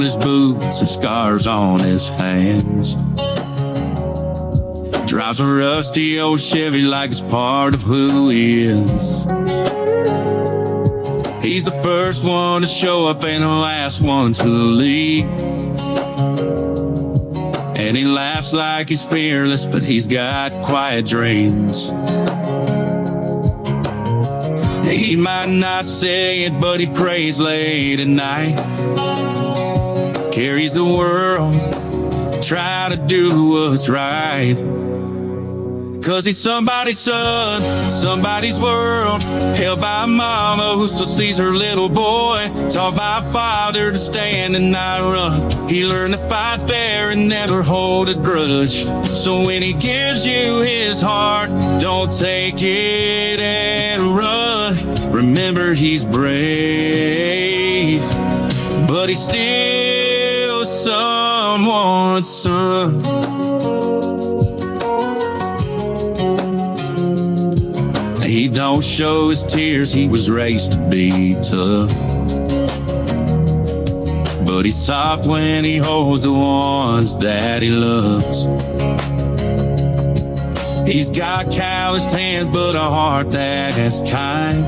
his boots and scars on his hands. Drives a rusty old Chevy like it's part of who he is. He's the first one to show up and the last one to leave. And he laughs like he's fearless, but he's got quiet dreams. He might not say it, but he prays late at night. Carries the world, try to do what's right. 'Cause he's somebody's son, somebody's world. Held by a mama who still sees her little boy. Taught by a father to stand and not run. He learned to fight fair and never hold a grudge. So when he gives you his heart, don't take it and run. Remember, he's brave, but he's still someone's son. He don't show his tears, he was raised to be tough. But he's soft when he holds the ones that he loves. He's got calloused hands, but a heart that is kind.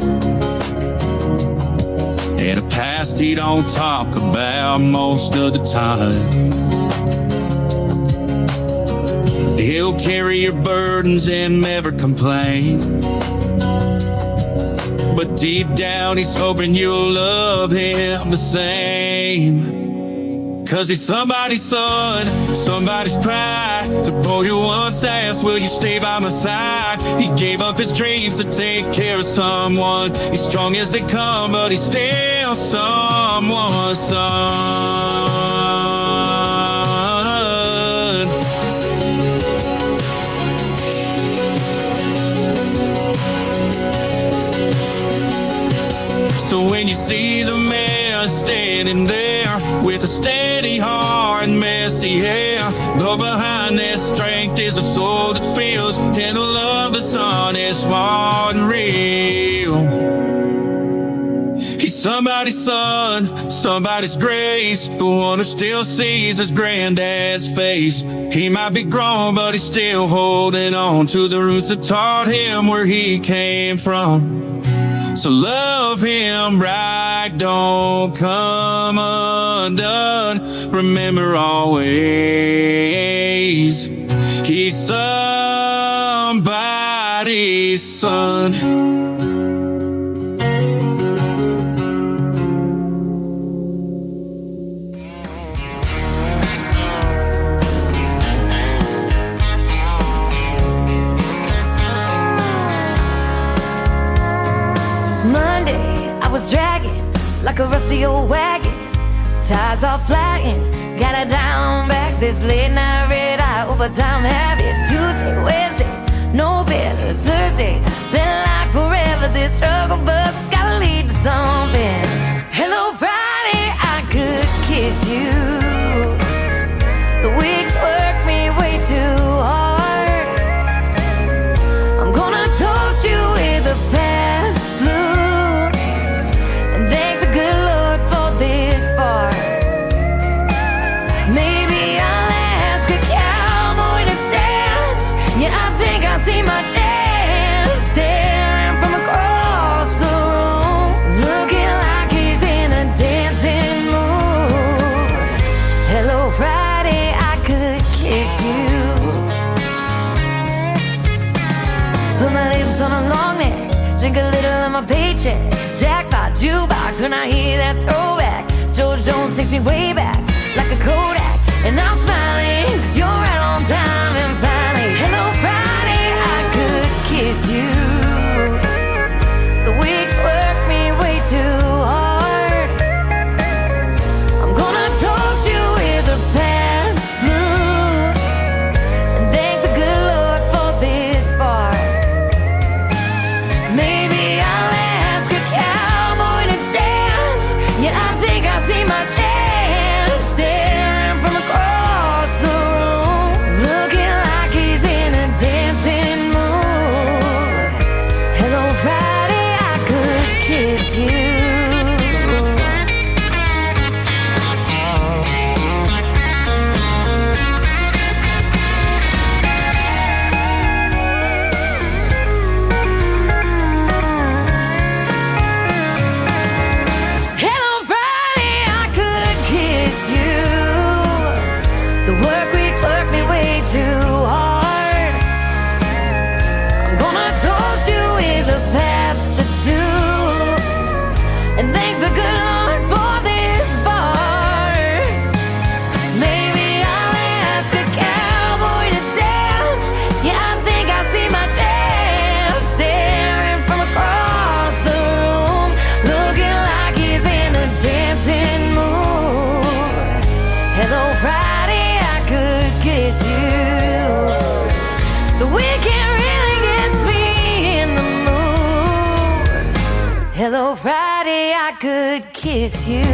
And a past he don't talk about most of the time. He'll carry your burdens and never complain. But deep down he's hoping you'll love him the same. 'Cause he's somebody's son, somebody's pride. The boy who once asked, will you stay by my side? He gave up his dreams to take care of someone. He's strong as they come, but he's still someone's son. So when you see the man standing there with a steady heart and messy hair, though behind that strength is a soul that feels, and a love that's honest, smart and real. He's somebody's son, somebody's grace, the one who still sees his granddad's face. He might be grown, but he's still holding on to the roots that taught him where he came from. So love him right, don't come undone. Remember always, he's somebody's son. Was dragging like a rusty old wagon, tires all flying, got it down back. This late night red eye overtime habit. Tuesday, Wednesday, no better. Thursday, felt like forever. This struggle bus gotta lead to something. Hello Friday, I could kiss you. The weeks work me way too hard. I'm gonna toast you with a past blue. Thank the good Lord for this bar. Maybe I'll ask a cowboy to dance. Yeah, I think I see my chance. Staring from across the room, looking like he's in a dancing mood. Hello Friday, I could kiss you. Put my lips on a long neck, drink a little of my paycheck. Jackpot jukebox when I hear that throwback. George Jones takes me way back like a Kodak. And I'm smiling 'cause you're right on time. And finally, hello Friday, I could kiss you. The weeks work me way too hard. I'm gonna toast you with a past blue. And thank the good Lord for this bar. Maybe I'll ask a cowboy to dance. Yeah, I think I see my chance. Staring from across the room. The work weeks work me way too hard. I'm gonna toast you with a Pabst to do and thank the good Lord for this bar. Maybe I'll ask a cowboy to dance. Yeah, I think I see my chance, staring from across the room, looking like he's in a dancing mood. Hello, Friday, I could kiss you. The weekend really gets me in the mood. Hello, Friday, I could kiss you.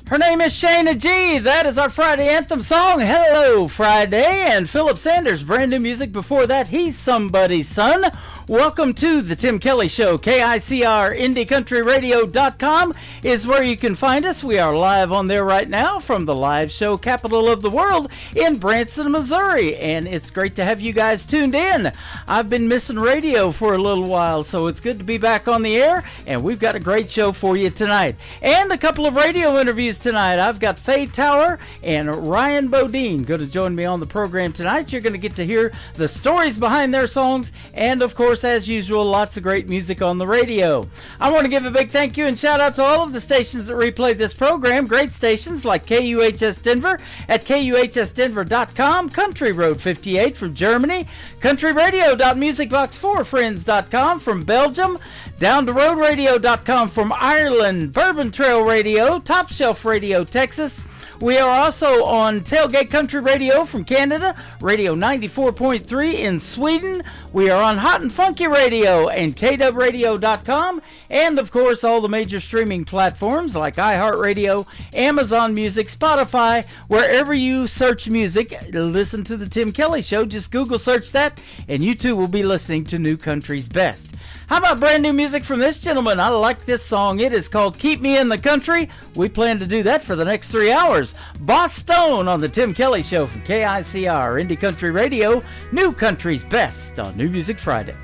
Her name is Shayna G. That is our Friday anthem song, Hello Friday. And Philip Sanders, brand new music before that, He's Somebody's Son. Welcome to the Tim Kelly Show. KICR IndieCountryRadio.com is where you can find us. We are live on there right now from the live show capital of the world in Branson, Missouri. And it's great to have you guys tuned in. I've been missing radio for a little while, so it's good to be back on the air. And we've got a great show for you tonight. And a couple of radio interviews tonight. I've got Faye Tower and Ryan Bodine going to join me on the program tonight. You're going to get to hear the stories behind their songs and, of course, as usual, lots of great music on the radio. I want to give a big thank you and shout out to all of the stations that replay this program. Great stations like KUHS Denver at KUHSdenver.com, Country Road 58 from Germany, countryradio.musicbox4friends.com from Belgium, down to roadradio.com from Ireland, Bourbon Trail Radio, Top Shelf Radio, Texas. We are also on Tailgate Country Radio from Canada, Radio 94.3 in Sweden. We are on Hot and Funky Radio and KWRadio.com, and of course all the major streaming platforms like iHeartRadio, Amazon Music, Spotify. Wherever you search music, listen to the Tim Kelly Show. Just Google search that, and you too will be listening to New Country's Best. How about brand new music from this gentleman? I like this song. It is called Keep Me in the Country. We plan to do that for the next 3 hours. Boss Stone on the Tim Kelly Show from KICR Indie Country Radio, New Country's Best on New Music Friday.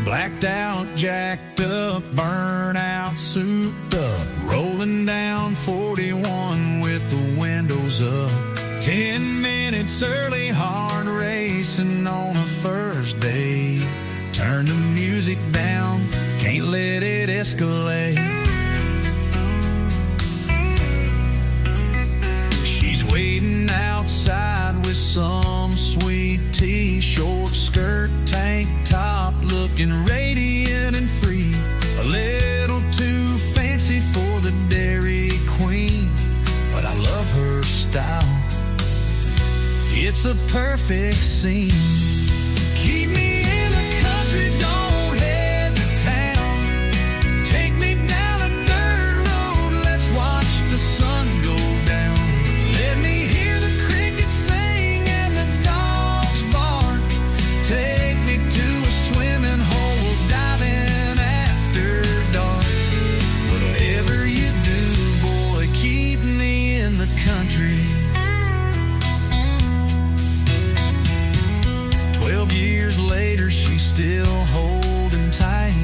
Blacked out, jacked up, burnout, souped up, rolling down 41 with the windows up. 10 minutes early, hard racing on a first day. Turn the music down, can't let it escalate. She's waiting outside with some sweet tea, short skirt, tank top, looking radiant and free. A little too fancy for the Dairy Queen, but I love her style. It's a perfect scene. Keep me in the country, don't head to town. Take me down a dirt road, let's watch the sun go down. Let me hear the crickets sing and the dogs bark. Take me to a swimming hole, we'll dive in after dark. Whatever you do, boy, keep me in the country. 12 years later, she's still holding tight.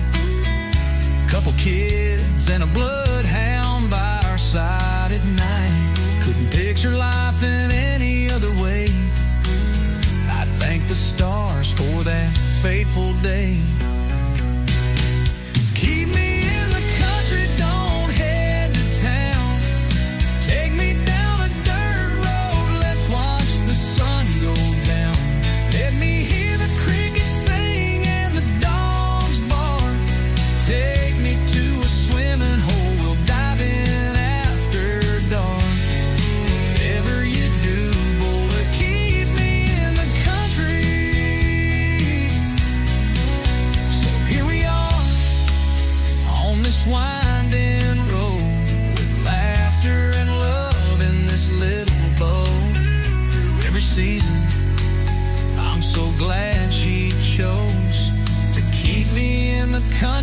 Couple kids and a bloodhound by our side at night. Couldn't picture life in any other way. I thank the stars for that fateful day. Keep me in the country, don't head to town. Take me down a dirt road, let's watch the sun go down. Let me hear the crickets sing and the dogs bark. Take me to a swimming hole, we'll dive in after dark. Whatever you do, boy, keep me in the country.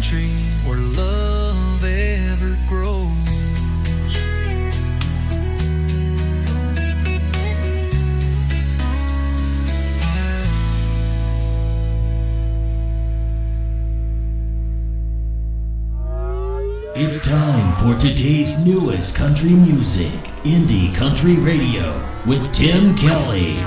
country where love ever grows. It's time for today's newest country music, Indie Country Radio, with Tim Kelly.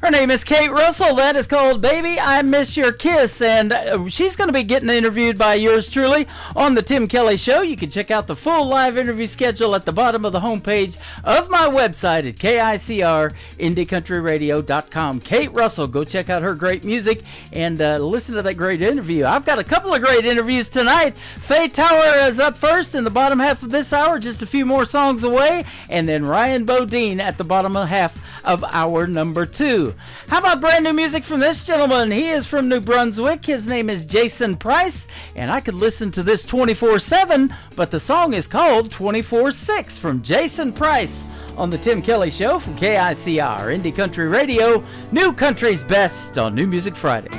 Her name is Kate Russell. That is called Baby, I Miss Your Kiss. And she's going to be getting interviewed by yours truly on The Tim Kelly Show. You can check out the full live interview schedule at the bottom of the homepage of my website at KICRIndieCountryRadio.com. Kate Russell, go check out her great music and listen to that great interview. I've got a couple of great interviews tonight. Faye Tower is up first in the bottom half of this hour, just a few more songs away. And then Ryan Bodine at the bottom half of hour number 2. How about brand new music from this gentleman? He is from New Brunswick. His name is Jason Price, and I could listen to this 24/7, but the song is called 24/6 from Jason Price on the Tim Kelly Show from KICR Indie Country Radio, New Country's Best on New Music Friday.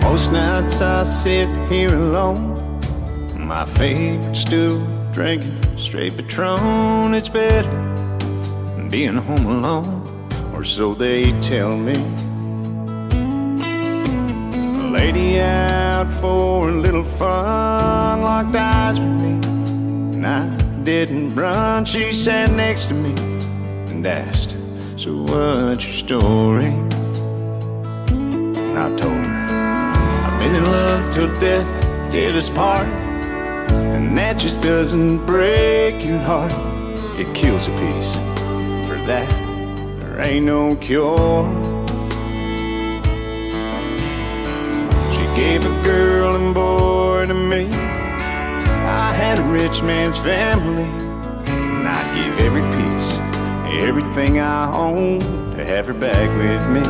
Most nights I sit here alone, my favorite stool, drinking straight Patron. It's better than being home alone, or so they tell me. A lady out for a little fun locked eyes with me, and I didn't run. She sat next to me and asked, so what's your story? And I told her, I've been in love till death did us part, and that just doesn't break your heart. it kills a piece. For that, there ain't no cure. She gave a girl and boy to me. I had a rich man's family, and I'd give every piece, everything I own, to have her back with me.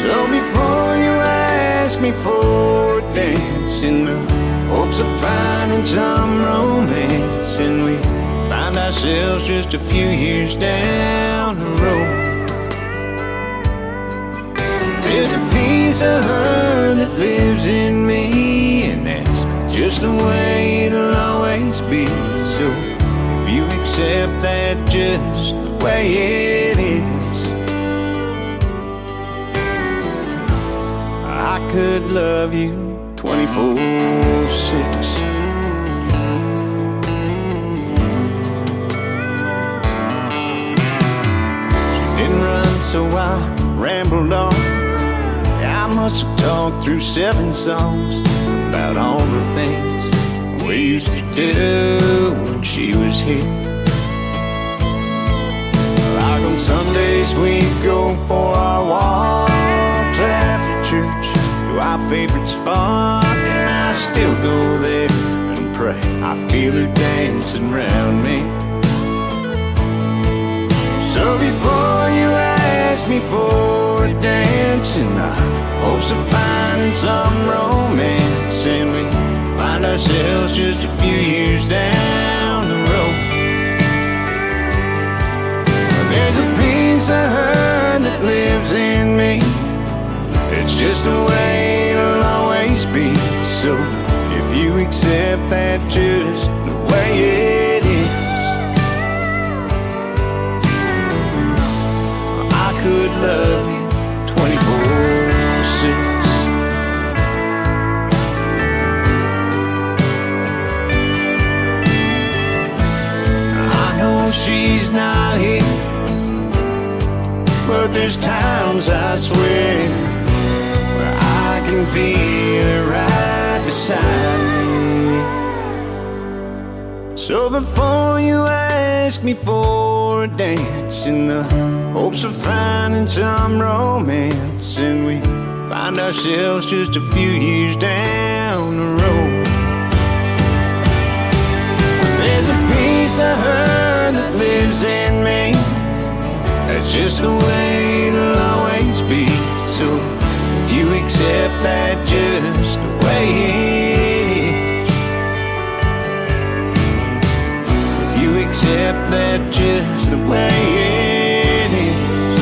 So before you ask me for a dance, in the hopes of finding some romance, and we find ourselves just a few years down the road, there's a piece of her that lives in me, and that's just the way it'll always be. So if you accept that just the way it is, I could love you 24/6. She didn't run, so I rambled on. I must have talked through 7 songs about all the things we used to do when she was here. Like on Sundays we'd go for our walks after church to our favorite spot, and I still go there and pray I feel her dancing around me. So before you ask me for a dance, in the hopes of finding some romance, and we find ourselves just a few years down the road, there's a piece of her that lives in me. It's just the way it'll always be. So if you accept that just the way it is, I could love you 24/6. I know she's not here, but there's times I swear where I can feel her right beside me. So before you ask me for a dance, in the hopes of finding some romance, and we find ourselves just a few years down the road, there's a piece of her that lives in me. That's just the way it'll always be. So if you accept that just the way it is, if you accept that just the way it is,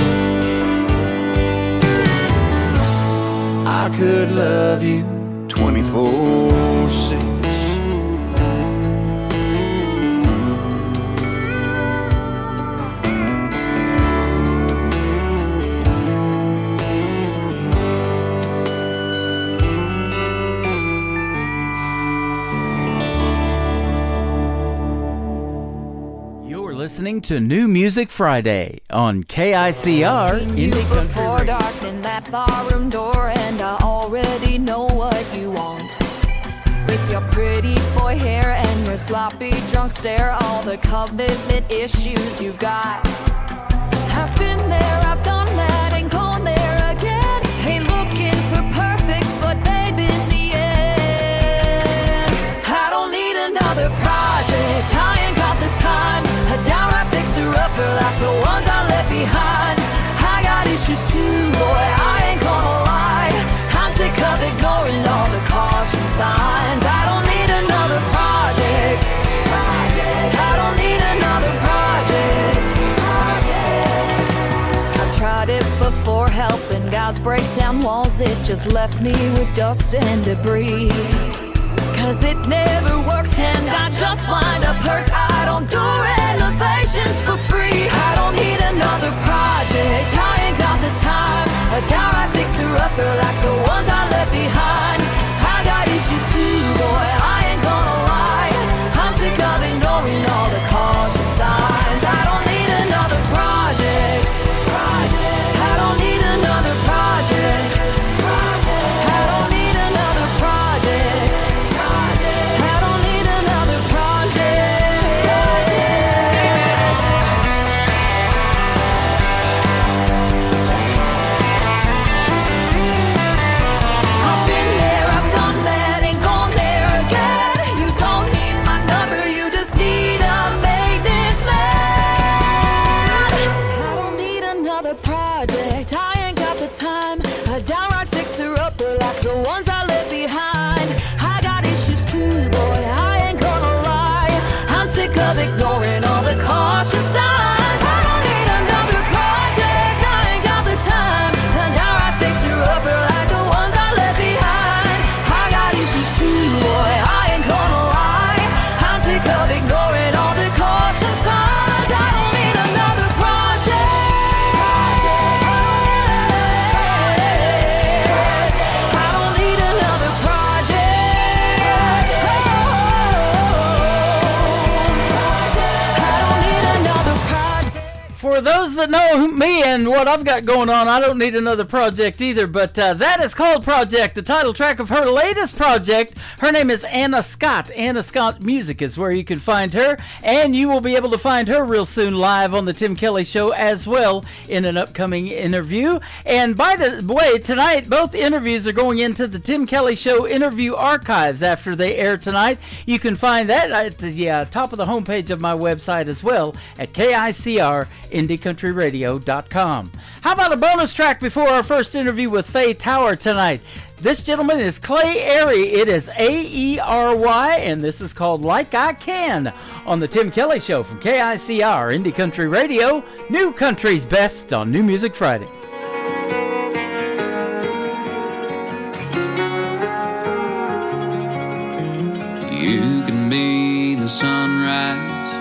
I could love you 24/6. Listening to New Music Friday on KICR Indie Country before Radio. dark in that barroom door, and I already know what you want. With your pretty boy hair and your sloppy drunk stare, all the commitment issues you've got. I've been there, I've done that, ain't gone there again. Ain't looking for perfect, but baby, in the end, I don't need another project, I ain't got the time. A downright fixer-upper like the ones I left behind. I got issues too, boy, I ain't gonna lie. I'm sick of ignoring all the caution signs. I don't need another project. I don't need another project. I've tried it before, helping guys break down walls. It just left me with dust and debris. 'Cause it never works and I just wind up hurt. I don't do renovations for free. I don't need another project, I ain't got the time. A downright fixer-upper like the ones I left behind. I got issues too, boy, I ain't gonna lie. I'm sick of ignoring all the caution signs. I don't need another project. I don't need another project. I don't need another project. I don't need another project. of ignoring all the caution signs. I don't need another project, I ain't got the time. And now I fix her up like the ones I left behind. I got issues too, boy, I ain't gonna lie. I'm sick of ignoring all the caution signs. I don't need another project. I don't need another project. I don't need another project. For those that know me and what I've got going on, I don't need another project either, but that is called Project, the title track of her latest project. Her name is Anna Scott. Anna Scott Music is where you can find her, and you will be able to find her real soon live on the Tim Kelly Show as well in an upcoming interview. And by the way, tonight, both interviews are going into the Tim Kelly Show interview archives after they air tonight. You can find that at the top of the homepage of my website as well at KICRIndieCountryRadio.com. How about a bonus track before our first interview with Faye Tower tonight? This gentleman is Clay Airy. It is A-E-R-Y, and this is called Like I Can on the Tim Kelly Show from KICR Indie Country Radio, New Country's Best on New Music Friday. You can be the sunrise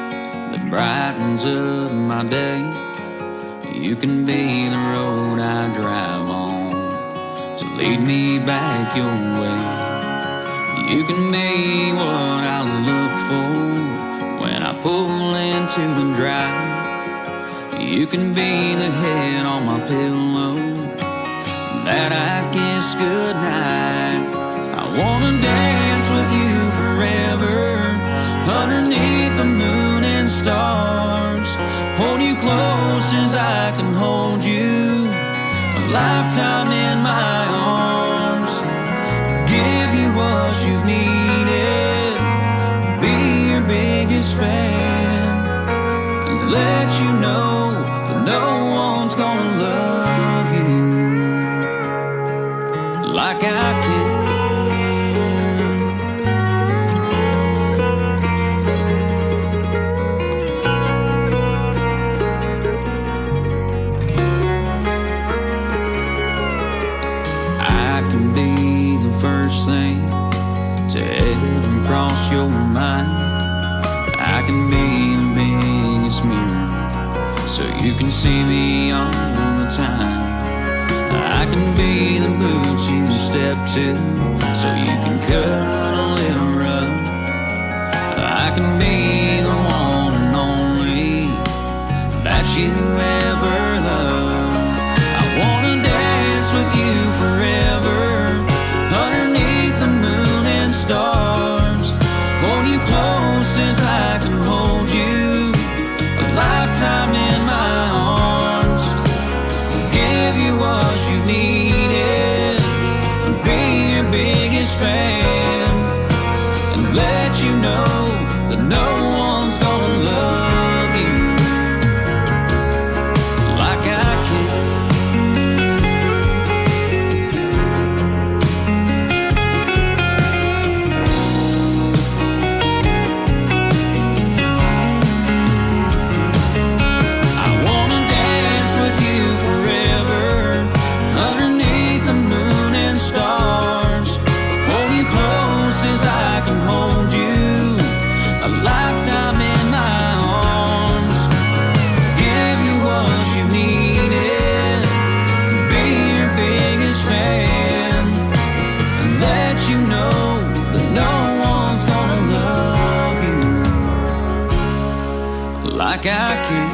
that brightens up my day. You can be the road I drive on to lead me back your way. You can be what I look for when I pull into the drive. You can be the head on my pillow that I kiss goodnight. I wanna dance with you forever underneath the moon and stars. Hold you close as I can hold you, a lifetime in my arms. Give you what you've needed, be your biggest fan, and let you know that no one's gonna love you like I can. Thing to ever cross your mind. I can be the biggest mirror so you can see me all the time. I can be the boots you step to so you can cut a little rough. I can be the one and only that you ever loved. I wanna dance with you forever underneath the moon and stars. Hold you close as I can hold you, a lifetime in my arms. Give you what you needed, be your biggest fan, and let you know that no one's gonna love you like I can. Like I can.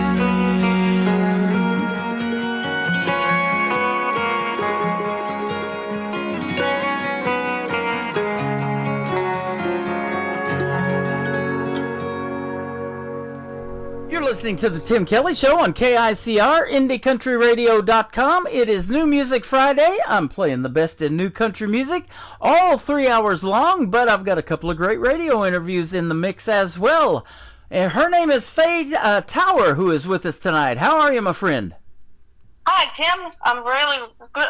You're listening to the Tim Kelly Show on KICR, IndieCountryRadio.com. It is New Music Friday. I'm playing the best in new country music, all 3 hours long, but I've got a couple of great radio interviews in the mix as well. And her name is Faye Tower, who is with us tonight. How are you, my friend? Hi, Tim. I'm really good.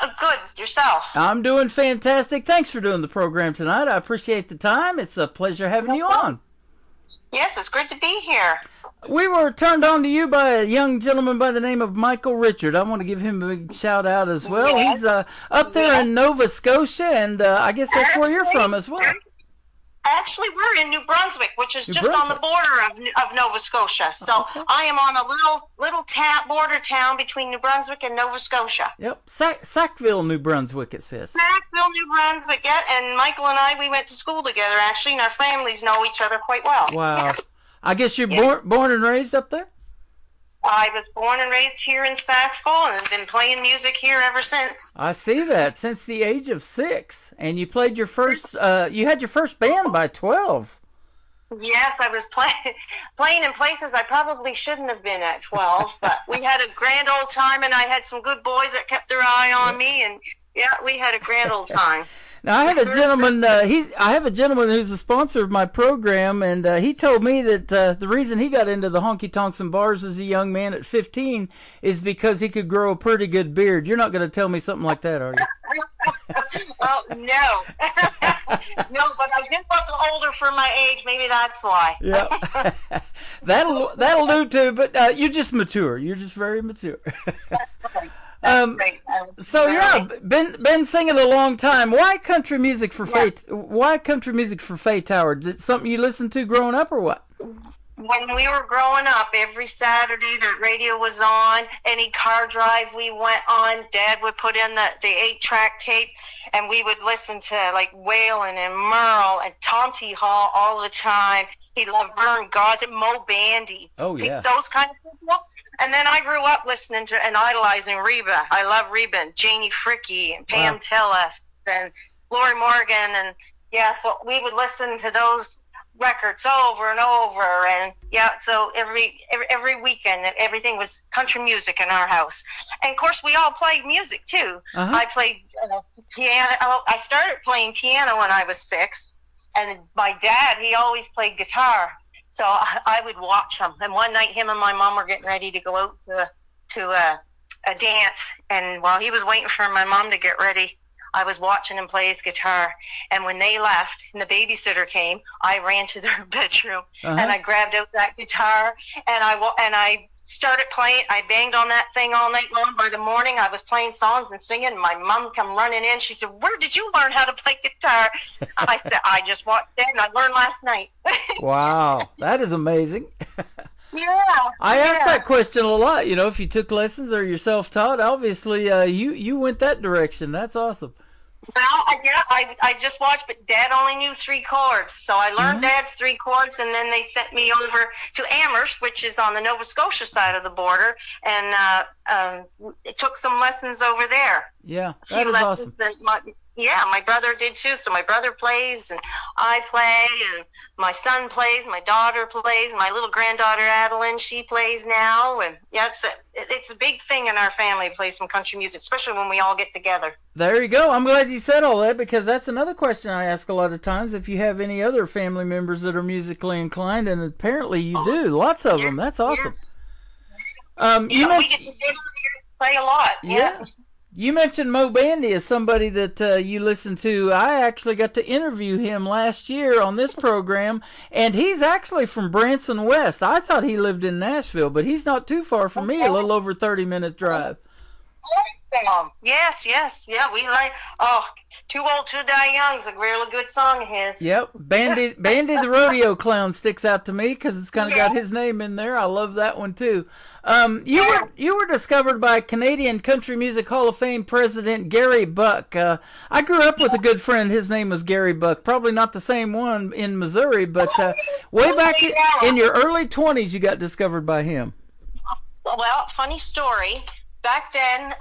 Yourself? I'm doing fantastic. Thanks for doing the program tonight. I appreciate the time. It's a pleasure having you on. Yes, it's good to be here. We were turned on to you by a young gentleman by the name of Michael Richard. I want to give him a big shout out as well. Yes. He's up there in Nova Scotia, and I guess that's where you're from as well. Actually, we're in New Brunswick, which is just on the border of Nova Scotia. So I am on a little border town between New Brunswick and Nova Scotia. Yep, Sackville, New Brunswick, it says. Sackville, New Brunswick, yeah. And Michael and I, we went to school together, actually, and our families know each other quite well. Wow. I guess you're born and raised up there? I was born and raised here in Sackville and have been playing music here ever since. I see that, since the age of 6. And you played your first, you had your first band by 12. Yes, I was playing in places I probably shouldn't have been at 12, but we had a grand old time, and I had some good boys that kept their eye on me, and yeah, we had a grand old time. Now I have a gentleman. I have a gentleman who's a sponsor of my program, and he told me that the reason he got into the honky tonks and bars as a young man at 15 is because he could grow a pretty good beard. You're not going to tell me something like that, are you? Well, no, no, but I did look older for my age. Maybe that's why. Yeah, that'll do too. But you're just mature. You're just very mature. Great. So yeah, been singing a long time. Why country music for Why country music for Faye Tower? Is it something you listened to growing up, or what? When we were growing up, every Saturday the radio was on. Any car drive we went on, Dad would put in the 8-track tape, and we would listen to like Waylon and Merle and Tonty Hall all the time. He loved Vern Gosdin, Mo Bandy, those kind of people. And then I grew up listening to and idolizing Reba. I love Reba and Janie Fricke and Pam Tillis and Lori Morgan, and yeah, so we would listen to those records over and over, and yeah, so every weekend everything was country music in our house. And of course we all played music too. I played piano. I started playing piano when I was 6, and my dad, he always played guitar, so I would watch him. And one night him and my mom were getting ready to go out to a dance, and while he was waiting for my mom to get ready, I was watching him play his guitar, and when they left and the babysitter came, I ran to their bedroom and I grabbed out that guitar, and I started playing. I banged on that thing all night long. By the morning, I was playing songs and singing. My mom come running in. She said, "Where did you learn how to play guitar?" I said, "I just watched it, and I learned last night." Wow, that is amazing. Yeah. I asked that question a lot. You know, if you took lessons or you're self-taught, obviously you went that direction. That's awesome. Well, I just watched, but Dad only knew 3 chords, so I learned Dad's 3 chords, and then they sent me over to Amherst, which is on the Nova Scotia side of the border, and took some lessons over there. Yeah, that is awesome. My brother did too. So my brother plays, and I play, and my son plays, my daughter plays, my little granddaughter Adeline, she plays now, and yeah, it's a big thing in our family to play some country music, especially when we all get together. There you go. I'm glad you said all that, because that's another question I ask a lot of times, if you have any other family members that are musically inclined, and apparently you do. Lots of them. That's awesome. We get together here and play a lot. Yeah. You mentioned Mo Bandy as somebody that you listen to. I actually got to interview him last year on this program, and he's actually from Branson West. I thought he lived in Nashville, but he's not too far from me, a little over 30-minute drive. Yes. Yeah, we like, Too Old to Die Young's a really good song of his. Yep. Bandy the Rodeo Clown sticks out to me because it's kind of got his name in there. I love that one too. You were discovered by Canadian Country Music Hall of Fame President Gary Buck. I grew up with a good friend. His name was Gary Buck. Probably not the same one in Missouri, but way back in your early 20s, you got discovered by him. Well, funny story. Back then,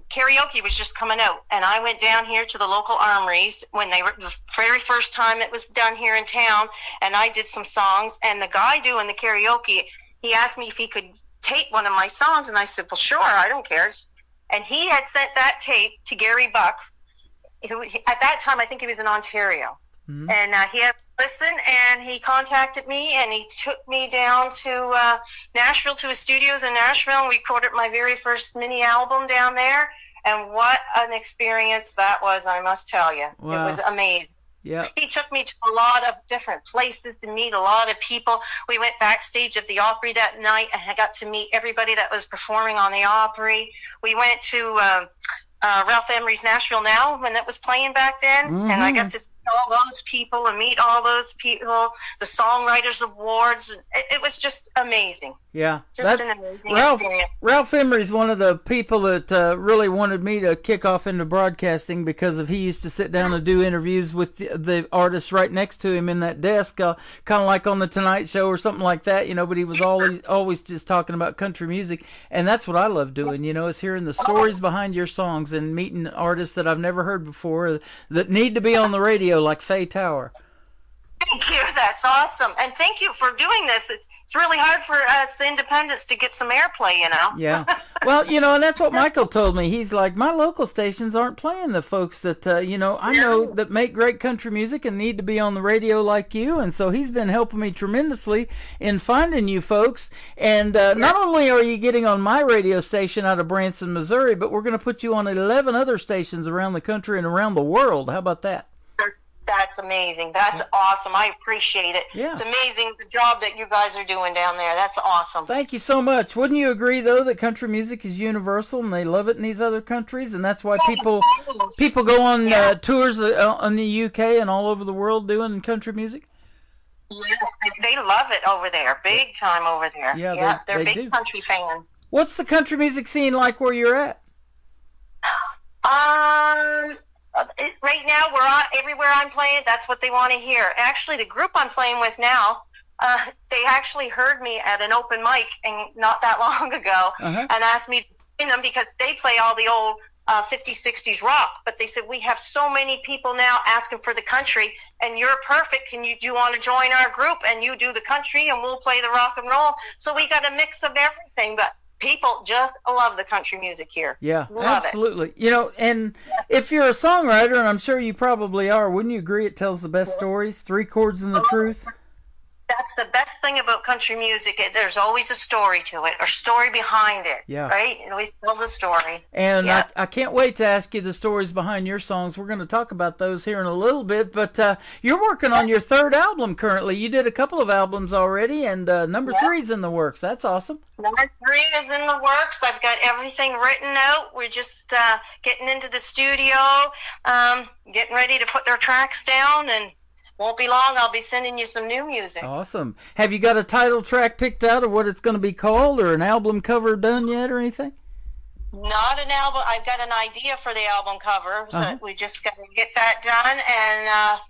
karaoke was just coming out, and I went down here to the local armories when they were the very first time it was done here in town, and I did some songs, and the guy doing the karaoke, he asked me if he could tape one of my songs, and I said, well, sure, I don't care. And he had sent that tape to Gary Buck, who at that time I think he was in Ontario, and he had listened, and he contacted me, and he took me down to Nashville, to his studios in Nashville, and we recorded my very first mini album down there. And what an experience that was, I must tell you. Wow. It was amazing. Yeah. He took me to a lot of different places to meet a lot of people. We went backstage at the Opry that night, and I got to meet everybody that was performing on the Opry. We went to Ralph Emery's Nashville Now when it was playing back then, and I got to see all those people and meet all those people, the Songwriters Awards. It was just amazing. Yeah, Just an amazing Ralph. experience. Ralph Emery's one of the people that really wanted me to kick off into broadcasting because of he used to sit down and do interviews with the artists right next to him in that desk, kind of like on the Tonight Show or something like that, you know. But he was always just talking about country music, and that's what I love doing, you know, is hearing the stories behind your songs and meeting artists that I've never heard before that need to be on the radio, like Faye Tower. Thank you. That's awesome. And thank you for doing this. It's really hard for us independents to get some airplay, you know. Yeah. Well, you know, and that's what Michael told me. He's like, my local stations aren't playing the folks that, you know, I know that make great country music and need to be on the radio like you. And so he's been helping me tremendously in finding you folks. And not only are you getting on my radio station out of Branson, Missouri, but we're going to put you on 11 other stations around the country and around the world. How about that? That's amazing. That's awesome. I appreciate it. Yeah. It's amazing the job that you guys are doing down there. That's awesome. Thank you so much. Wouldn't you agree, though, that country music is universal and they love it in these other countries, and that's why people go on tours in the UK and all over the world doing country music? Yeah, they love it over there, big time over there. Yeah, they're they big do. country fans. What's the country music scene like where you're at? Right now, everywhere I'm playing, that's what they want to hear. Actually, the group I'm playing with now, they actually heard me at an open mic and not that long ago and asked me to sing them because they play all the old 50s, 60s rock. But they said, we have so many people now asking for the country, and you're perfect. Do you want to join our group? And you do the country, and we'll play the rock and roll. So we got a mix of everything, but people just love the country music here. Yeah, love absolutely. You know, and if you're a songwriter, and I'm sure you probably are, wouldn't you agree it tells the best stories? 3 chords and the truth? That's the best thing about country music. There's always a story to it, or story behind it. Yeah. Right? It always tells a story. And I can't wait to ask you the stories behind your songs. We're going to talk about those here in a little bit. But you're working on your 3rd album currently. You did a couple of albums already, and number 3's in the works. That's awesome. Number 3 is in the works. I've got everything written out. We're just getting into the studio, getting ready to put their tracks down, and won't be long. I'll be sending you some new music. Awesome. Have you got a title track picked out of what it's going to be called, or an album cover done yet, or anything? Not an album. I've got an idea for the album cover, so we just got to get that done. And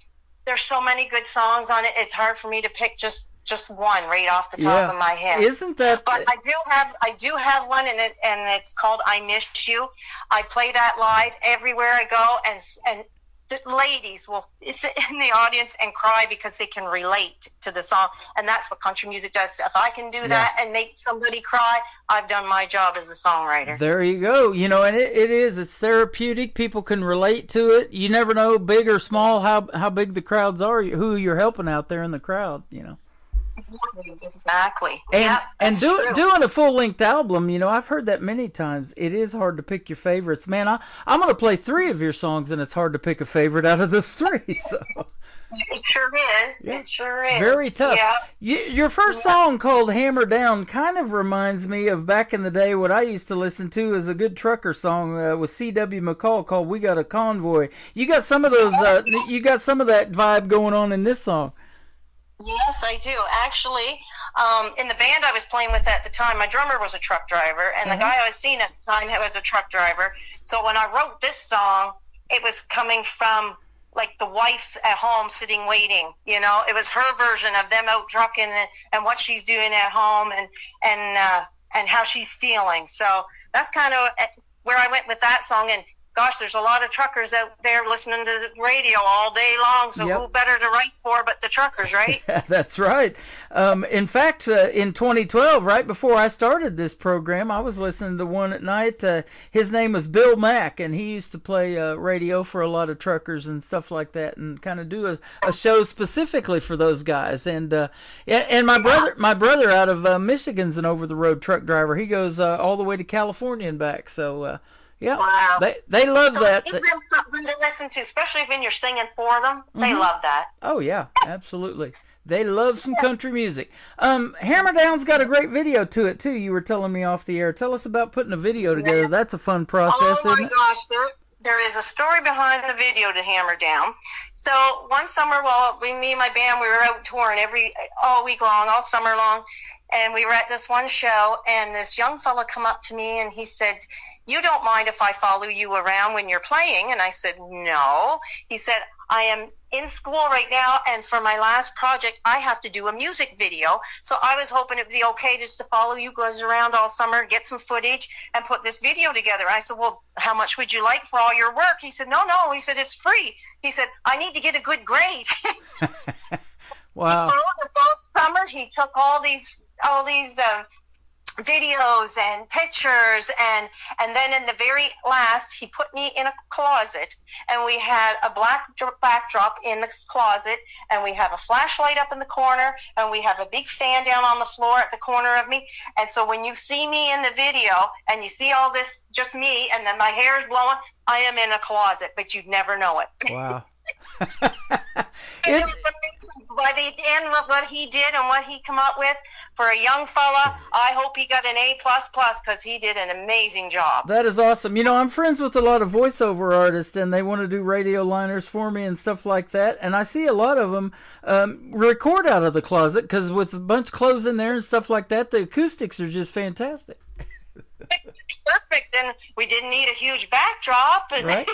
there's so many good songs on it. It's hard for me to pick just one right off the top of my head. Isn't that? But I do have one in it, and it's called "I Miss You." I play that live everywhere I go, and the ladies will sit in the audience and cry because they can relate to the song, and that's what country music does. If I can do that and make somebody cry, I've done my job as a songwriter. There you go. You know, and it's therapeutic. People can relate to it. You never know, big or small, how big the crowds are, who you're helping out there in the crowd, you know. Exactly. And doing a full-length album, you know, I've heard that many times. It is hard to pick your favorites. Man, I'm going to play 3 of your songs, and it's hard to pick a favorite out of those 3. So. It sure is. Yeah. It sure is. Very tough. Yeah. Your first song, called Hammer Down, kind of reminds me of back in the day what I used to listen to as a good trucker song with C.W. McCall called We Got a Convoy. You got some of those. You got some of that vibe going on in this song. Yes, I do. Actually, in the band I was playing with at the time, my drummer was a truck driver, and the guy I was seeing at the time was a truck driver. So when I wrote this song, it was coming from, like, the wife at home sitting waiting. You know, it was her version of them out trucking and what she's doing at home and how she's feeling. So that's kind of where I went with that song. And gosh, there's a lot of truckers out there listening to the radio all day long, so who better to write for but the truckers, right? Yeah, that's right. In fact, in 2012, right before I started this program, I was listening to one at night. His name was Bill Mack, and he used to play radio for a lot of truckers and stuff like that, and kind of do a show specifically for those guys. And my brother out of Michigan's an over-the-road truck driver. He goes all the way to California and back, so... Yeah. Wow. They love So that. give them something to listen to, especially when you're singing for them. They love that. Oh yeah, absolutely. They love some country music. Hammerdown's got a great video to it too. You were telling me off the air. Tell us about putting a video together. That's a fun process, Oh isn't my it? gosh, there is a story behind the video to Hammer Down. So one summer, me and my band, we were out touring all week long, all summer long, and we were at this one show, and this young fella come up to me and he said, "You don't mind if I follow you around when you're playing?" And I said, "No." He said, "I am in school right now, and for my last project, I have to do a music video. So I was hoping it'd be okay just to follow you guys around all summer, get some footage, and put this video together." I said, "Well, how much would you like for all your work?" He said, No. He said, "It's free." He said, "I need to get a good grade." Wow. So the first summer, he took all these videos and pictures, and then in the very last, he put me in a closet, and we had a black backdrop in the closet, and we have a flashlight up in the corner, and we have a big fan down on the floor at the corner of me. And so when you see me in the video and you see all this, just me, and then my hair is blowing, I am in a closet, but you'd never know it. Wow. It was amazing. By the end of what he did and what he come up with for a young fella, I hope he got an A++ because he did an amazing job. That is awesome. You know, I'm friends with a lot of voiceover artists, and they want to do radio liners for me and stuff like that. And I see a lot of them record out of the closet because with a bunch of clothes in there and stuff like that, the acoustics are just fantastic. Perfect, and we didn't need a huge backdrop, and Right.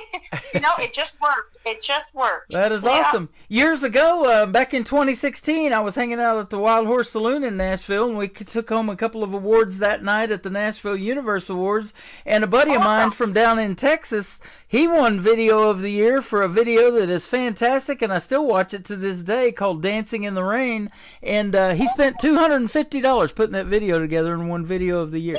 it just worked. It just worked. That is Yeah. awesome. Years ago, back in 2016, I was hanging out at the Wild Horse Saloon in Nashville, and we took home a couple of awards that night at the Nashville Universe Awards. And a buddy of mine from down in Texas, he won Video of the Year for a video that is fantastic, and I still watch it to this day, called Dancing in the Rain. And he spent $250 putting that video together and won Video of the Year.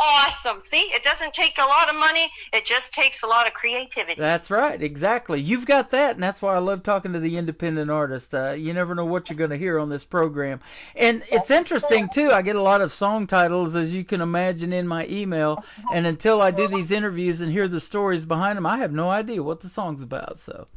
Awesome. See, it doesn't take a lot of money. It just takes a lot of creativity. That's right, exactly. You've got that, and that's why I love talking to the independent artist. You never know what you're going to hear on this program. And it's interesting, too. I get a lot of song titles, as you can imagine, in my email. And until I do these interviews and hear the stories behind them, I have no idea what the song's about. So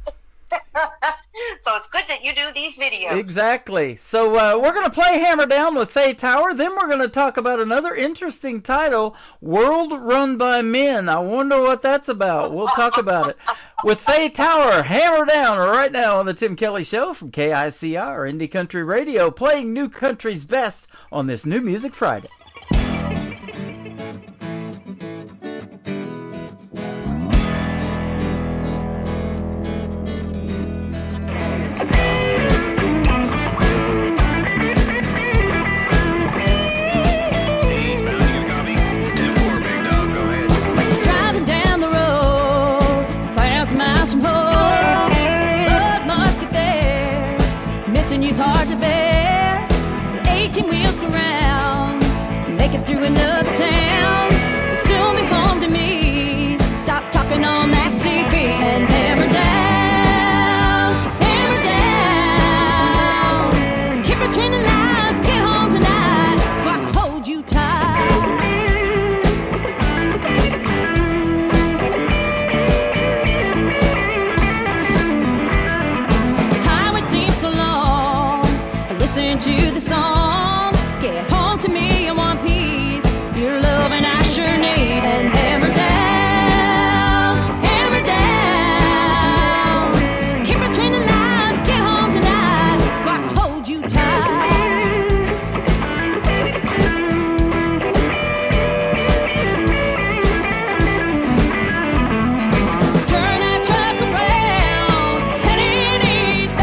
it's good that you do these videos. Exactly. So we're going to play Hammer Down with Faye Tower. Then we're going to talk about another interesting title, World Run by Men. I wonder what that's about. We'll talk about it. With Faye Tower, Hammer Down, right now on the Tim Kelly Show from KICR, Indie Country Radio, playing new country's best on this New Music Friday. Hard to bear. 18 wheels go round, make it through another town. You'll soon be home to me. Stop talking on that CB and hammer down, keep between the lines, get home tonight so I can hold you tight. Highway seems so long. Listen to the song, get home to me in one piece. Your love and I sure need. And hammer down, keep between the lines, get home tonight so I can hold you tight. Turn that truck around, heading east.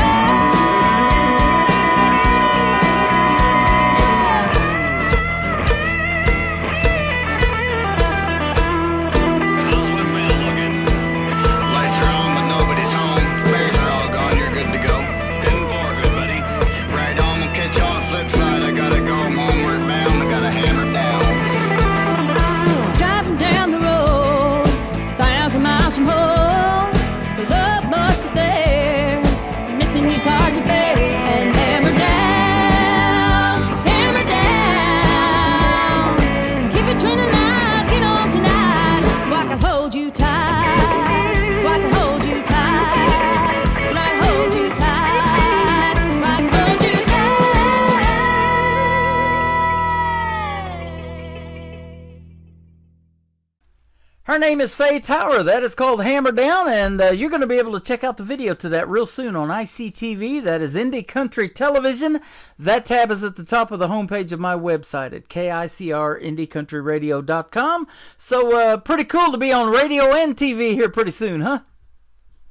her name is Faye Tower. That is called Hammer Down, and you're going to be able to check out the video to that real soon on ICTV. That is Indie Country Television. That tab is at the top of the homepage of my website at KICRIndieCountryRadio.com. So pretty cool to be on radio and TV here pretty soon, huh?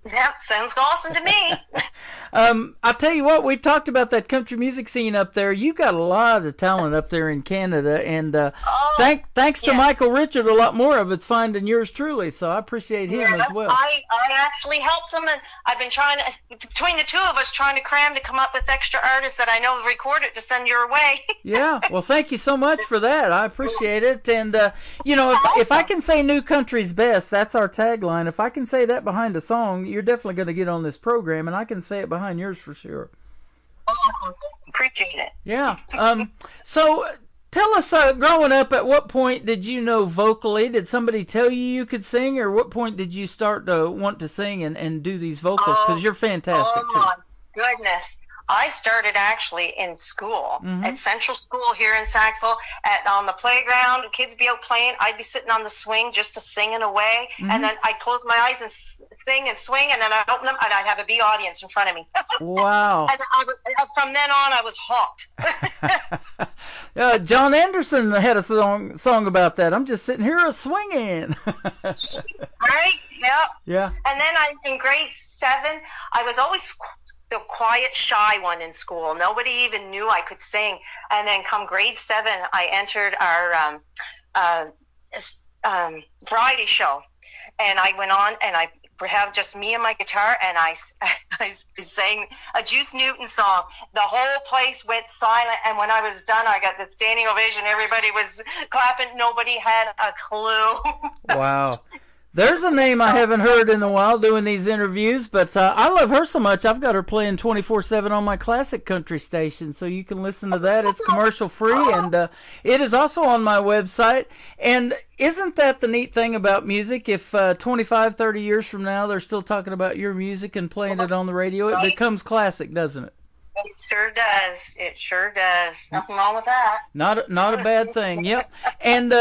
Yep, sounds awesome to me. I'll tell you what, we've talked about that country music scene up there. You got a lot of talent up there in Canada, and thanks to Michael Richard, a lot more of it's finding yours truly, so I appreciate him as well. I actually helped him, and I've been trying to, between the two of us, trying to cram to come up with extra artists that I know have recorded to send your way. Yeah, well, thank you so much for that. I appreciate it, and, if I can say new country's best, that's our tagline. If I can say that behind a song, you're definitely going to get on this program, and I can say it behind yours for sure. Appreciate it. Yeah. So tell us, growing up, at what point did you know vocally? Did somebody tell you could sing, or what point did you start to want to sing and do these vocals? Because you're fantastic, too. Oh, my goodness. I started actually in school, at Central School here in Sackville, on the playground. Kids be out playing. I'd be sitting on the swing just singing away, and then I'd close my eyes and sing and swing, and then I'd open them, and I'd have a big audience in front of me. Wow. And from then on, I was hooked. John Anderson had a song about that. I'm just sitting here swinging. Right? Yep. Yeah. And then in grade 7, I was always the quiet, shy one in school. Nobody even knew I could sing. And then come grade 7, I entered our variety show. And I went on, and I have just me and my guitar, and I sang a Juice Newton song. The whole place went silent, and when I was done, I got the standing ovation. Everybody was clapping. Nobody had a clue. Wow. There's a name I haven't heard in a while doing these interviews, but I love her so much. I've got her playing 24/7 on my classic country station, so you can listen to that. It's commercial free, and it is also on my website. And isn't that the neat thing about music? If 25, 30 years from now they're still talking about your music and playing it on the radio, it becomes classic, doesn't it? It sure does. It sure does. Nothing wrong with that. Not a bad thing. Yep. And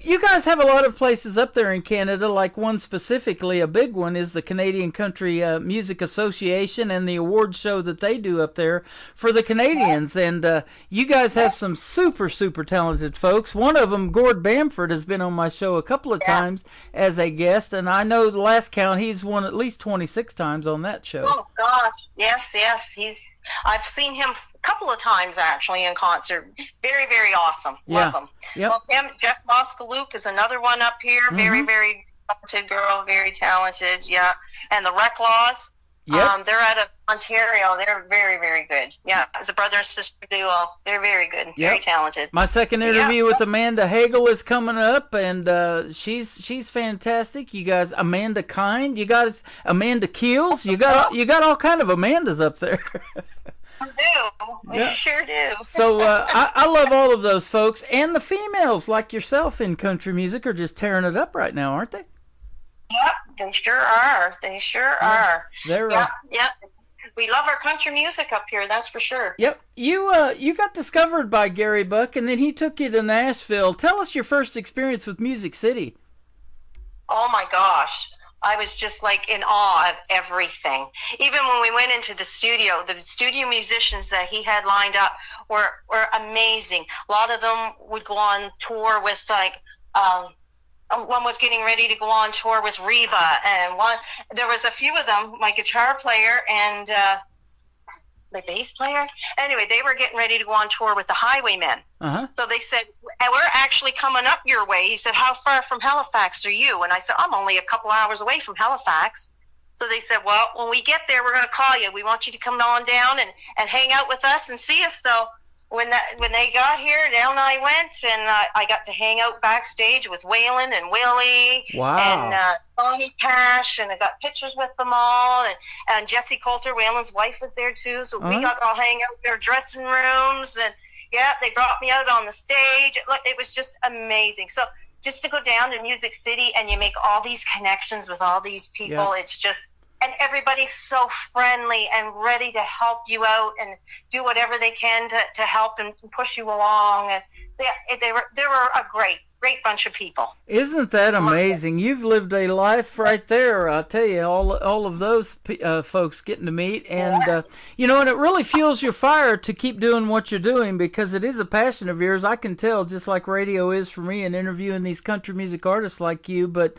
you guys have a lot of places up there in Canada. Like one specifically, a big one is the Canadian Country Music Association and the award show that they do up there for the Canadians. And you guys have some super talented folks. One of them, Gord Bamford, has been on my show a couple of times as a guest, and I know the last count he's won at least 26 times on that show. Oh gosh, yes. I've seen him a couple of times actually in concert. Very, very awesome. Love him. Yep. Love him. Jess Moskaluk is another one up here. Very, very talented girl. Very talented. Yeah. And the Wreck Laws. Yep. They're out of Ontario. They're very, very good. Yeah. It's a brother and sister duo. They're very good. Very talented. My second interview with Amanda Hagel is coming up, and she's fantastic. You guys, Amanda Kind. You got Amanda Keels. You got all kind of Amandas up there. I do. I sure do. So I love all of those folks, and the females like yourself in country music are just tearing it up right now, aren't they? Yep, they sure are. They sure are. They're yep. We love our country music up here, that's for sure. Yep. You got discovered by Gary Buck, and then he took you to Nashville. Tell us your first experience with Music City. Oh my gosh. I was just like in awe of everything. Even when we went into the studio musicians that he had lined up were amazing. A lot of them would go on tour with one was getting ready to go on tour with Reba, and there was a few of them, my guitar player and my bass player. Anyway, they were getting ready to go on tour with the Highwaymen. So they said, we're actually coming up your way. He said, how far from Halifax are you? And I said, I'm only a couple hours away from Halifax. So they said, well, when we get there, we're going to call you. We want you to come on down and hang out with us and see us. So when they got here, down I went, and I got to hang out backstage with Waylon and Willie and Bonnie Cash, and I got pictures with them all, and Jessie Coulter, Waylon's wife, was there too, so we got all hang out in their dressing rooms, and they brought me out on the stage. It was just amazing. So just to go down to Music City and you make all these connections with all these people, it's just... And everybody's so friendly and ready to help you out and do whatever they can to help and push you along. And they were a great bunch of people. Isn't that amazing? You've lived a life right there. I'll tell you, all of those folks getting to meet, and and it really fuels your fire to keep doing what you're doing, because it is a passion of yours. I can tell, just like radio is for me, and interviewing these country music artists like you. But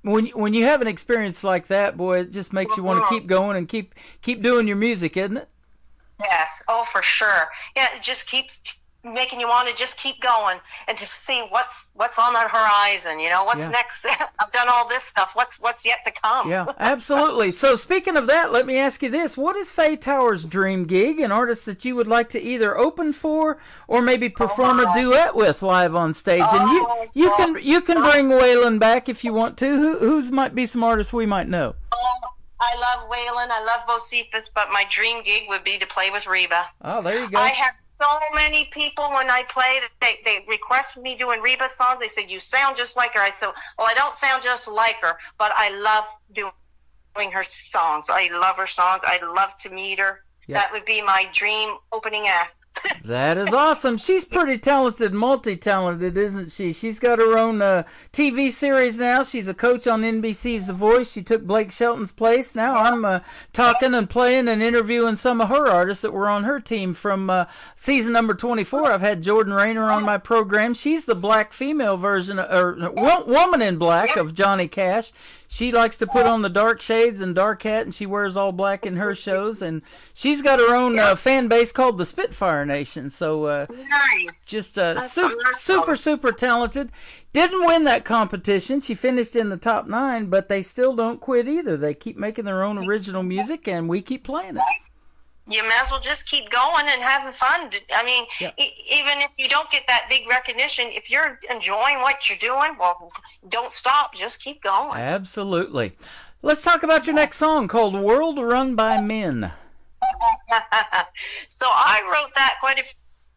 when you have an experience like that, boy, it just makes you want to keep going and keep doing your music, isn't it? Yes, oh, for sure. Yeah, it just keeps making you want to just keep going and to see what's on the horizon. What's next. I've done all this stuff. What's yet to come. Yeah, absolutely. So speaking of that, let me ask you this: what is Faye Tower's dream gig? An artist that you would like to either open for or maybe perform a duet with live on stage? And you can bring Waylon back if you want to. Who's might be some artists we might know? I love Waylon. I love Bocephus, but my dream gig would be to play with Reba. Oh, there you go. I have so many people when I play that they request me doing Reba songs. They said, you sound just like her. I said, well, I don't sound just like her, but I love doing her songs. I love her songs. I'd love to meet her. Yep. That would be my dream opening act. That is awesome. She's pretty talented, multi-talented, isn't she? She's got her own TV series now. She's a coach on NBC's The Voice. She took Blake Shelton's place. Now I'm talking and playing and interviewing some of her artists that were on her team from season number 24. I've had Jordan Rayner on my program. She's the black female version, or woman in black of Johnny Cash. She likes to put on the dark shades and dark hat, and she wears all black in her shows. And she's got her own fan base called the Spitfire Nation. So nice. Just super talented. Didn't win that competition. She finished in the top 9, but they still don't quit either. They keep making their own original music, and we keep playing it. You may as well just keep going and having fun. I mean, even if you don't get that big recognition, if you're enjoying what you're doing, well, don't stop. Just keep going. Absolutely. Let's talk about your next song called World Run by Men. So I wrote that quite a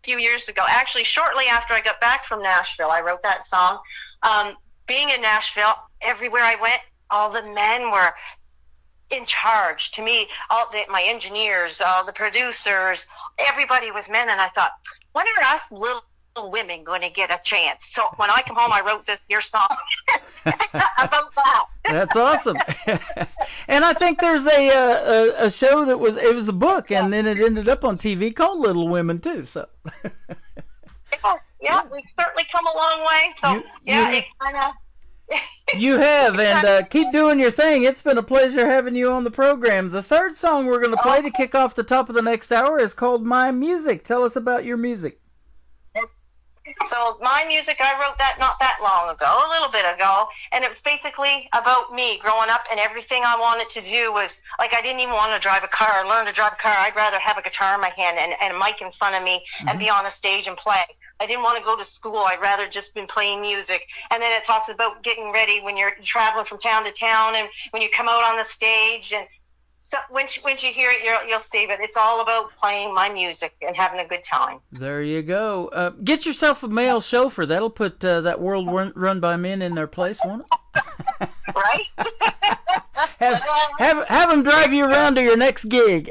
few years ago. Actually, shortly after I got back from Nashville, I wrote that song. Being in Nashville, everywhere I went, all the men were in charge. To me, my engineers, all the producers, everybody was men, and I thought, when are us little women going to get a chance? So when I come home, I wrote your song about that. That's awesome. And I think there's a show that was a book, and then it ended up on TV called Little Women too. So yeah, we've certainly come a long way. So it kind of. You have, and keep doing your thing. It's been a pleasure having you on the program. The third song we're going to play to kick off the top of the next hour is called My Music. Tell us about your music. So My Music, I wrote that not that long ago, a little bit ago, and it was basically about me growing up, and everything I wanted to do was, like, I didn't even want to drive a car, learn to drive a car. I'd rather have a guitar in my hand and a mic in front of me and be on a stage and play. I didn't want to go to school. I'd rather just been playing music. And then it talks about getting ready when you're traveling from town to town and when you come out on the stage. And so when you hear it, you'll see. But it's all about playing my music and having a good time. There you go. Get yourself a male chauffeur. That'll put that World Run by Men in their place, won't it? Right? have them drive you around to your next gig.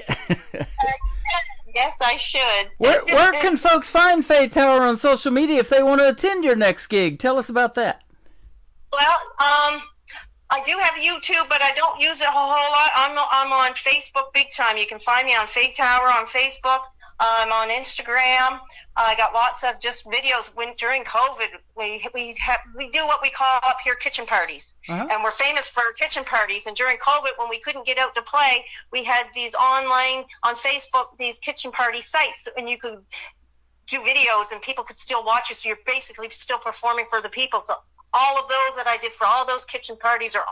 Yes, I should. Where can folks find Faye Tower on social media if they want to attend your next gig? Tell us about that. Well, I do have YouTube, but I don't use it a whole lot. I'm on Facebook big time. You can find me on Faye Tower on Facebook. I'm on Instagram. I got lots of just videos. During COVID, we do what we call up here kitchen parties, and we're famous for kitchen parties. And during COVID, when we couldn't get out to play, we had these online on Facebook, these kitchen party sites, and you could do videos, and people could still watch you. So you're basically still performing for the people. So all of those that I did for all those kitchen parties are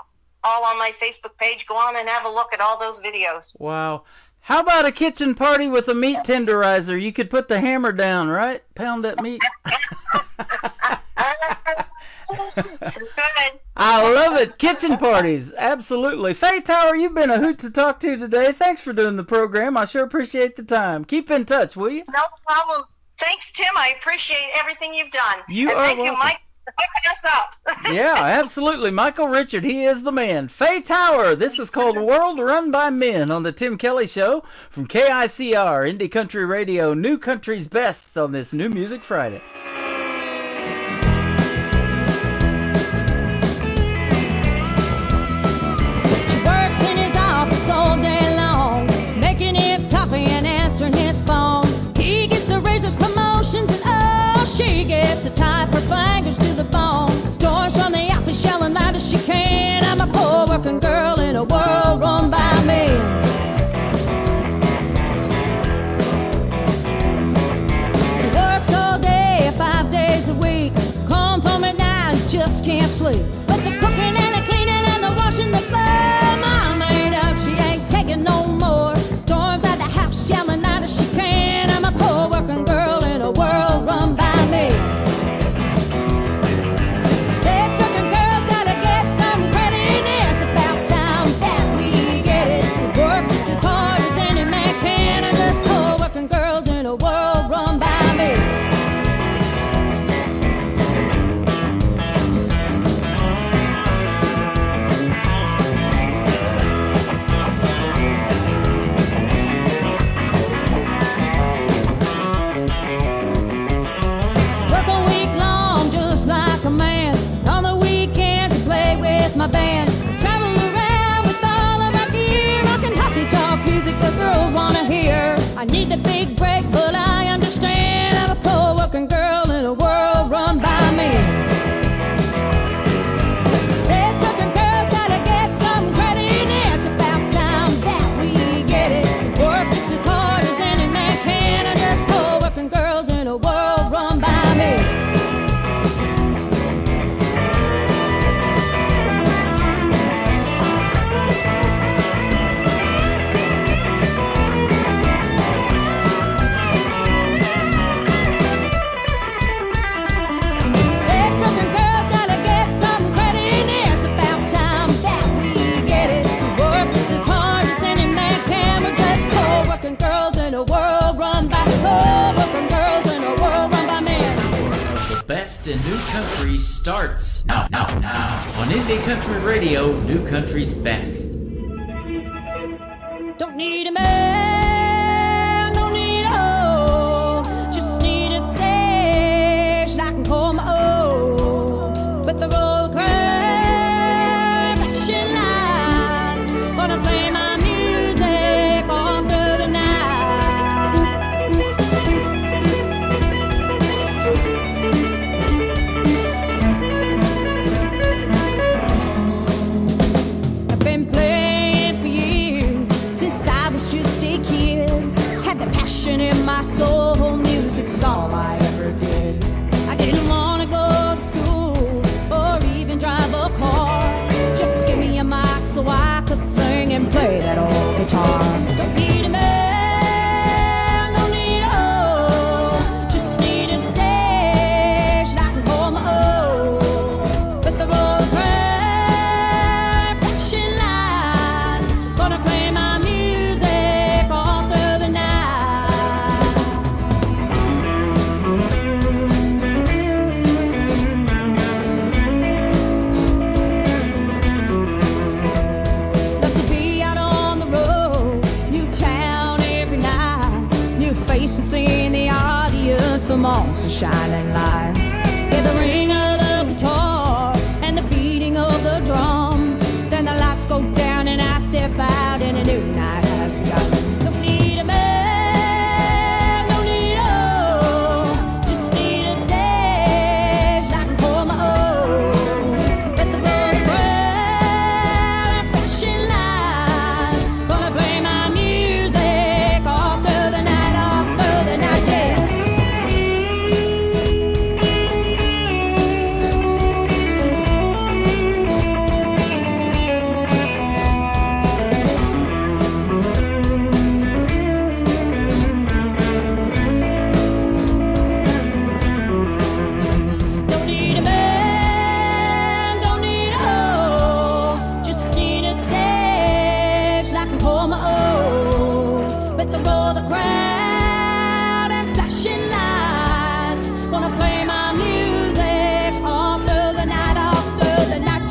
all on my Facebook page. Go on and have a look at all those videos. Wow. How about a kitchen party with a meat tenderizer? You could put the hammer down, right? Pound that meat. Good. I love it. Kitchen parties. Absolutely. Faye Tower, you've been a hoot to talk to today. Thanks for doing the program. I sure appreciate the time. Keep in touch, will you? No problem. Thanks, Tim. I appreciate everything you've done. Thank you, Mike. Hook us up. Yeah, absolutely. Michael Richard, he is the man. Faye Tower, this is called World Run by Men on the Tim Kelly Show from KICR, Indie Country Radio, New Country's Best on this New Music Friday. music, but I understand I'm a poor working girl in a world run by me. There's working girls gotta get some credit, and it's about time that we get it. Work just as hard as any man can, and there's poor working girls in a world run by me. Best in New Country starts now on Indie Country Radio, New Country's Best. Don't need a man, don't need a hoe, just need a stage that I can call my own. With the roll curve, flashing lights, gonna play my music all through the night. I've been playing for years, since I was just a kid. Had the passion in my soul, music's all I ever did. I didn't want to go to school or even drive a car. Just give me a mic so I could sing and play that old guitar. Don't need a man, don't need a hoe, just need a stage that I can call my own. With the road curve, flashing lights, gonna play my music all through the night. Love to be out on the road, new town every night, new faces in the audience amongst the shining light. Hear the ring of the guitar and the beating of the drums. Then the lights go down and I step out and a new night has begun. Don't need a man, don't need a hoe, just need a stage that I can call my own. Let the road crowd, flashing lights, gonna play my music all through the night, yeah. Don't need a man, don't need a hoe, just need a stage that I can call my own. With the roll, the crowd and flashing lights, gonna play my music all through the night,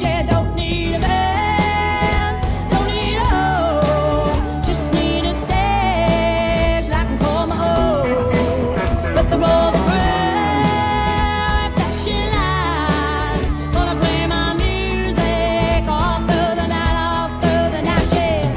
yeah. Don't need a man, don't need a hoe, just need a stage that I can call my own. With the roll, the crowd, flashing lights, gonna play my music all through the night, yeah.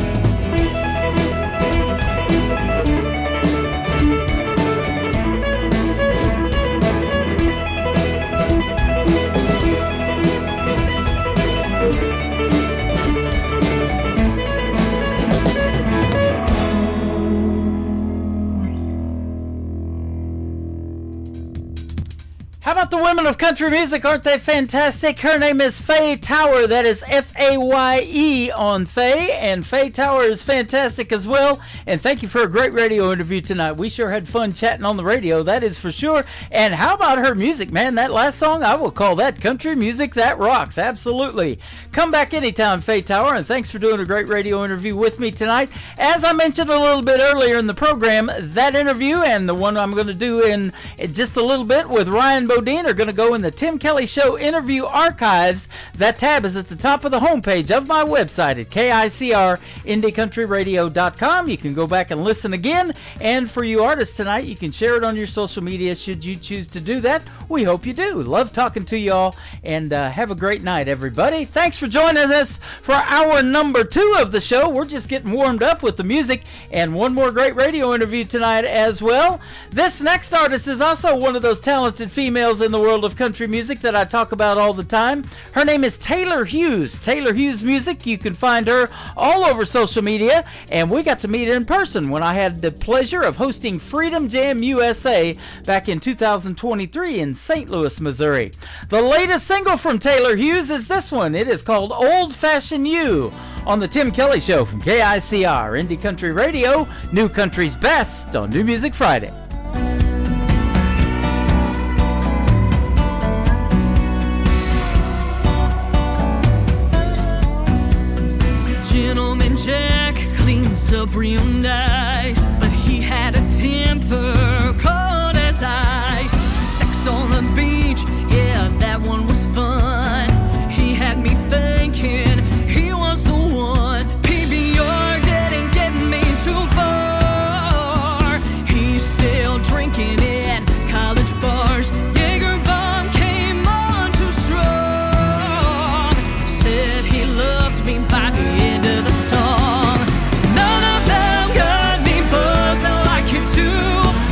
How about the women of country music? Aren't they fantastic? Her name is Faye Tower. That is Faye on Faye. And Faye Tower is fantastic as well. And thank you for a great radio interview tonight. We sure had fun chatting on the radio, that is for sure. And how about her music, man? That last song, I will call that country music that rocks. Absolutely. Come back anytime, Faye Tower. And thanks for doing a great radio interview with me tonight. As I mentioned a little bit earlier in the program, that interview and the one I'm going to do in just a little bit with Ryan Modine are going to go in the Tim Kelly Show interview archives. That tab is at the top of the homepage of my website at KICRIndieCountryRadio.com. You can go back and listen again. And for you artists tonight, you can share it on your social media should you choose to do that. We hope you do. Love talking to you all, and have a great night, everybody. Thanks for joining us for hour number 2 of the show. We're just getting warmed up with the music, and one more great radio interview tonight as well. This next artist is also one of those talented females in the world of country music that I talk about all the time. Her name is Taylor Hughes. Taylor Hughes Music. You can find her all over social media, and we got to meet in person when I had the pleasure of hosting Freedom Jam USA back in 2023 in St. Louis, Missouri. The latest single from Taylor Hughes is this one. It is called Old Fashioned You on the Tim Kelly Show from KICR Indie Country Radio, New Country's Best on New Music Friday. Gentleman Jack cleans up real nice, but he had a temper cold as ice. Sex on the beach, yeah, that one was fun. He had me thinking he was the one. PBR didn't get me too far. He's still drinking in college bars. Jaeger bomb came on too strong. Said he loved me by the end of the song. None of them got me buzzing like you do.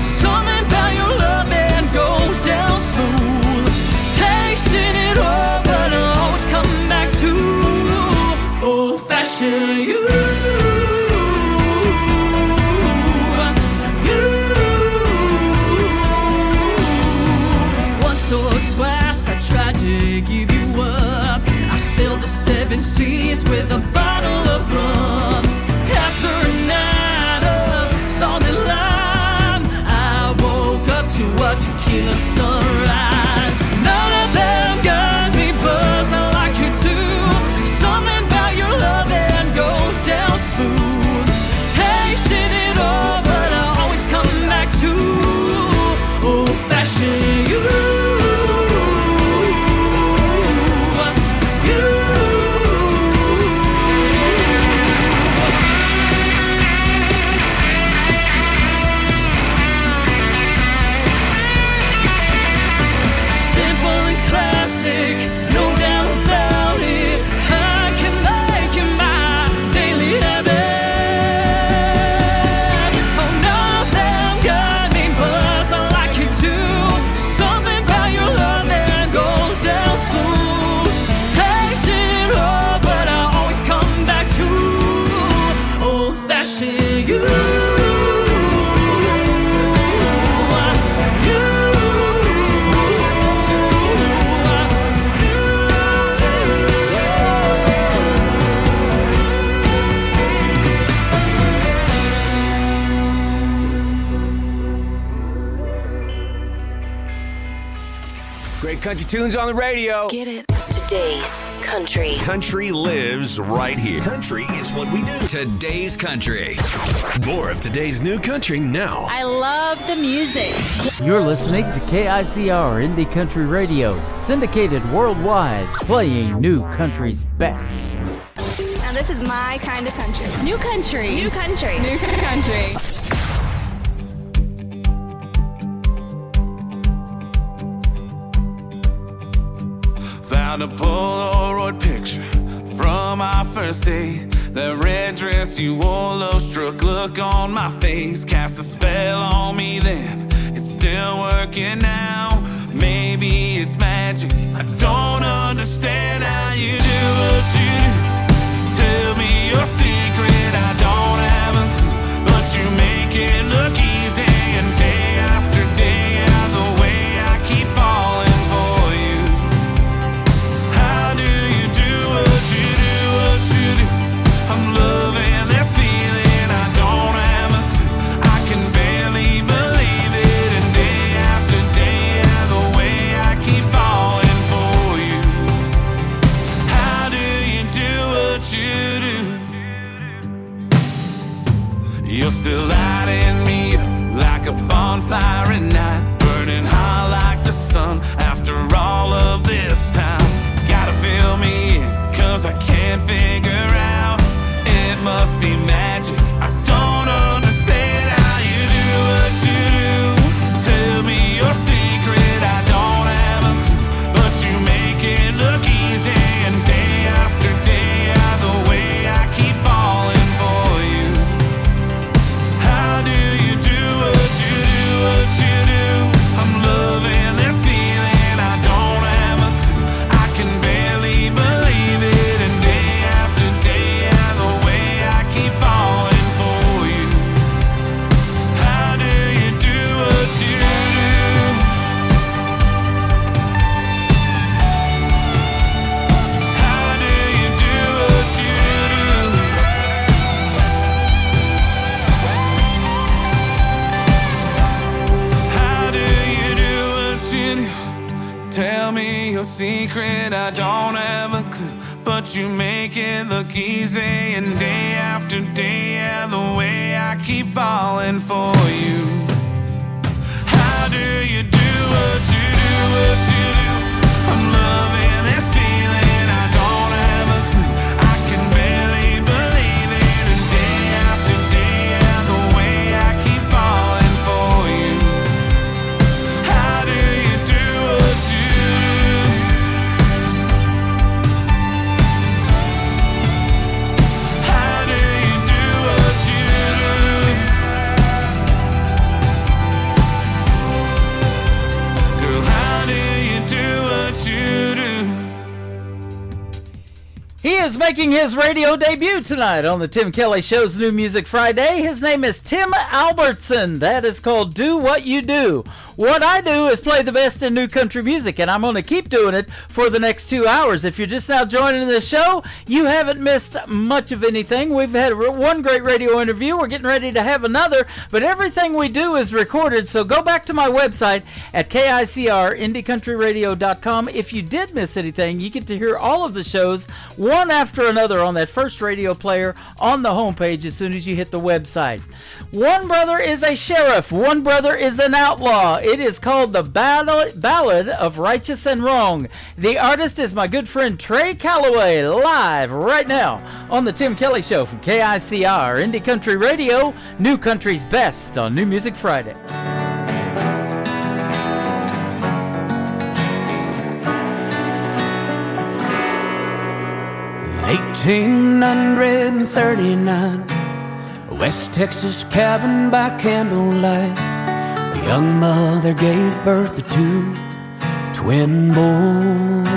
Something about your loving goes down smooth. Tasting it all, but I'll always come back to old-fashioned you. Once or twice I tried to give you up. I sailed the 7 seas with a bottle of rum. After a night of solid lime, I woke up to a tequila sunrise. None of them got me buzzing like you do. Something about your loving goes down smooth. Tasting it all, but I always come back to old-fashioned you. Simple and classic, no doubt about it. I can make it my daily habit. Oh, none of them got me buzzing like you do. Something about your love that goes down smooth. Tasting it all, but I always come back to old-fashioned you. Great country tunes on the radio. Get it? Today's country. Country lives right here. Country is what we do. Today's country. More of today's new country now. I love the music. You're listening to KICR Indie Country Radio, syndicated worldwide, playing New Country's best. Now this is my kind of country. New country. New country. New country. Found a Polaroid picture from our first date. That red dress you wore, love-struck look on my face cast a spell on me then. It's still working now. Maybe it's magic. I don't understand how you do what you do. Tell me your secret. I don't have a clue, but you make it look easy. And day after day, out the way I keep falling for you. How do you do what you do, what you do? I'm loving this feeling. I don't have a clue. I can barely believe a secret, I don't have a clue. But you make it look easy, and day after day, yeah, the way I keep falling for you. How do you do what you do, what you do? I'm loving this feeling, I don't have a clue. I can barely believe it, and day after day, yeah, the way I keep falling for you. How do you do what you do? How do you do what you do? Girl, how do you do what you do? He is making his radio debut tonight on the Tim Kelly Show's New Music Friday. His name is Tim Albertson. That is called Do What You Do. What I do is play the best in new country music, and I'm going to keep doing it for the next 2 hours. If you're just now joining the show, you haven't missed much of anything. We've had one great radio interview. We're getting ready to have another, but everything we do is recorded, so go back to my website at KICR, IndieCountryRadio.com. If you did miss anything, you get to hear all of the shows one after another on that first radio player on the homepage as soon as you hit the website. One brother is a sheriff. One brother is an outlaw. It is called The Ballad of Righteous and Wrong. The artist is my good friend Trey Calloway, live right now on the Tim Kelly Show from KICR, Indie Country Radio, New Country's best on New Music Friday. 1839, West Texas cabin by candlelight. A young mother gave birth to two twin boys.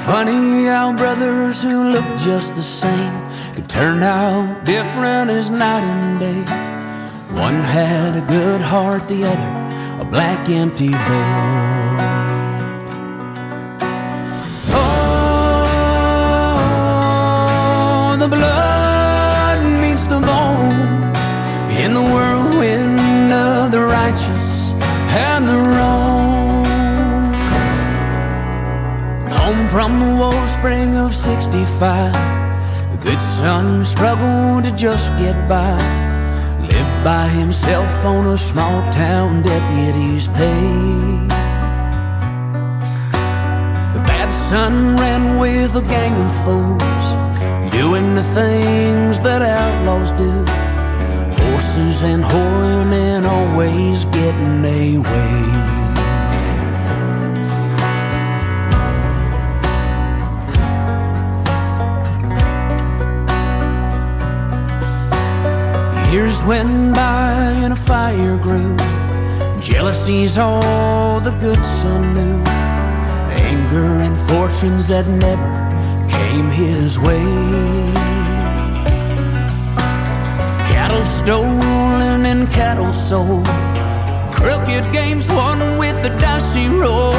Funny how brothers who look just the same could turn out different as night and day. One had a good heart, the other a black empty void. The blood meets the bone in the whirlwind of the righteous and the wrong. Home from the wellspring of 65, the good son struggled to just get by. Lived by himself on a small town deputy's pay. The bad son ran with a gang of foes, doing the things that outlaws do. Horses and whoring and always getting their way. Years went by and a fire grew. Jealousy's all the good son knew. Anger and fortunes that never came his way. Cattle stolen and cattle sold. Crooked games won with the dicey roll.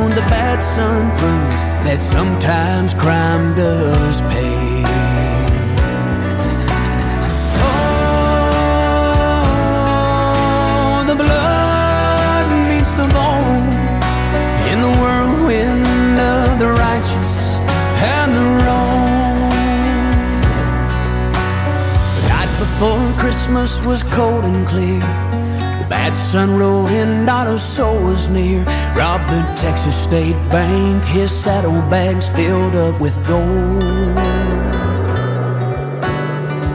The bad son proved that sometimes crime does pay. Oh, the blood meets the bone in the whirlwind of the righteous and the wrong. The night before Christmas was cold and clear. The bad son rode in, not a soul was near. Robbed the Texas State Bank, his saddlebags filled up with gold.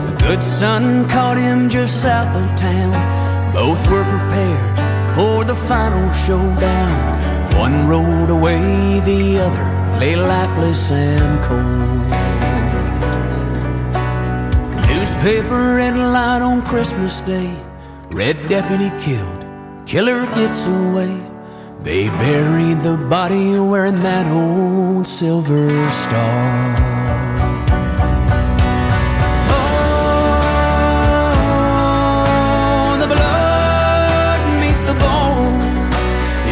The good son caught him just south of town. Both were prepared for the final showdown. One rode away, the other lay lifeless and cold. Newspaper headline on Christmas Day: Red deputy killed, killer gets away. They buried the body wearing that old silver star. Oh, the blood meets the bone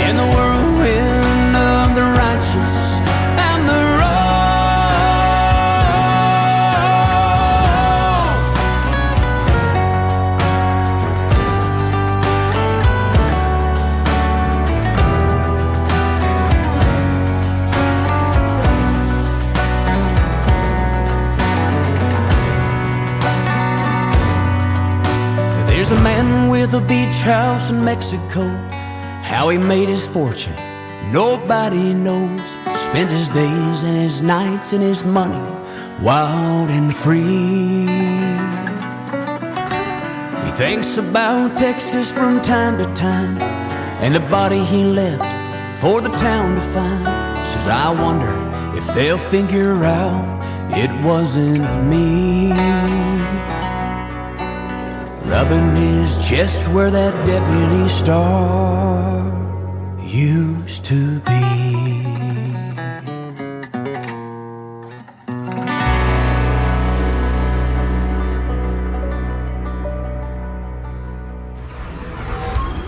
in the whirlwind of the righteous and the Here's a man with a beach house in Mexico. How he made his fortune, nobody knows. Spends his days and his nights and his money wild and free. He thinks about Texas from time to time, and the body he left for the town to find. Says, I wonder if they'll figure out it wasn't me. Rubbing his chest where that deputy star used to be.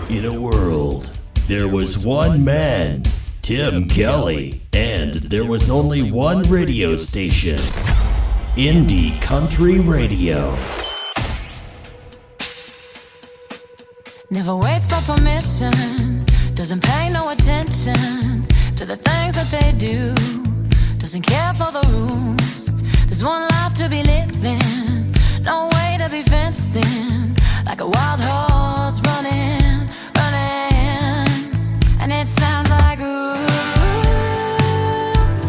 In a world, there was one man, Tim Kelly, and there was only one radio station, Indie Country Radio. Never waits for permission, doesn't pay no attention to the things that they do, doesn't care for the rules. There's one life to be living, no way to be fenced in, like a wild horse running, running. And it sounds like ooh,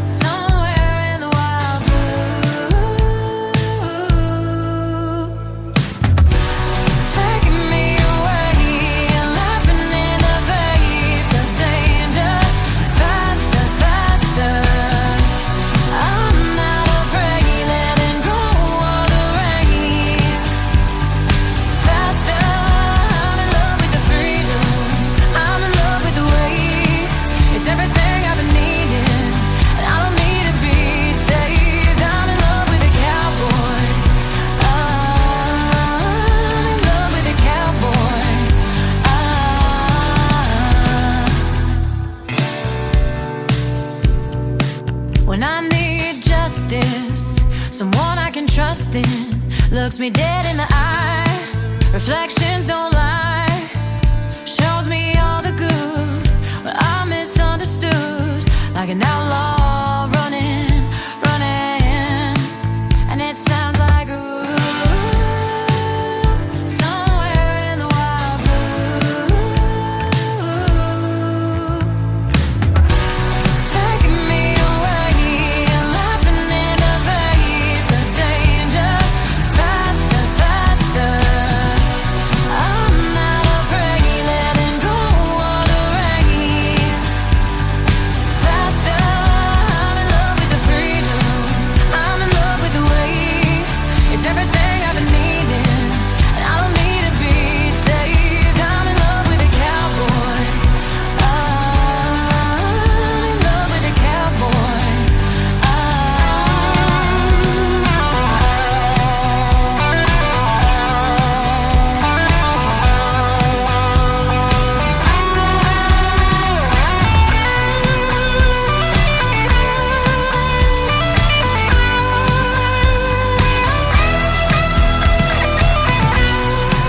somewhere in the wild blue, taking me away, laughing in the face of danger, faster, faster. I'm not afraid, letting go of the reins, faster. I'm in love with the freedom, I'm in love with the way. It's everything I've been needing, and I don't need to be saved. I'm in love with a cowboy, I'm in love with a cowboy. When I need justice, someone I can trust in, looks me dead in the eye, reflections don't lie, shows me all the good when I'm misunderstood, like an outlaw running, running. And it sounds like ooh, somewhere in the wild blue, taking me away, laughing in the face of danger, faster, faster. I'm not afraid, letting go of the reins, faster. I'm in love with the freedom, I'm in love with the way. It's everything I've been needing, and I don't need to be saved. I'm in love with a cowboy, I'm in love with a cowboy.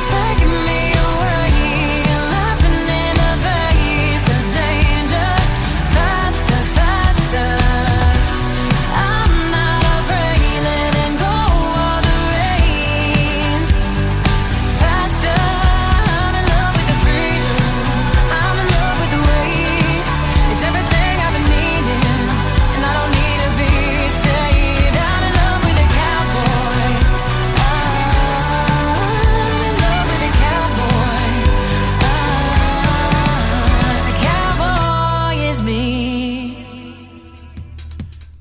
Taking me away, laughing in the face of danger, faster, faster. I'm not afraid, letting go of the reins, faster. I'm in love with the freedom, I'm in love with the way. It's everything I've been needing, and I don't need to be saved. I'm in love with a cowboy, I'm in love with a cowboy. The cowboy is me.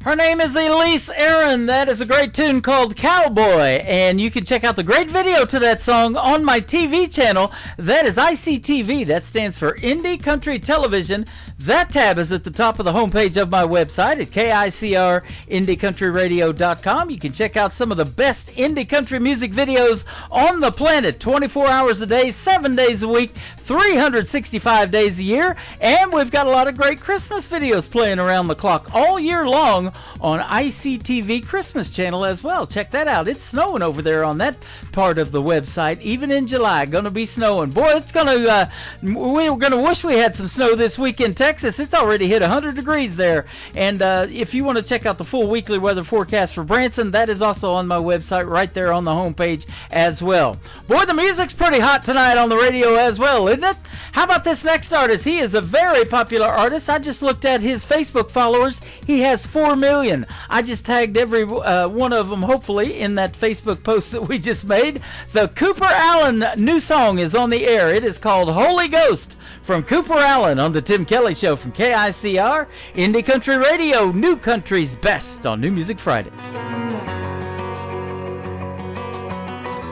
Her name is Elise Aaron. That is a great tune called Cowboy, and you can check out the great video to that song on my TV channel. That is ICTV. That stands for Indie Country Television. That tab is at the top of the homepage of my website at KICRIndieCountryRadio.com. You can check out some of the best indie country music videos on the planet, 24 hours a day, 7 days a week, 365 days a year. And we've got a lot of great Christmas videos playing around the clock all year long on ICTV Christmas channel as well. Check that out. It's snowing over there on that part of the website, even in July. Going to be snowing. Boy, it's going to, we were going to wish we had some snow this week in Texas. It's already hit 100 degrees there. And if you want to check out the full weekly weather forecast for Branson, that is also on my website right there on the homepage as well. Boy, the music's pretty hot tonight on the radio as well, isn't it? How about this next artist? He is a very popular artist. I just looked at his Facebook followers. He has 4 million. I just tagged every one of them, hopefully, in that Facebook post that we just made. The Cooper Allen new song is on the air. It is called Holy Ghost from Cooper Allen on the Tim Kelly Show from KICR, Indie Country Radio, New Country's best on New Music Friday.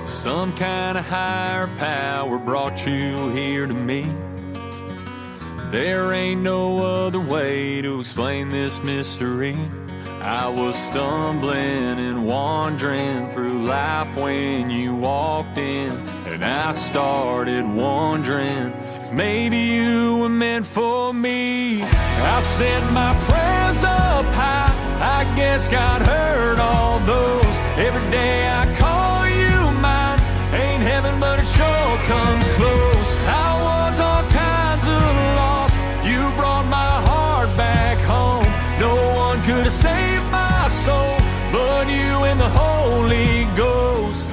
Some kind of higher power brought you here to me. There ain't no other way to explain this mystery. I was stumbling and wandering through life when you walked in, and I started wondering if maybe you were meant for me. I sent my prayers up high, I guess God heard all those. Every day I call you mine, ain't heaven but it sure comes close. I was all kinds of lost, you brought my heart back home. No one could have saved my soul but you and the Holy Ghost.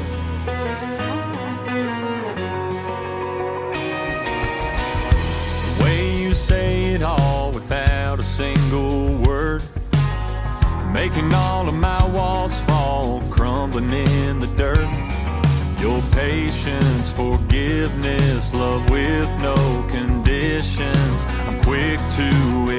The way you say it all without a single word, making all of my walls fall crumbling in the dirt. Your patience, forgiveness, love with no conditions. I'm quick to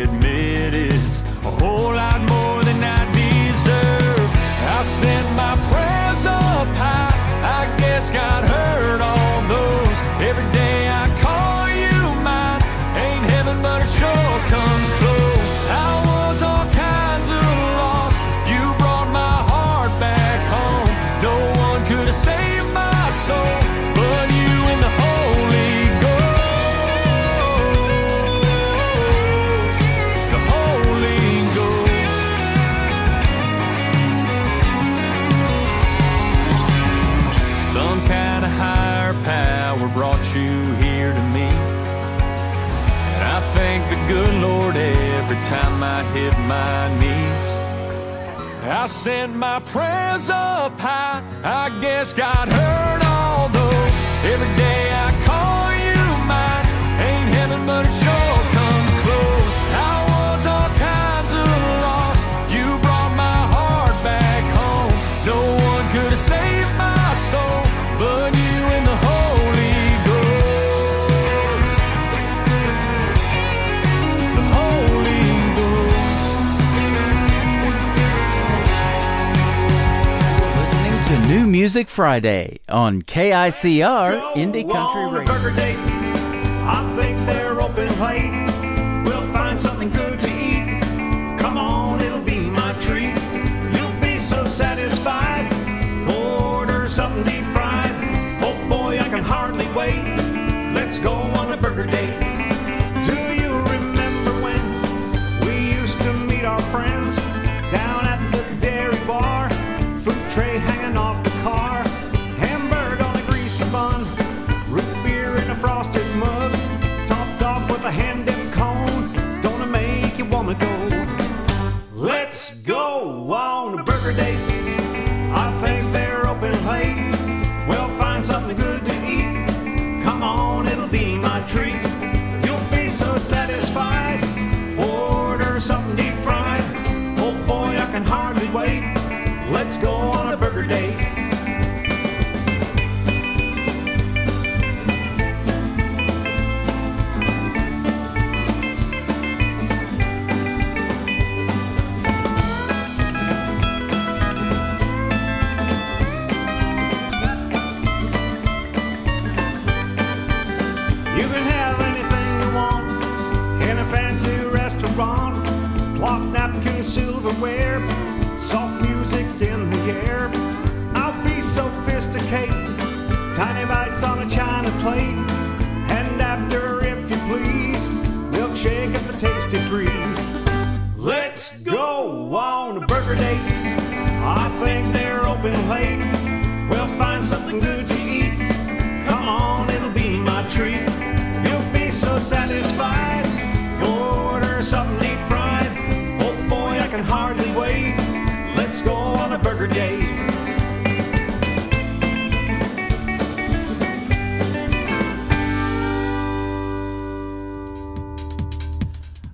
admit it's a whole lot more than I deserve. I sent my prayers up high, I guess God heard all those. Every day I call you mine, ain't heaven but it sure comes close. I was all kinds of lost, you brought my heart back home. No one could have saved my soul but you and the Holy Ghost. The Holy Ghost. Some kind of higher power brought you here to me, and I thank the good Lord every time I hit my knees. I sent my prayers up high, I guess God heard all those. Every day I call you mine, ain't heaven but it sure comes close. I was all kinds of lost, you brought my heart back home. No one could have saved my soul but you and the Holy Ghost. The Holy Listening to New Music Friday on KICR Indie Country on a Radio. burger date. I think they're open late. We'll find something good to eat. Come on, it'll be my treat. You'll be so satisfied. Order something deep fried. Oh boy, I can hardly wait. Let's go on a burger date. Do you remember when we used to meet our friends down at the dairy bar? Food tray hanging off the car, hamburger on a greasy bun, root beer in a frosted mug, topped off with a hand-dipped cone. Don't it make you wanna go? Let's go on a burger date. I think they're open late. We'll find something good to eat. Come on, it'll be my treat. You'll be so satisfied. Order something deep fried. Oh boy, I can hardly wait. Let's go on a burger date. You can have anything you want in a fancy restaurant. Cloth napkins, silverware, soft music in the air. I'll be sophisticated, tiny bites on a china plate. And after, if you please, milkshake at the tasty breeze. Let's go on a plate. We'll find something good to eat. Come on, it'll be my treat. You'll be so satisfied. Order something deep fried. Oh boy, I can hardly wait. Let's go on a burger date.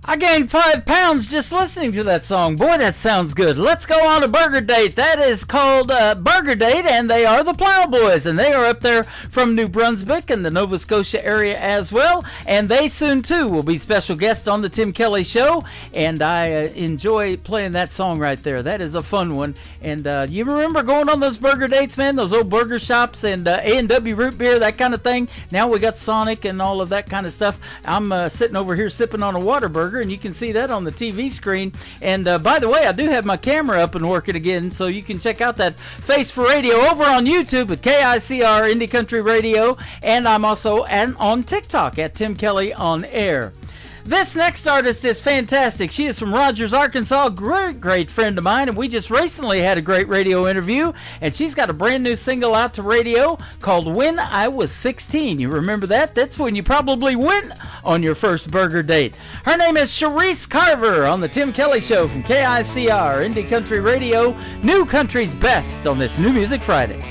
I gained 5 pounds just listening to that song. Boy, that sounds good. Let's go on a burger date. That is called Burger Date, and they are the Plowboys, and they are up there from New Brunswick and the Nova Scotia area as well. And they soon, too, will be special guests on the Tim Kelly Show, and I enjoy playing that song right there. That is a fun one. And you remember going on those burger dates, man? Those old burger shops and A&W root beer, that kind of thing. Now we got Sonic and all of that kind of stuff. I'm sitting over here sipping on a Whataburger, and you can see that on the TV screen. And by the way, I do have my camera up and working again, so you can check out that Face for Radio over on YouTube at KICR Indie Country Radio, and I'm also on TikTok at Tim Kelly On Air. This next artist is fantastic. She is from Rogers, Arkansas, great friend of mine, and we just recently had a great radio interview, and she's got a brand new single out to radio called When I Was 16. You remember that? That's when you probably went on your first burger date. Her name is Sharice Carver on the Tim Kelly Show from KICR Indie Country Radio, New Country's Best on this New Music Friday.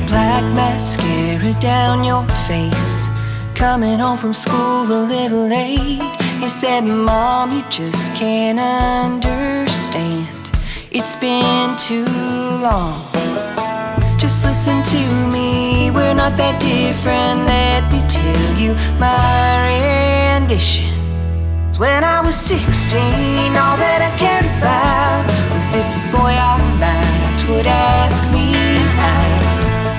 Black mascara down your face. Coming home from school a little late. You said, Mom, you just can't understand. It's been too long. Just listen to me, we're not that different. Let me tell you my rendition. When I was 16, all that I cared about was if the boy I liked would ask me out.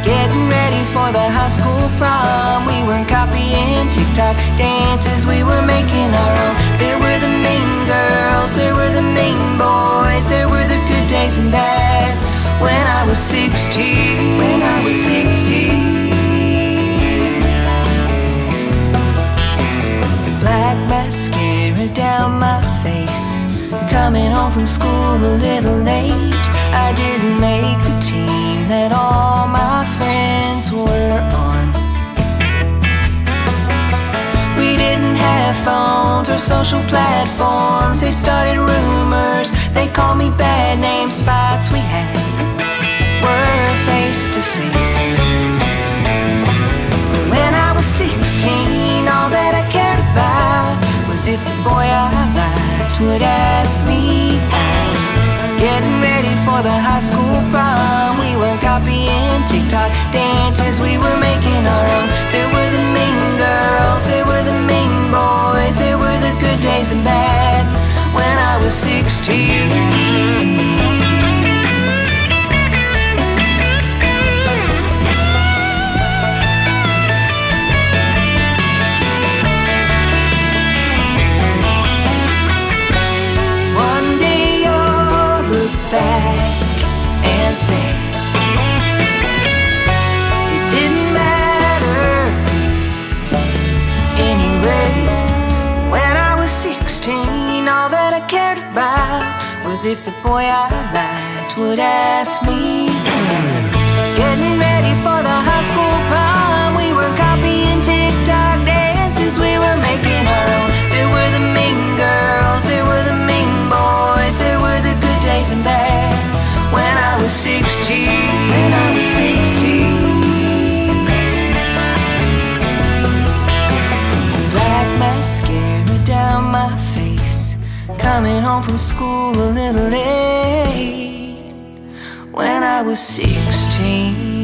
Getting ready for the high school prom. We weren't copying TikTok dances, we were making our own. There were the mean girls, there were the mean boys, there were the good days and bad. When I was 16, when I was 16. Black mascara down my face. Coming home from school a little late. I didn't make the team that all my friends were on. We didn't have phones or social platforms. They started rumors, they called me bad names. Fights we had were face to face. When I was 16, all that I cared about was if the boy I liked would ask me out. Getting ready for the high school prom. We were copying TikTok dances, we were making our own. There were the mean girls, there were the mean boys, there were the good days and bad. When I was 16. Back and say it didn't matter anyway. When I was 16, all that I cared about was if the boy I liked would ask me. Getting ready for the high school prom. We were copying TikTok dances, we were making our own. There were the mean girls, there were the mean boys, there were the good days and bad. When I was 16, when I was 16. Black mascara down my face. Coming home from school a little late. When I was 16.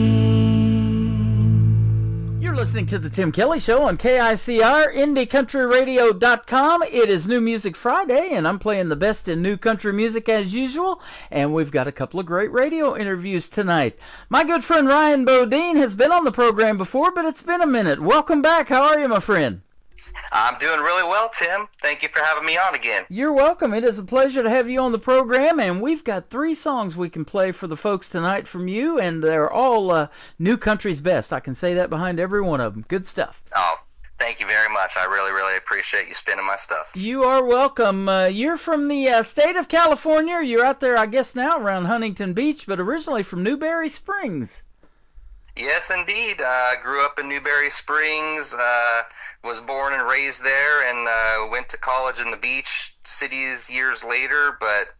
You're listening to the Tim Kelly Show on KICR, IndieCountryRadio.com. It is New Music Friday, and I'm playing the best in new country music as usual, and we've got a couple of great radio interviews tonight. My good friend Ryan Bodine has been on the program before, but it's been a minute. Welcome back. How are you, my friend? I'm doing really well, Tim. Thank you for having me on again. You're welcome. It is a pleasure to have you on the program, and we've got 3 songs we can play for the folks tonight from you, and they're all new country's best. I can say that behind every one of them. Good stuff. Oh, Thank you very much. I really, really appreciate you spinning my stuff. You are welcome. You're from the state of California. You're out there, I guess, now around Huntington Beach, but originally from Newberry Springs. Yes, indeed. I grew up in Newberry Springs, was born and raised there, and went to college in the Beach cities years later, but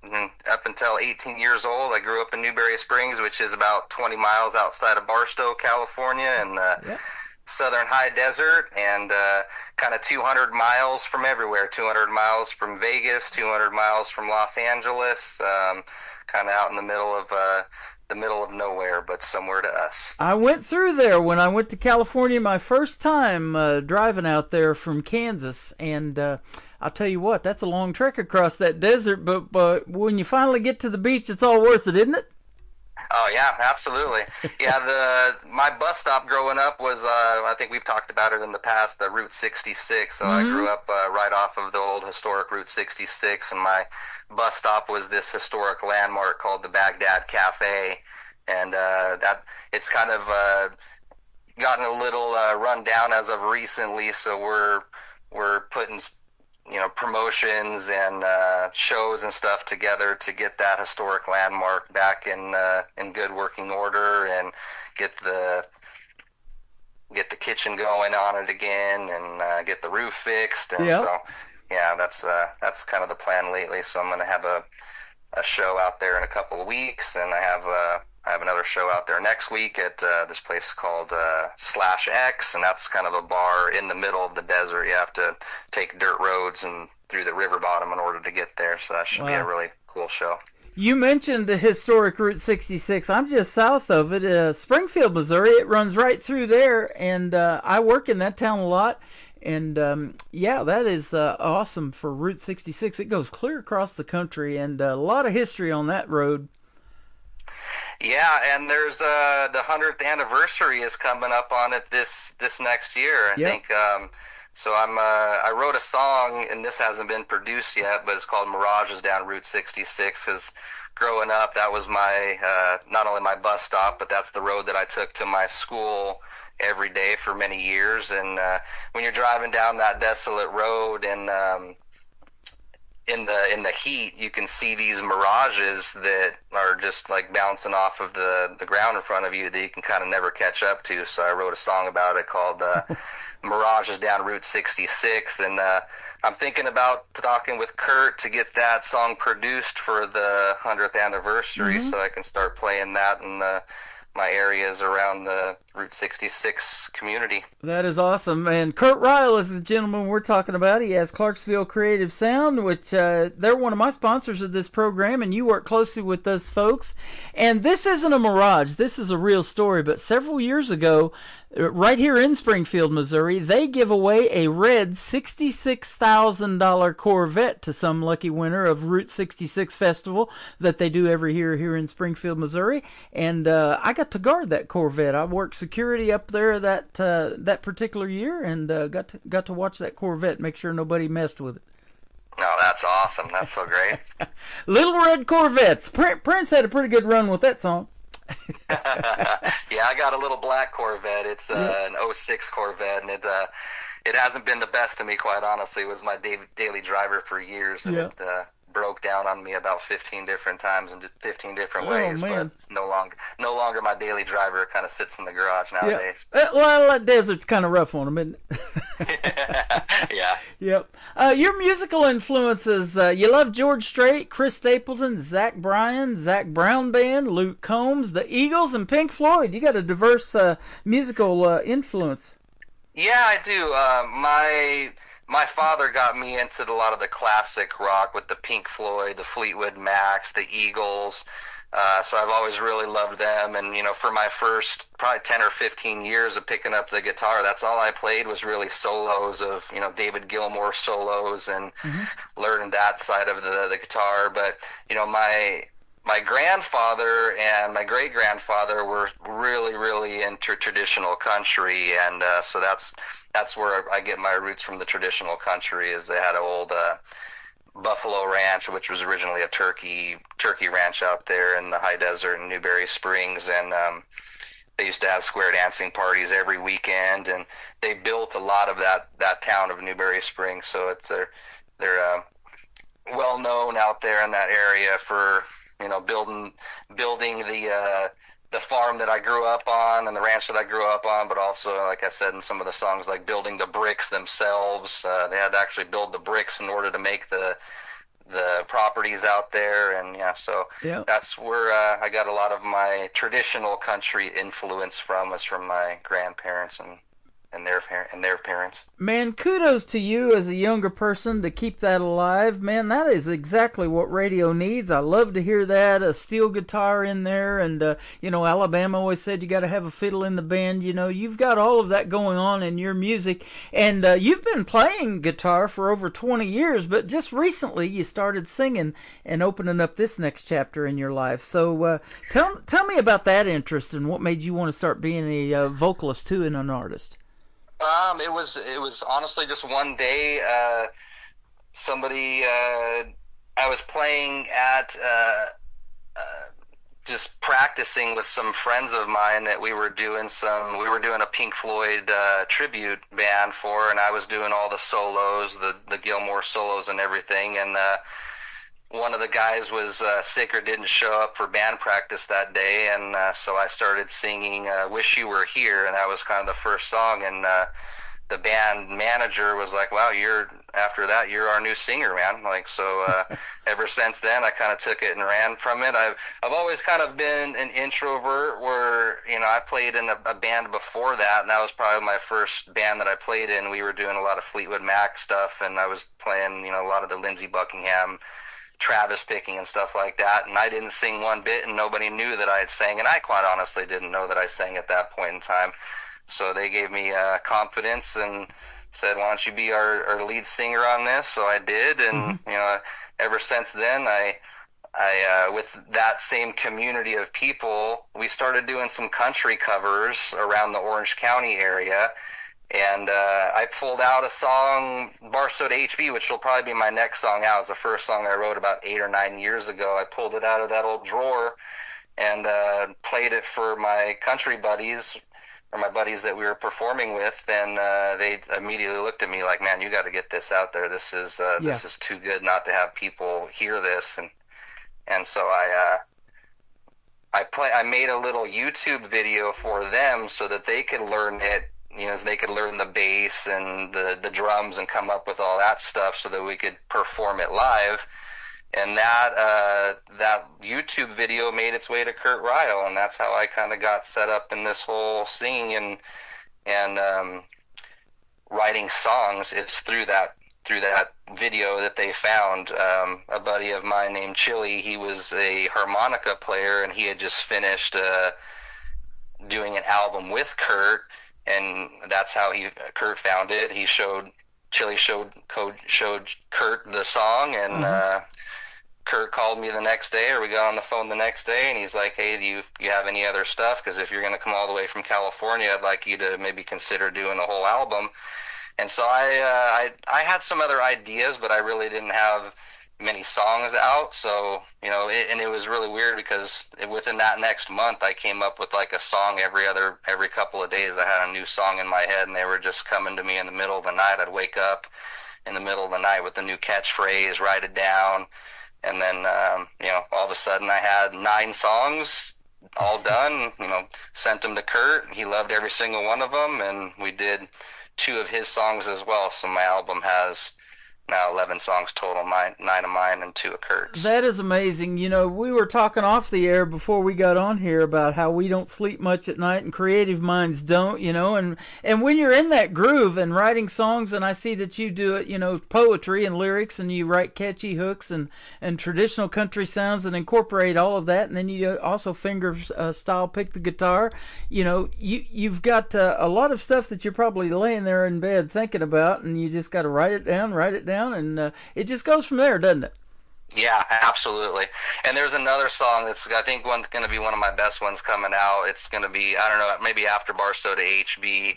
up until 18 years old, I grew up in Newberry Springs, which is about 20 miles outside of Barstow, California, in the southern high desert, and kind of 200 miles from everywhere, 200 miles from Vegas, 200 miles from Los Angeles, kind of out in the middle of nowhere, but somewhere to us. I went through there when I went to California my first time driving out there from Kansas, and I'll tell you what, that's a long trek across that desert, but when you finally get to the beach, it's all worth it, isn't it? Oh yeah, absolutely. Yeah, my bus stop growing up was I think we've talked about it in the past, the Route 66. So I grew up right off of the old historic Route 66, and my bus stop was this historic landmark called the Baghdad Cafe, and that it's kind of gotten a little run down as of recently. So we're putting promotions and shows and stuff together to get that historic landmark back in good working order, and get the kitchen going on it again, and get the roof fixed. And so yeah, that's kind of the plan lately. So I'm going to have a show out there in a couple of weeks, and I have another show out there next week at this place called Slash X, and that's kind of a bar in the middle of the desert. You have to take dirt roads and through the river bottom in order to get there, so that should be a really cool show. You mentioned the historic Route 66. I'm just south of it, Springfield, Missouri. It runs right through there, and I work in that town a lot. And yeah, that is awesome for Route 66. It goes clear across the country, and a lot of history on that road. Yeah, and there's the 100th anniversary is coming up on it this next year. I think. So I wrote a song, and this hasn't been produced yet, but it's called Mirages Down Route 66. Because growing up, that was my not only my bus stop, but that's the road that I took to my school every day for many years. And when you're driving down that desolate road, and in the heat, you can see these mirages that are just like bouncing off of the ground in front of you that you can kind of never catch up to. So I wrote a song about it called Mirages Down Route 66, and I'm thinking about talking with Kurt to get that song produced for the 100th anniversary, so I can start playing that in my areas around the Route 66 community. That is awesome. And Kurt Ryle is the gentleman we're talking about. He has Clarksville Creative Sound, which they're one of my sponsors of this program, and you work closely with those folks. And this isn't a mirage. This is a real story. But several years ago, right here in Springfield, Missouri, they give away a red $66,000 Corvette to some lucky winner of Route 66 Festival that they do every year here in Springfield, Missouri. And I got to guard that Corvette. I worked security up there that particular year, and got to watch that Corvette, make sure nobody messed with it. Oh, that's awesome. That's so great. Little Red Corvettes. Prince had a pretty good run with that song. Yeah, I got a little black Corvette. It's an 06 Corvette, and it hasn't been the best to me, quite honestly. It was my daily driver for years, and it broke down on me about 15 different times in 15 different ways. Man. But it's no longer my daily driver. It kind of sits in the garage nowadays. Well, that desert's kind of rough on them, isn't it? Yeah. Yep. Your musical influences, you love George Strait, Chris Stapleton, Zach Bryan, Zach Brown Band, Luke Combs, the Eagles, and Pink Floyd. You got a diverse musical influence. Yeah, I do. My father got me into a lot of the classic rock with the Pink Floyd, the Fleetwood Macs, the Eagles. So I've always really loved them. And, for my first probably 10 or 15 years of picking up the guitar, that's all I played was really solos of, David Gilmour solos, and learning that side of the guitar. But, my grandfather and my great-grandfather were really, really into traditional country, and so that's where I get my roots from, the traditional country. Is they had an old Buffalo Ranch, which was originally a turkey ranch out there in the high desert in Newberry Springs, and they used to have square dancing parties every weekend, and they built a lot of that town of Newberry Springs. So they're well known out there in that area for, you know, building the farm that I grew up on and the ranch that I grew up on, but also, like I said, in some of the songs, like building the bricks themselves. They had to actually build the bricks in order to make the properties out there, and so that's where I got a lot of my traditional country influence from, was from my grandparents and their parents. Man, kudos to you as a younger person to keep that alive. Man, that is exactly what radio needs. I love to hear that, a steel guitar in there, and you know, Alabama always said you got to have a fiddle in the band. You know, you've got all of that going on in your music, and you've been playing guitar for over 20 years, but just recently you started singing and opening up this next chapter in your life. So tell me about that interest and what made you want to start being a vocalist too and an artist. It was honestly just one day, somebody, I was playing at, just practicing with some friends of mine that we were doing a Pink Floyd, tribute band for, and I was doing all the solos, the Gilmore solos and everything, and, one of the guys was sick or didn't show up for band practice that day, and so I started singing Wish You Were Here, and that was kind of the first song, and the band manager was like, wow, you're our new singer, man. Like, so ever since then I kind of took it and ran from it. I've always kind of been an introvert, where, you know, I played in a band before that, and that was probably my first band that I played in. We were doing a lot of Fleetwood Mac stuff, and I was playing, you know, a lot of the Lindsey Buckingham, Travis picking and stuff like that, and I didn't sing one bit, and nobody knew that I had sang, and I quite honestly didn't know that I sang at that point in time. So they gave me confidence and said, why don't you be our lead singer on this? So I did, and you know, ever since then, I with that same community of people, we started doing some country covers around the Orange County area. And I pulled out a song, Barstow HB, which will probably be my next song out. It's the first song I wrote about 8 or 9 years ago. I pulled it out of that old drawer and played it for my country buddies, or my buddies that we were performing with, and they immediately looked at me like, man, you got to get this out there. This is too good not to have people hear this. And so I made a little YouTube video for them so that they could learn it. You know, so they could learn the bass and the drums and come up with all that stuff so that we could perform it live. And that YouTube video made its way to Kurt Ryle, and that's how I kind of got set up in this whole singing and writing songs. It's through that video that they found. A buddy of mine named Chili, he was a harmonica player, and he had just finished doing an album with Kurt. And that's how Kurt found it. Chili showed Kurt the song, and Kurt called me the next day, or we got on the phone the next day, and he's like, hey, do you have any other stuff? Because if you're going to come all the way from California, I'd like you to maybe consider doing a whole album. And so I had some other ideas, but I really didn't have many songs out. So, you know, it was really weird because within that next month, I came up with like a song every couple of days. I had a new song in my head, and they were just coming to me in the middle of the night. I'd wake up in the middle of the night with a new catchphrase, write it down, and then, you know, all of a sudden I had 9 songs all done, you know, sent them to Kurt. He loved every single one of them, and we did 2 of his songs as well. So my album has now 11 songs total, 9 of mine and 2 of Kurt's. That is amazing. You know, we were talking off the air before we got on here about how we don't sleep much at night and creative minds don't, you know, and when you're in that groove and writing songs, and I see that you do it, you know, poetry and lyrics, and you write catchy hooks and traditional country sounds and incorporate all of that, and then you also finger style pick the guitar. You know, you've got a lot of stuff that you're probably laying there in bed thinking about, and you just got to write it down, and it just goes from there, doesn't it? Yeah, absolutely. And there's another song that's, I think, going to be one of my best ones coming out. It's going to be, I don't know, maybe after Barstow to HB.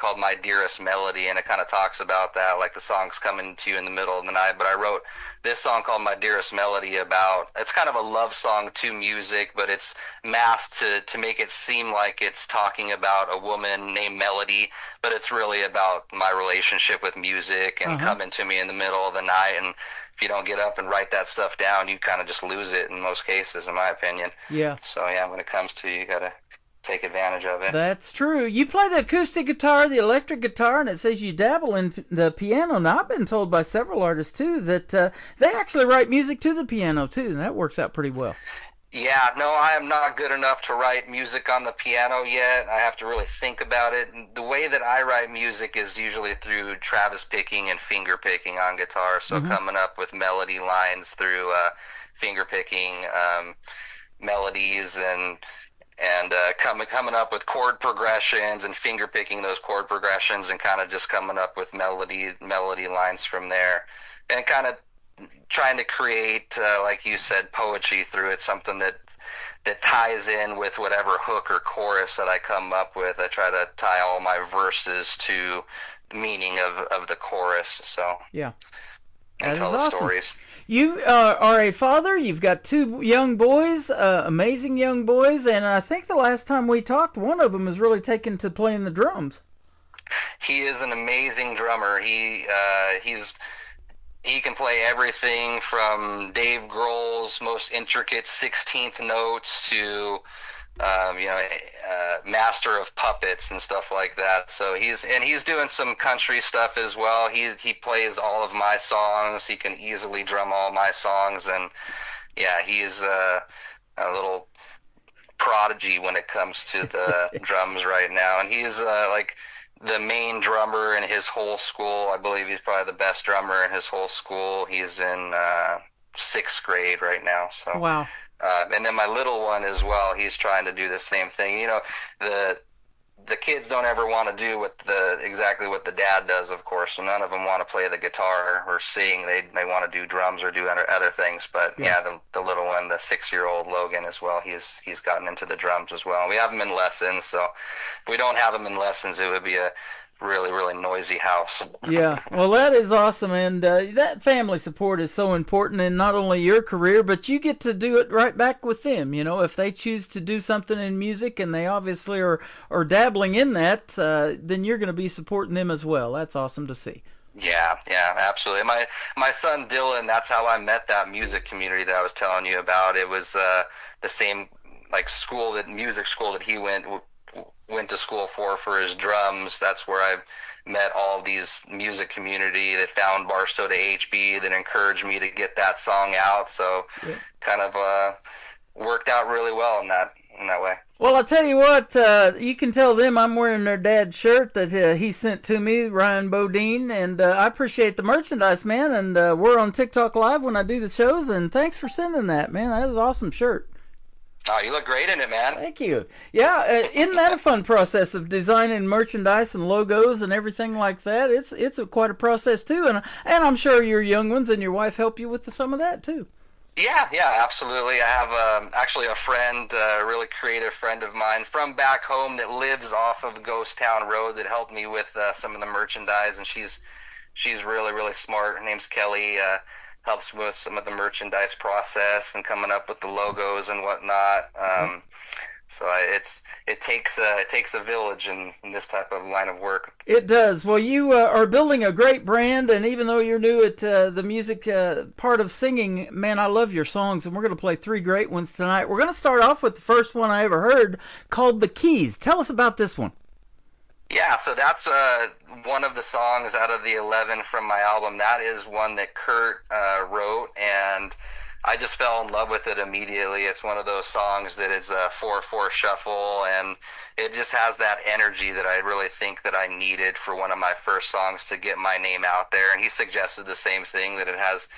called My Dearest Melody, and it kind of talks about that, like the song's coming to you in the middle of the night. But I wrote this song called My Dearest Melody about, it's kind of a love song to music, but it's masked to make it seem like it's talking about a woman named Melody, but it's really about my relationship with music and coming to me in the middle of the night. And if you don't get up and write that stuff down, you kind of just lose it in most cases, in my opinion. Yeah. So yeah, when it comes to you got to take advantage of it. That's true. You play the acoustic guitar, the electric guitar, and it says you dabble in the piano. Now, I've been told by several artists, too, that they actually write music to the piano, too, and that works out pretty well. Yeah, no, I am not good enough to write music on the piano yet. I have to really think about it. The way that I write music is usually through Travis picking and finger picking on guitar, so coming up with melody lines through finger picking melodies and coming up with chord progressions and finger picking those chord progressions and kind of just coming up with melody lines from there, and kind of trying to create, like you said, poetry through it, something that ties in with whatever hook or chorus that I come up with. I try to tie all my verses to the meaning of the chorus. So yeah, and tell the awesome. stories. You are a father. You've got 2 young boys, amazing young boys, and I think the last time we talked, one of them is really taken to playing the drums. He is an amazing drummer. He can play everything from Dave Grohl's most intricate 16th notes to Master of Puppets and stuff like that. So he's doing some country stuff as well. He plays all of my songs. He can easily drum all my songs, and yeah, he's a little prodigy when it comes to the drums right now. And he's like the main drummer in his whole school. I believe he's probably the best drummer in his whole school. He's in 6th grade right now. So wow. And then my little one as well, he's trying to do the same thing. You know, the kids don't ever want to do exactly what the dad does, of course. So none of them want to play the guitar or sing. They want to do drums or do other things. But yeah, the little one, the 6-year-old Logan as well, he's gotten into the drums as well. We have him in lessons, so if we don't have him in lessons, it would be a really, really noisy house. Yeah, well, that is awesome, and that family support is so important in not only your career, but you get to do it right back with them. You know, if they choose to do something in music and they obviously are dabbling in that, then you're going to be supporting them as well. That's awesome to see. Yeah, absolutely. My son Dylan, that's how I met that music community that I was telling you about. It was the same like music school that he went to school for his drums. That's where I met all these music community that found Barstow to HB, that encouraged me to get that song out. So kind of worked out really well in that way. Well, I'll tell you what, you can tell them I'm wearing their dad's shirt that he sent to me, Ryan Bodine, and I appreciate the merchandise, man, and we're on TikTok Live when I do the shows, and thanks for sending that, man. That was an awesome shirt. Oh, you look great in it, man. Thank you. Yeah, isn't that a fun process of designing merchandise and logos and everything like that? It's quite a process too, and I'm sure your young ones and your wife help you with some of that too. Yeah, absolutely. I have actually a friend, a really creative friend of mine from back home that lives off of Ghost Town Road that helped me with some of the merchandise, and she's really, really smart. Her name's Kelly. Helps with some of the merchandise process and coming up with the logos and whatnot. So it takes a village in this type of line of work. It does. Well, you are building a great brand, and even though you're new at the music part of singing, man, I love your songs, and we're going to play 3 great ones tonight. We're going to start off with the first one I ever heard, called The Keys. Tell us about this one. Yeah, so that's one of the songs out of the 11 from my album. That is one that Kurt wrote, and I just fell in love with it immediately. It's one of those songs that is a 4/4 shuffle, and it just has that energy that I really think that I needed for one of my first songs to get my name out there. And he suggested the same thing, that it has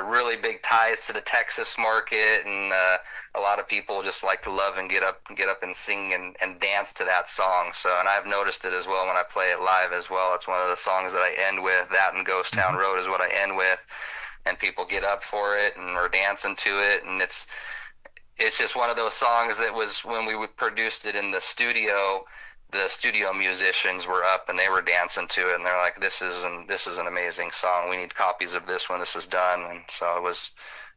really big ties to the Texas market, and a lot of people just like to love and get up and sing and dance to that song. So, and I've noticed it as well when I play it live as well. It's one of the songs that I end with. That and Ghost Town Road is what I end with, and people get up for it and are dancing to it, and it's just one of those songs that was, when we produced it in the studio, the studio musicians were up and they were dancing to it, and they're like, this is an amazing song. We need copies of this when this is done. And so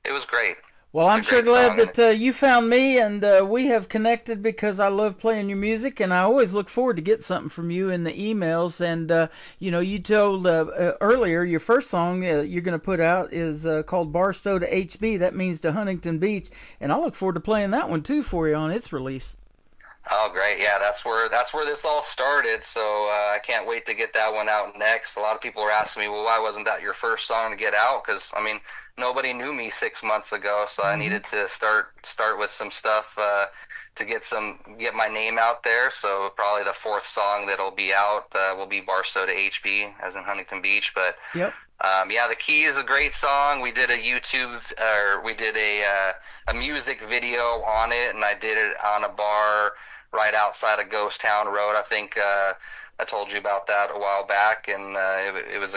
it was great. Well, I'm sure glad that you found me, and we have connected because I love playing your music, and I always look forward to get something from you in the emails. And, you told earlier your first song you're going to put out is called Barstow to HB. That means to Huntington Beach, and I look forward to playing that one, too, for you on its release. Oh, great. Yeah, that's where this all started, so I can't wait to get that one out next. A lot of people are asking me, well, why wasn't that your first song to get out? Because, nobody knew me 6 months ago, so I needed to start with some stuff to get my name out there. So probably the fourth song that'll be out will be Barstow to HB, as in Huntington Beach. But yep. The Key is a great song. We did a a music video on it, and I did it on a bar right outside of Ghost Town Road. I think I told you about that a while back, and it was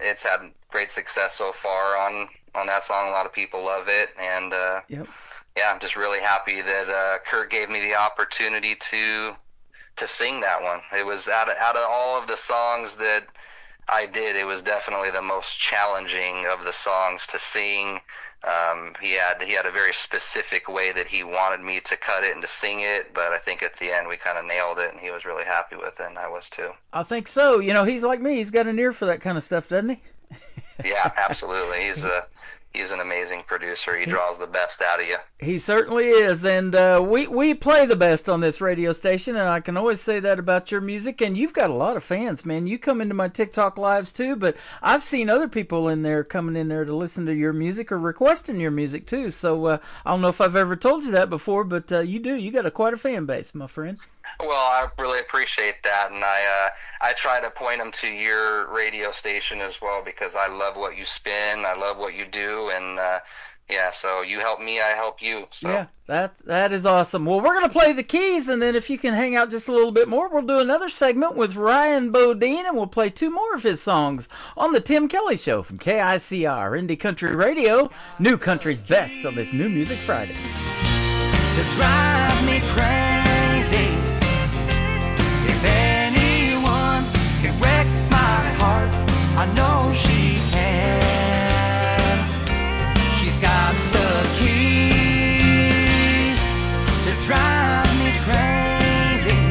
it's had great success so far on that song. A lot of people love it, and I'm just really happy that Kurt gave me the opportunity to sing that one. It was out of all of the songs that I did, it was definitely the most challenging of the songs to sing. He had a very specific way that he wanted me to cut it and to sing it, but I think at the end we kind of nailed it, and he was really happy with it, and I was too. I think so. He's like me. He's got an ear for that kind of stuff, doesn't he? Yeah, absolutely. He's an amazing producer. He draws the best out of you. He certainly is, and we play the best on this radio station, and I can always say that about your music, and you've got a lot of fans, man. You come into my TikTok lives too, but I've seen other people in there coming in there to listen to your music or requesting your music too, so I don't know if I've ever told you that before, but you do. You got quite a fan base, my friend. Well, I really appreciate that, and I try to point them to your radio station as well, because I love what you spin, I love what you do, and so you help me, I help you. So. Yeah, that is awesome. Well, we're going to play the keys, and then if you can hang out just a little bit more, we'll do another segment with Ryan Bodine, and we'll play 2 more of his songs on the Tim Kelly Show from KICR, Indie Country Radio, New Country's best on this New Music Friday. To drive me crazy, if anyone can wreck my heart, I know she can. She's got the keys to drive me crazy,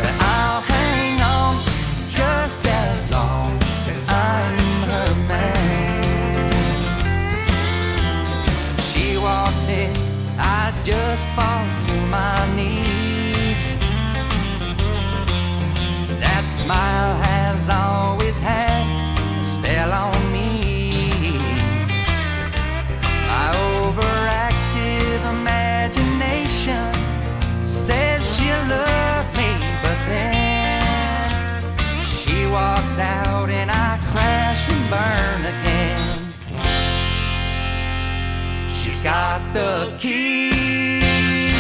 but I'll hang on just as long as I'm her man. She walks in, I just fall to my knees. That smile has always had a spell on me. My overactive imagination says she'll love me, but then she walks out and I crash and burn again. She's got the keys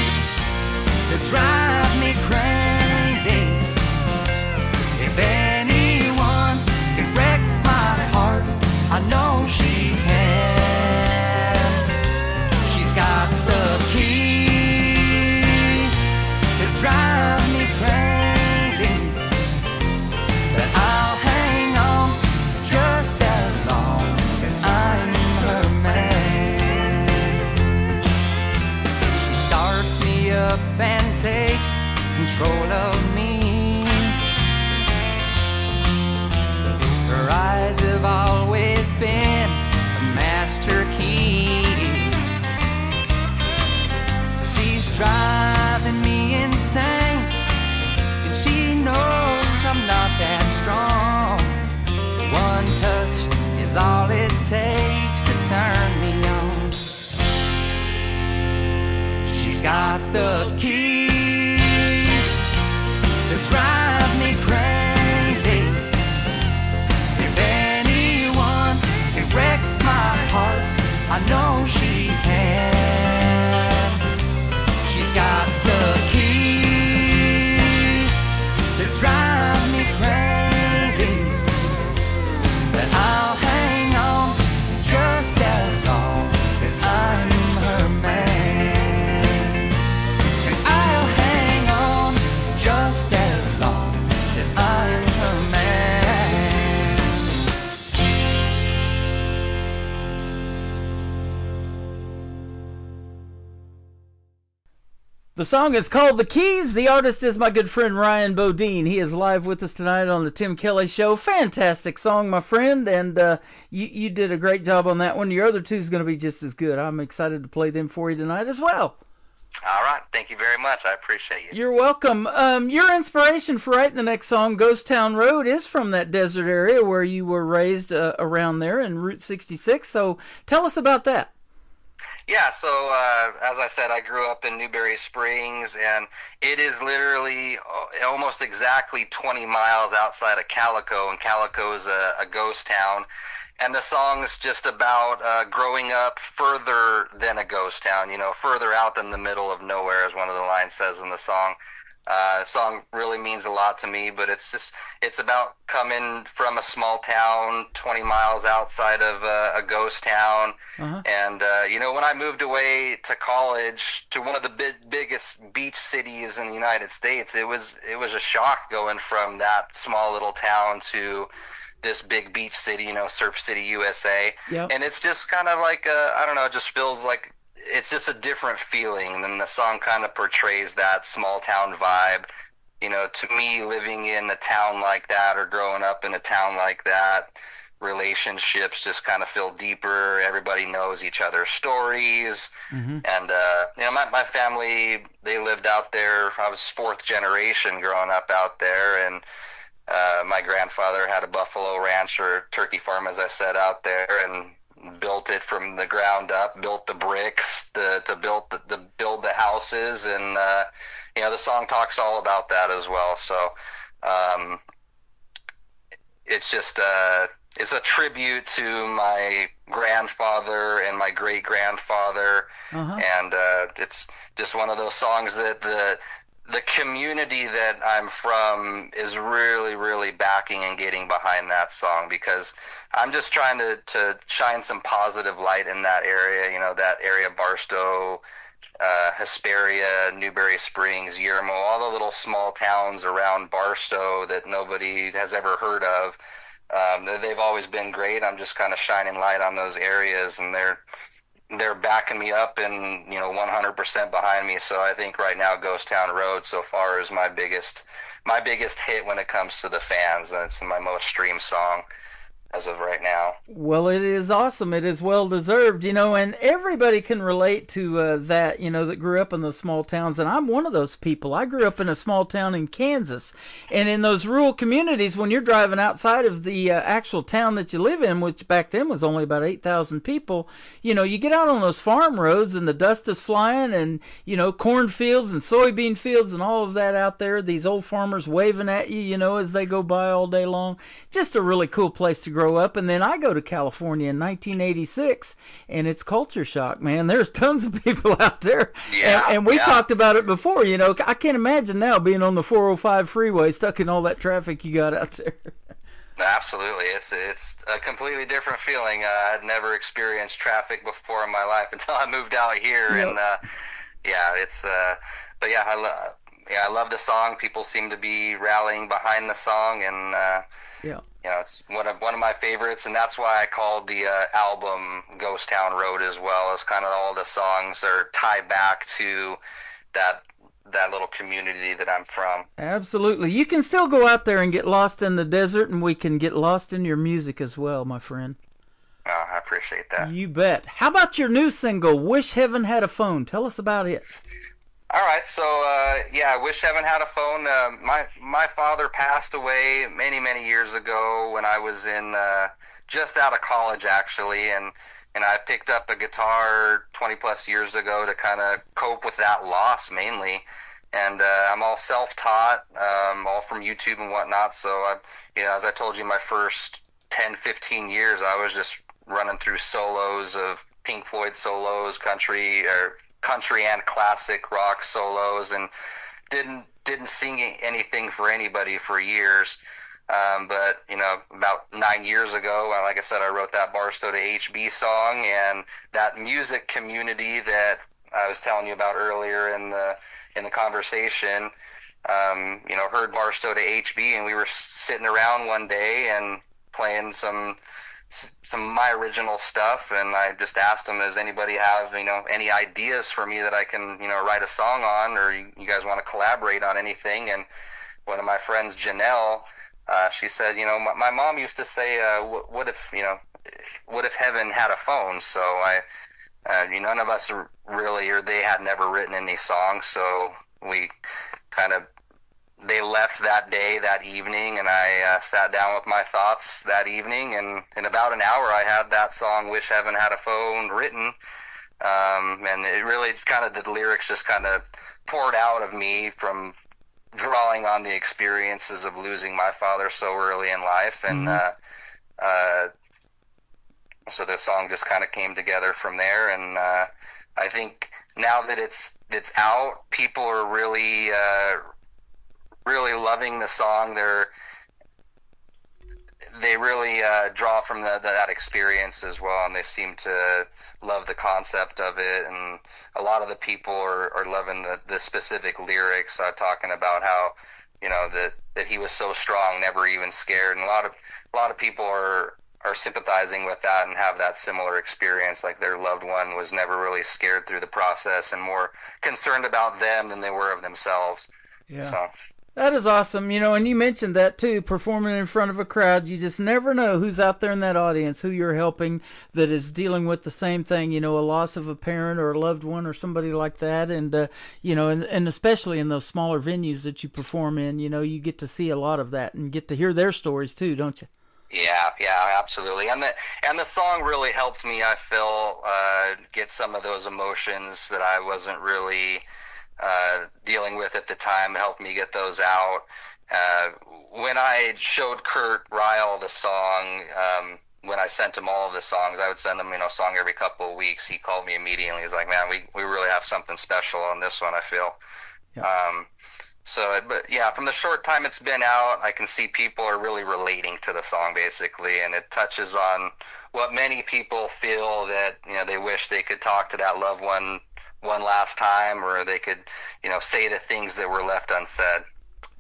to drive me crazy. If anyone can wreck my heart, I know she can. She's got the keys to drive me crazy, but I'll hang on just as long as I'm her man. She starts me up and takes control of me. Her eyes have always been a master key. She's driving me insane, and she knows I'm not that strong. One touch is all it takes to turn me on. She's got the keys to drive me crazy. If anyone can wreck my heart, I know she can. She's got the keys to drive me crazy, but I'll hang on just as long as I'm her man. And I The song is called The Keys. The artist is my good friend Ryan Bodine. He is live with us tonight on the Tim Kelly Show. Fantastic song, my friend, and you did a great job on that one. Your other two is going to be just as good. I'm excited to play them for you tonight as well. All right. Thank you very much. I appreciate you. You're welcome. Your inspiration for writing the next song, Ghost Town Road, is from that desert area where you were raised around there in Route 66. So tell us about that. Yeah, so as I said, I grew up in Newberry Springs, and it is literally almost exactly 20 miles outside of Calico, and Calico is a ghost town. And the song's just about growing up further than a ghost town, further out than the middle of nowhere, as one of the lines says in the song. The song really means a lot to me, but it's about coming from a small town 20 miles outside of a ghost town. Uh-huh. And, when I moved away to college to one of the biggest beach cities in the United States, it was a shock going from that small little town to this big beach city, Surf City, USA. Yep. And it's just kind of like, I don't know, it just feels like it's just a different feeling, and the song kind of portrays that small town vibe. To me, living in a town like that or growing up in a town like that, relationships just kind of feel deeper. Everybody knows each other's stories. Mm-hmm. And, my family, they lived out there. I was fourth generation growing up out there, and my grandfather had a buffalo ranch or turkey farm, as I said, out there, and built it from the ground up, built the bricks to build the houses, and the song talks all about that as well. So it's just it's a tribute to my grandfather and my great grandfather. Uh-huh. And it's just one of those songs that the community that I'm from is really, really backing and getting behind that song, because I'm just trying to shine some positive light in that area, that area, Barstow, Hesperia, Newberry Springs, Yermo, all the little small towns around Barstow that nobody has ever heard of. They've always been great. I'm just kind of shining light on those areas, and they're backing me up and 100% behind me. So I think right now Ghost Town Road so far is my biggest hit when it comes to the fans, and it's my most streamed song as of right now. Well, it is awesome. It is well deserved, and everybody can relate to that, that grew up in those small towns. And I'm one of those people. I grew up in a small town in Kansas, and in those rural communities, when you're driving outside of the actual town that you live in, which back then was only about 8,000 people, you get out on those farm roads and the dust is flying, and cornfields and soybean fields and all of that out there. These old farmers waving at you, as they go by all day long. Just a really cool place to grow up. And then I go to California in 1986, and it's culture shock, man. There's tons of people out there. Yeah, and we talked about it before. I can't imagine now being on the 405 freeway stuck in all that traffic you got out there. Absolutely. It's a completely different feeling. I'd never experienced traffic before in my life until I moved out here. Yep. And but yeah, I love the song. People seem to be rallying behind the song, and it's one of my favorites, and that's why I called the album Ghost Town Road as well, as kind of all the songs are tied back to that little community that I'm from. Absolutely. You can still go out there and get lost in the desert, and we can get lost in your music as well, my friend. Oh, I appreciate that. You bet. How about your new single, Wish Heaven Had a Phone? Tell us about it. All right, so I Wish Heaven Had a Phone. My father passed away many years ago when I was in just out of college, actually, and I picked up a guitar 20 plus years ago to kind of cope with that loss mainly. And I'm all self-taught, all from YouTube and whatnot. So as I told you, my first 10-15 years, I was just running through solos of Pink Floyd solos, country and classic rock solos, and didn't sing anything for anybody for years. But about 9 years ago, like I said, I wrote that Barstow to HB song, and that music community that I was telling you about earlier in the conversation, heard Barstow to HB, and we were sitting around one day and playing some some of my original stuff, and I just asked them, does anybody have, any ideas for me that I can, write a song on, or you guys want to collaborate on anything? And one of my friends, Janelle, she said, my mom used to say, what if heaven had a phone? So none of us really, or they had never written any songs, so we they left that day, that evening, and I sat down with my thoughts that evening, and in about an hour I had that song, Wish Heaven Had a Phone, written, and it really the lyrics just poured out of me from drawing on the experiences of losing my father so early in life, and so the song just came together from there, and I think now that it's out, people are really loving the song. They really draw from that experience as well, and they seem to love the concept of it. And a lot of the people are loving the specific lyrics, talking about how that he was so strong, never even scared. And a lot of people are sympathizing with that and have that similar experience, like their loved one was never really scared through the process and more concerned about them than they were of themselves. Yeah. So. That is awesome, and you mentioned that too, performing in front of a crowd. You just never know who's out there in that audience, who you're helping that is dealing with the same thing, a loss of a parent or a loved one or somebody like that. And, and especially in those smaller venues that you perform in, you get to see a lot of that and get to hear their stories too, don't you? Yeah, absolutely. And the song really helped me, I feel, get some of those emotions that I wasn't really dealing with at the time. It helped me get those out. When I showed Kurt Ryle the song, when I sent him all of the songs, I would send him, a song every couple of weeks. He called me immediately. He's like, man, we really have something special on this one, I feel. Yeah. But yeah, from the short time it's been out, I can see people are really relating to the song, basically, and it touches on what many people feel, that, they wish they could talk to that loved one last time, or they could, say the things that were left unsaid.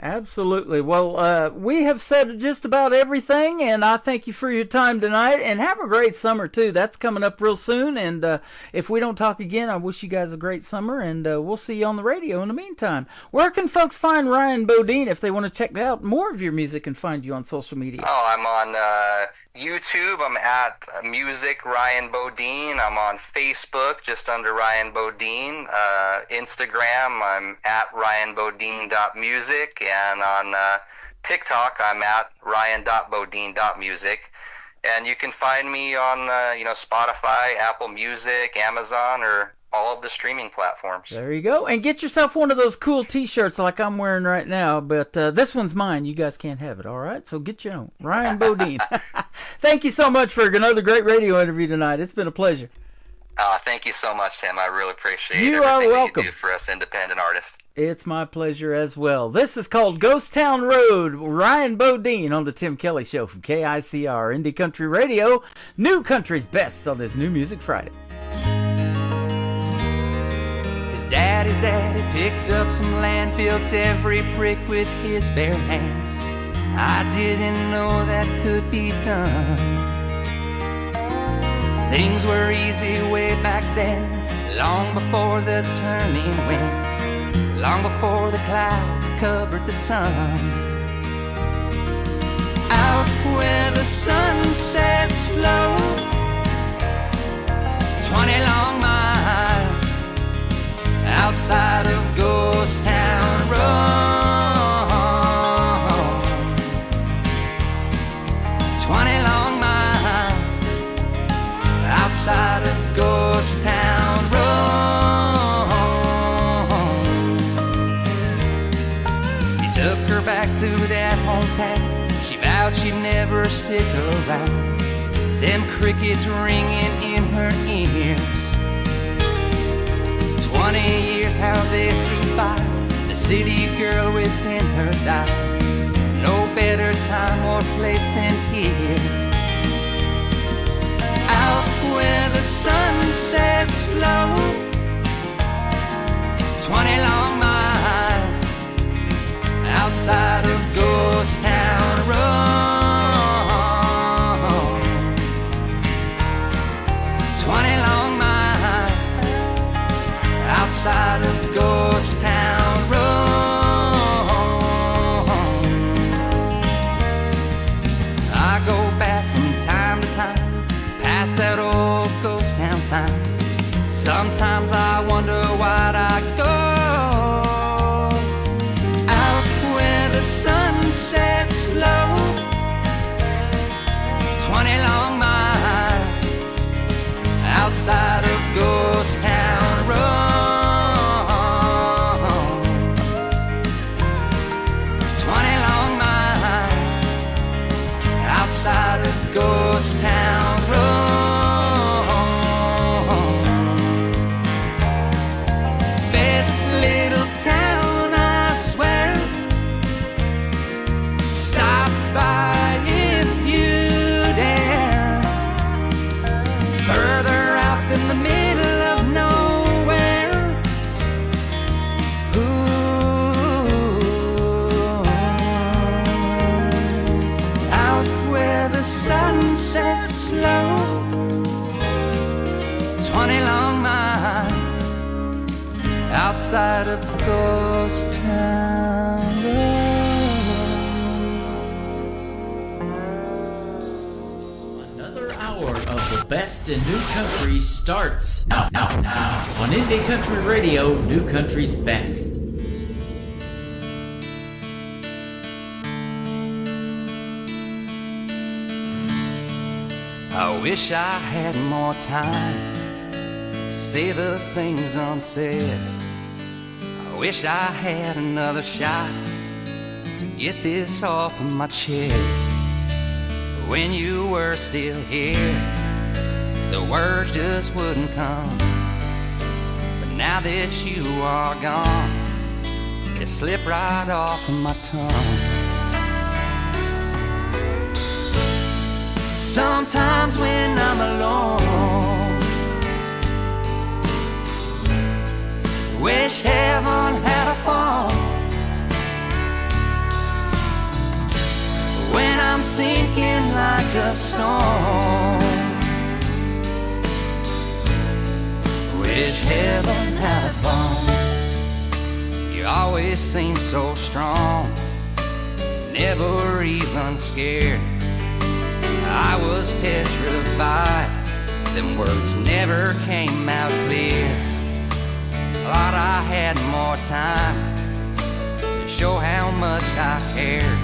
Absolutely. Well, we have said just about everything, and I thank you for your time tonight, and have a great summer too. That's coming up real soon, and if we don't talk again, I wish you guys a great summer, and we'll see you on the radio in the meantime. Where can folks find Ryan Bodine if they want to check out more of your music and find you on social media? Oh, I'm on YouTube. I'm at Music Ryan Bodine. I'm on Facebook, just under Ryan Bodine. Instagram, I'm at ryanbodine.music. And on TikTok, I'm at ryan.bodine.music. And you can find me on, Spotify, Apple Music, Amazon, or all of the streaming platforms. There you go. And get yourself one of those cool T-shirts like I'm wearing right now. But this one's mine. You guys can't have it, all right? So get your own. Ryan Bodine. Thank you so much for another great radio interview tonight. It's been a pleasure. Thank you so much, Tim. I really appreciate you are welcome. That you do for us independent artists. It's my pleasure as well. This is called Ghost Town Road. Ryan Bodine on the Tim Kelly Show from KICR Indie Country Radio. New Country's best on this New Music Friday. His daddy's daddy picked up some land, built every brick with his bare hands. I didn't know that could be done. Things were easy way back then, long before the turning winds, long before the clouds covered the sun. Out where the sun sets slow, 20 long miles outside of Ghost Town Road. 20 long miles outside of Ghost Town Road. He took her back through that hometown. She vowed she'd never stick around. Them crickets ringing in her ears. 20 years how they flew by. The city girl within her died. No better time or place than here. Out where the sun sets slow, 20 long miles outside of Ghost Town Road. ghost town road. I go back from time to time past that old ghost town sign. Sometimes I wonder why'd I go out where the sun sets low. 20 long miles outside of Ghost Town Road. 20 long miles outside of Ghost Town Road. Best little town, I swear. Stop by if you dare. Further out in the middle of nowhere. Ooh. Out where the sun sets slow. 20 long miles outside of Ghost Town Another hour of the best in new country starts now on Indie Country Radio, New Country's Best. I wish I had more time to say the things unsaid. I wish I had another shot to get this off of my chest. When you were still here, the words just wouldn't come. But now that you are gone, they slip right off of my tongue. Sometimes when I'm alone, wish heaven had a phone. When I'm sinking like a stone, wish heaven had a phone. You always seem so strong, never even scared. I was petrified, them words never came out clear. Thought I had more time to show how much I cared.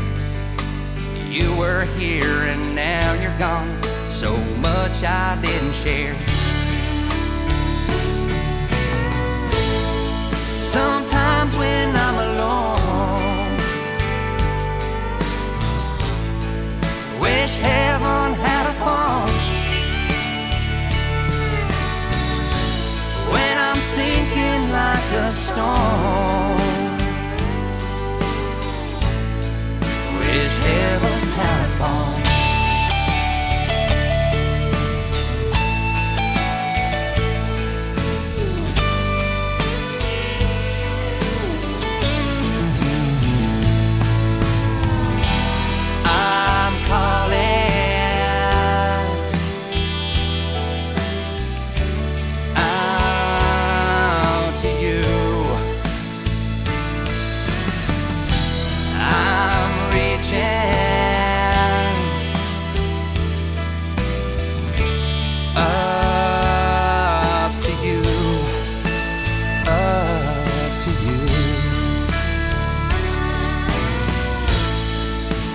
You were here and now you're gone, so much I didn't share. Sometimes when I'm alone, wish heaven had a phone. When I'm sinking like a stone, wish heaven had a phone. I'm calling out to you. I'm reaching up to you, up to you.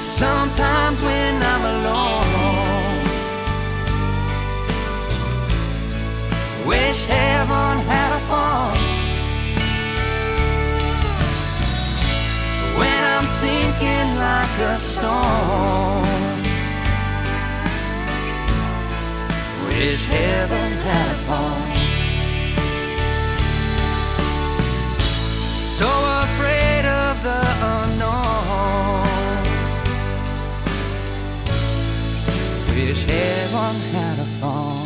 Sometimes when I'm alone, wish heaven had a phone. When I'm sinking like a stone, wish heaven had a phone. So afraid of the unknown, wish heaven had a phone.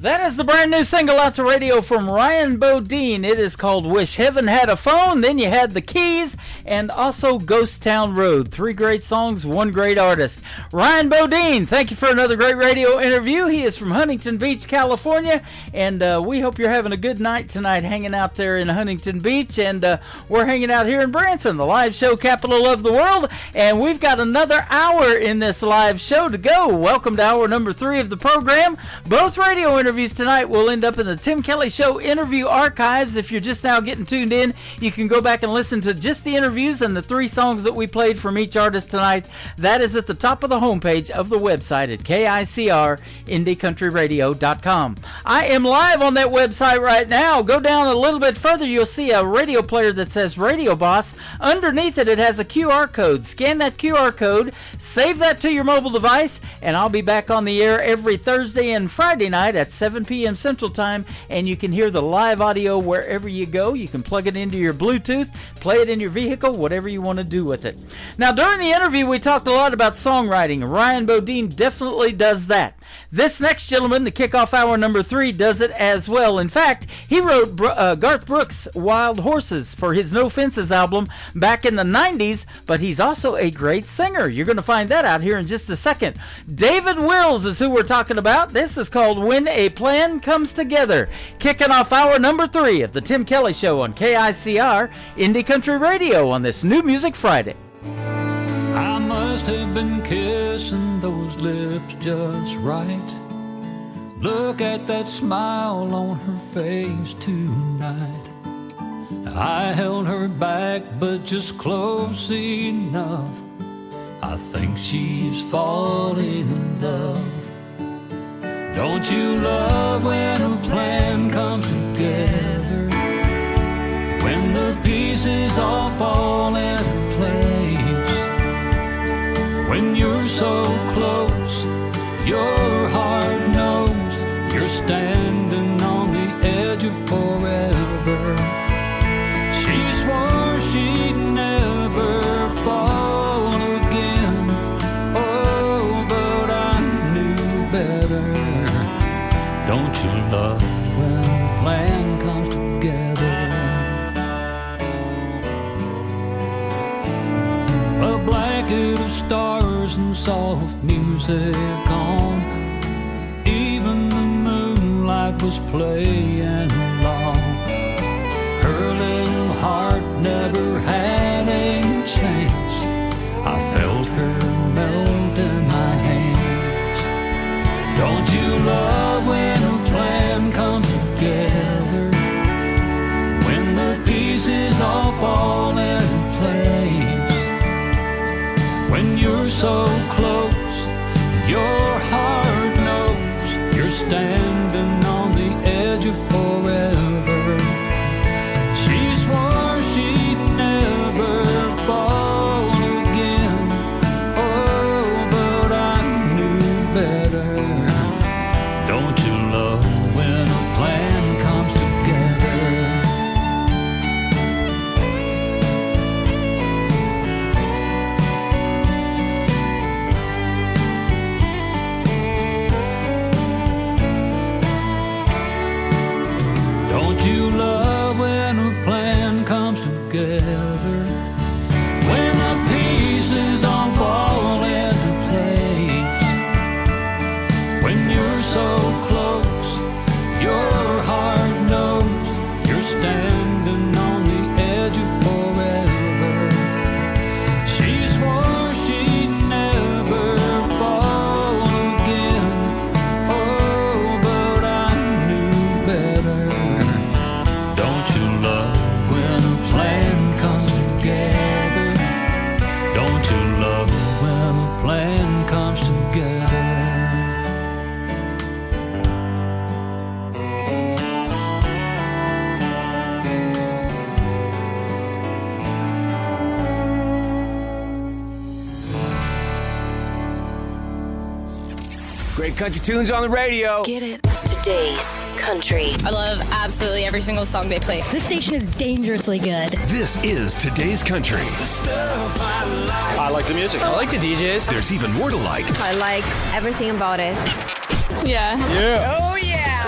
That is the brand new single out to radio from Ryan Bodine. It is called Wish Heaven Had a Phone. Then you had The Keys and also Ghost Town Road. 3 great songs, 1 great artist. Ryan Bodine, thank you for another great radio interview. He is from Huntington Beach, California, and we hope you're having a good night tonight hanging out there in Huntington Beach. And we're hanging out here in Branson, the live show capital of the world, and we've got another hour in this live show to go. Welcome to hour number 3 of the program. Both radio interviews tonight will end up in the Tim Kelly Show interview archives. If you're just now getting tuned in, you can go back and listen to just the interviews and the 3 songs that we played from each artist tonight. That is at the top of the homepage of the website at KICRIndieCountryRadio.com. I am live on that website right now. Go down a little bit further, you'll see a radio player that says Radio Boss. Underneath it, it has a QR code. Scan that QR code, save that to your mobile device, and I'll be back on the air every Thursday and Friday night at 7 p.m. Central Time, and you can hear the live audio wherever you go. You can plug it into your Bluetooth, play it in your vehicle, whatever you want to do with it. Now, during the interview, we talked a lot about songwriting. Ryan Bodine definitely does that. This next gentleman, the kickoff hour number 3, does it as well. In fact, he wrote Garth Brooks' Wild Horses for his No Fences album back in the 90s, but he's also a great singer. You're going to find that out here in just a second. David Wills is who we're talking about. This is called When a Plan Comes Together. Kicking off hour number 3 of the Tim Kelly Show on KICR Indie Country Radio on this New Music Friday. I must have been kissing those lips just right. Look at that smile on her face tonight. I held her back, but just close enough. I think she's falling in love. Don't you love when a plan comes together? When the pieces all fall into place. When you're so close, your heart knows you're standing on the edge of forever. She swore she'd never fall again. Oh, but I knew better. Don't you love when a plan comes together? A blanket of stars and soft music on. Even the moonlight was playing along. Her little heart never had a chance. I felt her melt in my hands. Don't you love when a plan comes together? When the pieces all fall into place. When you're so close, your heart knows you're standing on the edge of forever. She swore she'd never fall again. Oh, but I knew better. Don't you love when a plan comes together? Don't you love when a plan comes together? When the pieces all fall into place. When you're so close, your heart knows you're standing on the edge of forever. She swore she'd never fall again. Oh, but I knew better. Don't you love when a plan comes together? Don't you love when a plan comes together? Great country tunes on the radio. Get it? Today's country. I love absolutely every single song they play. This station is dangerously good. This is Today's Country. I like the music. I like the DJs. There's even more to like. I like everything about it. Yeah. Yeah. Oh, yeah.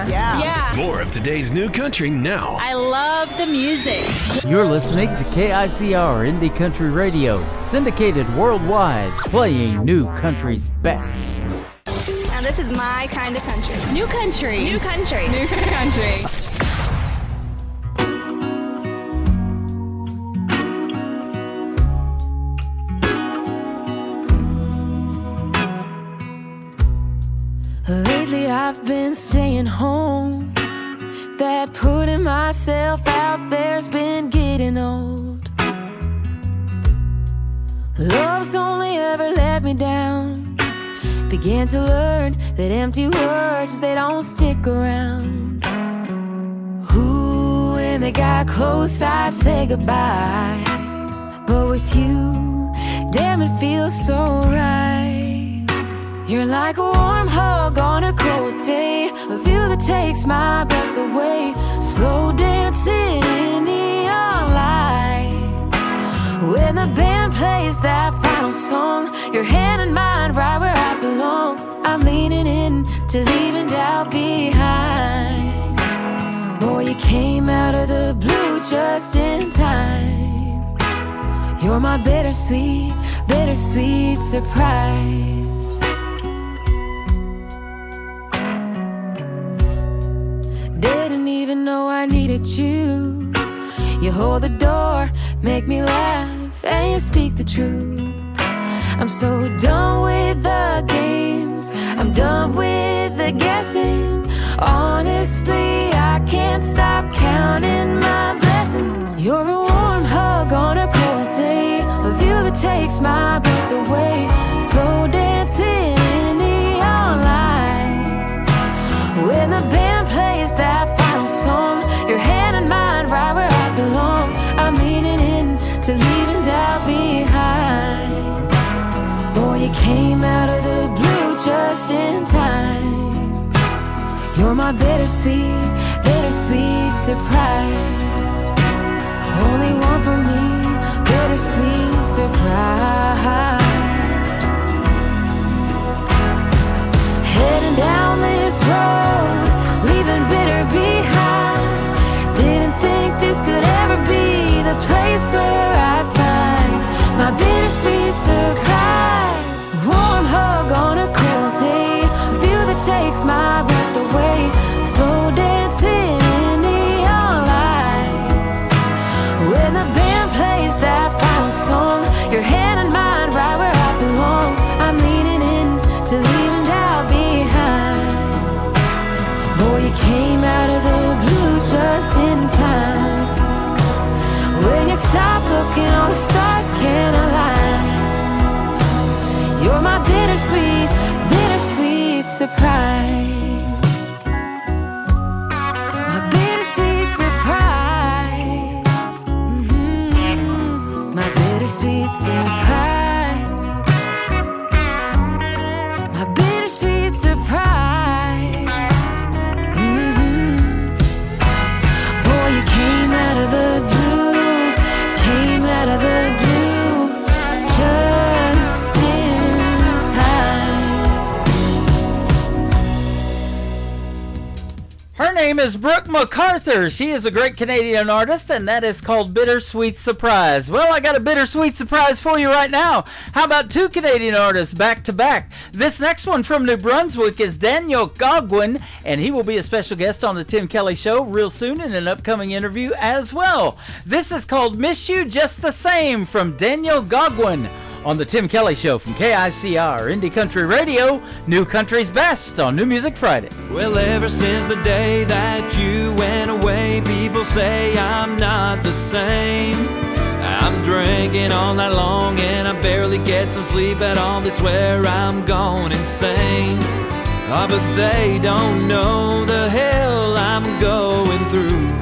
Yeah. More of today's new country now. I love the music. You're listening to KICR Indie Country Radio, syndicated worldwide, playing new country's best. Now this is my kind of country. New country. New country. New country. Lately I've been staying home. That putting myself out there's been getting old. Love's only ever let me down. Began to learn that empty words, they don't stick around. Ooh, when they got close I'd say goodbye. But with you, damn it feels so right. You're like a warm hug on a cold day, a view that takes my breath away. Slow dancing in neon lights. When the band plays that final song, your hand in mine right where I belong. I'm leaning in to leaving doubt behind. Boy, you came out of the blue just in time. You're my bittersweet, bittersweet surprise. Didn't even know I needed you. You hold the door, make me laugh, and you speak the truth. I'm so done with the games, I'm done with the guessing. Honestly, I can't stop counting my blessings. You're a warm hug on a cold day, a view that takes my breath away. Slow dancing in neon lights. When the band plays that final song, your hand in mine right where I belong. I'm leaning in to leaving doubt behind. Boy, you came out of the blue just in time. You're my bittersweet, bittersweet surprise. Only one for me, bittersweet surprise. Heading down this road, leaving bitter behind. Didn't think this could ever be the place where I'd find my bittersweet surprise. Warm hug on a cold day, a view that takes my breath away. Slow dancing in neon lights. When the band plays that final song, your hand in mine right where I belong. I'm leaning in to leaving doubt behind. Boy, you came out of the blue just in time. When you stop looking, all the stars can't align. You're my bittersweet, bittersweet surprise. My bittersweet surprise. My bittersweet surprise. My bittersweet surprise. Boy, you came out of the blue, came out of the blue, just in time. Her name is Brooke MacArthur. She is a great Canadian artist, and that is called Bittersweet Surprise. Well, I got a bittersweet surprise for you right now. How about two Canadian artists back to back? This next one from New Brunswick is Daniel Godwin, and he will be a special guest on the Tim Kelly Show real soon in an upcoming interview as well. This is called Miss You Just the Same from Daniel Godwin on the Tim Kelly Show from KICR Indie Country Radio, New Country's Best on New Music Friday. Well, ever since the day that you went away, people say I'm not the same. I'm drinking all night long and I barely get some sleep at all. They swear I'm gone insane. Oh, but they don't know the hell I'm going through.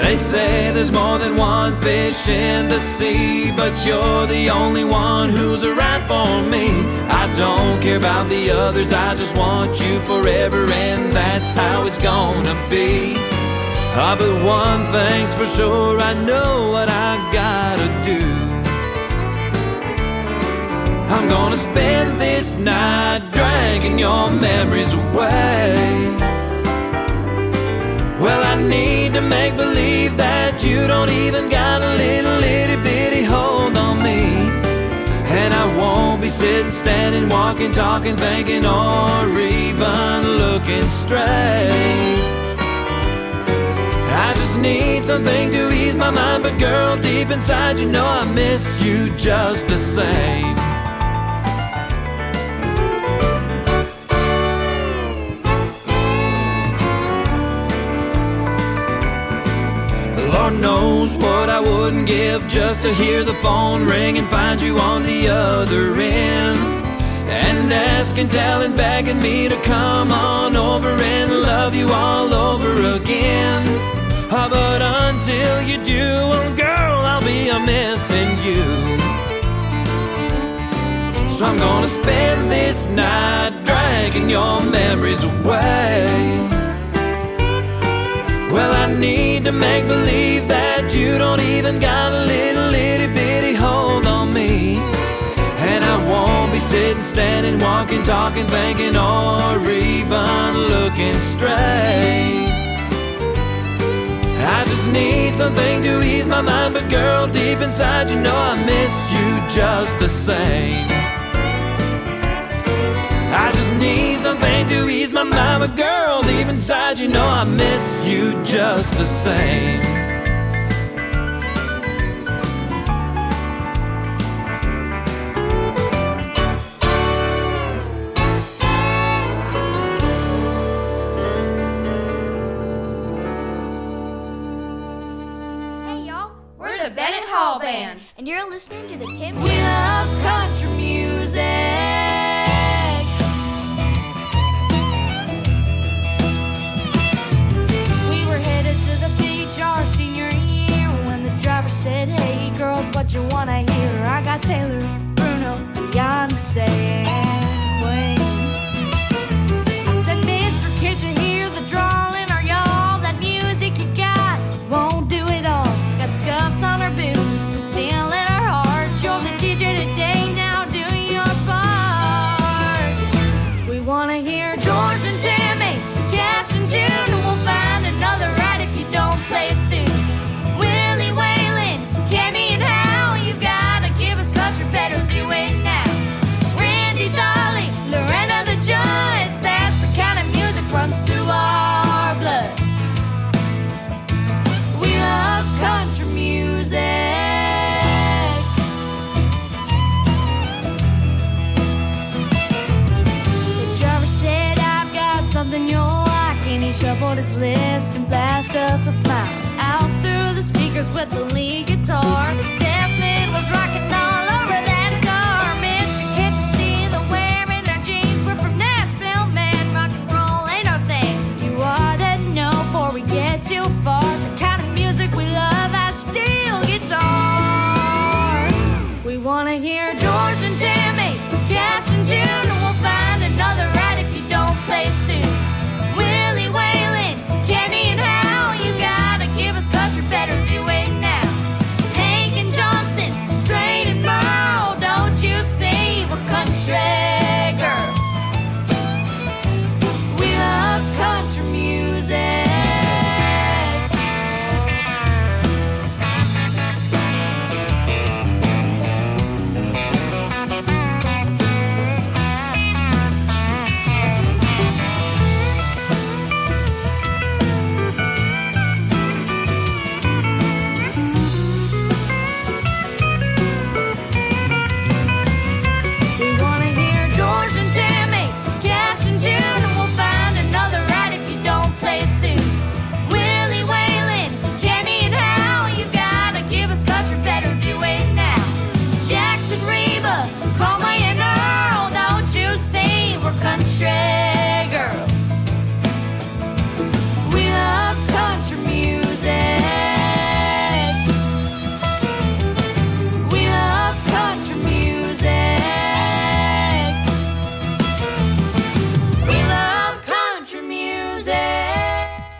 They say there's more than one fish in the sea, but you're the only one who's right for me. I don't care about the others, I just want you forever, and that's how it's gonna be. Ah, but one thing's for sure, I know what I gotta do. I'm gonna spend this night drinking dragging your memories away. Well, I need to make believe that you don't even got a little itty bitty hold on me. And I won't be sitting, standing, walking, talking, thinking, or even looking straight. I just need something to ease my mind, but girl, deep inside you know I miss you just the same. Lord knows what I wouldn't give just to hear the phone ring and find you on the other end, and asking, telling, begging me to come on over and love you all over again. But until you do, well, girl, I'll be a-missing you. So I'm gonna spend this night dragging your memories away. Well, I need to make believe that you don't even got a little itty bitty hold on me. And I won't be sitting, standing, walking, talking, thinking, or even looking straight. I just need something to ease my mind, but girl, deep inside you know I miss you just the same. I just need something to ease my mind, but girl, deep inside you know I miss you just the same. Hey y'all, we're the Bennett Hall Band, and you're listening to the Tim. We love country music. Our senior year, when the driver said, hey girls, what you wanna hear? I got Taylor, Bruno, Beyonce, and Queen. I said, mister, can't you hear the drawling? Or y'all, that music you got won't do it all. Got scuffs on our boots and steel in our hearts. You're the DJ today, now do your part. We wanna hear George and Timmy, Cash and June, and we'll find another right if you don't play it soon. Willie Whalen, Kenny and Hal, you gotta give us country, better do it now. Randy Dolly, Lorena the Judds, that's the kind of music runs through our blood. We love country music. The driver said, I've got something you'll like, and he shuffled his list and flashed us a smile. Out through the speakers with the lead guitar, the Zeppelin was rocking all over that car. Mister, can't you see the wearing our jeans? We're from Nashville, man, rock and roll ain't our thing. You ought to know before we get too far, the kind of music we love, that steel guitar. We wanna hear George and Timmy, Cash and June, and we'll find another right if you don't play it soon. Willie Whalen, Kenny and Hal, you gotta give us country, better do it now. Hank and Johnson, Straight and Merle, don't you see we're country girls. We love country music.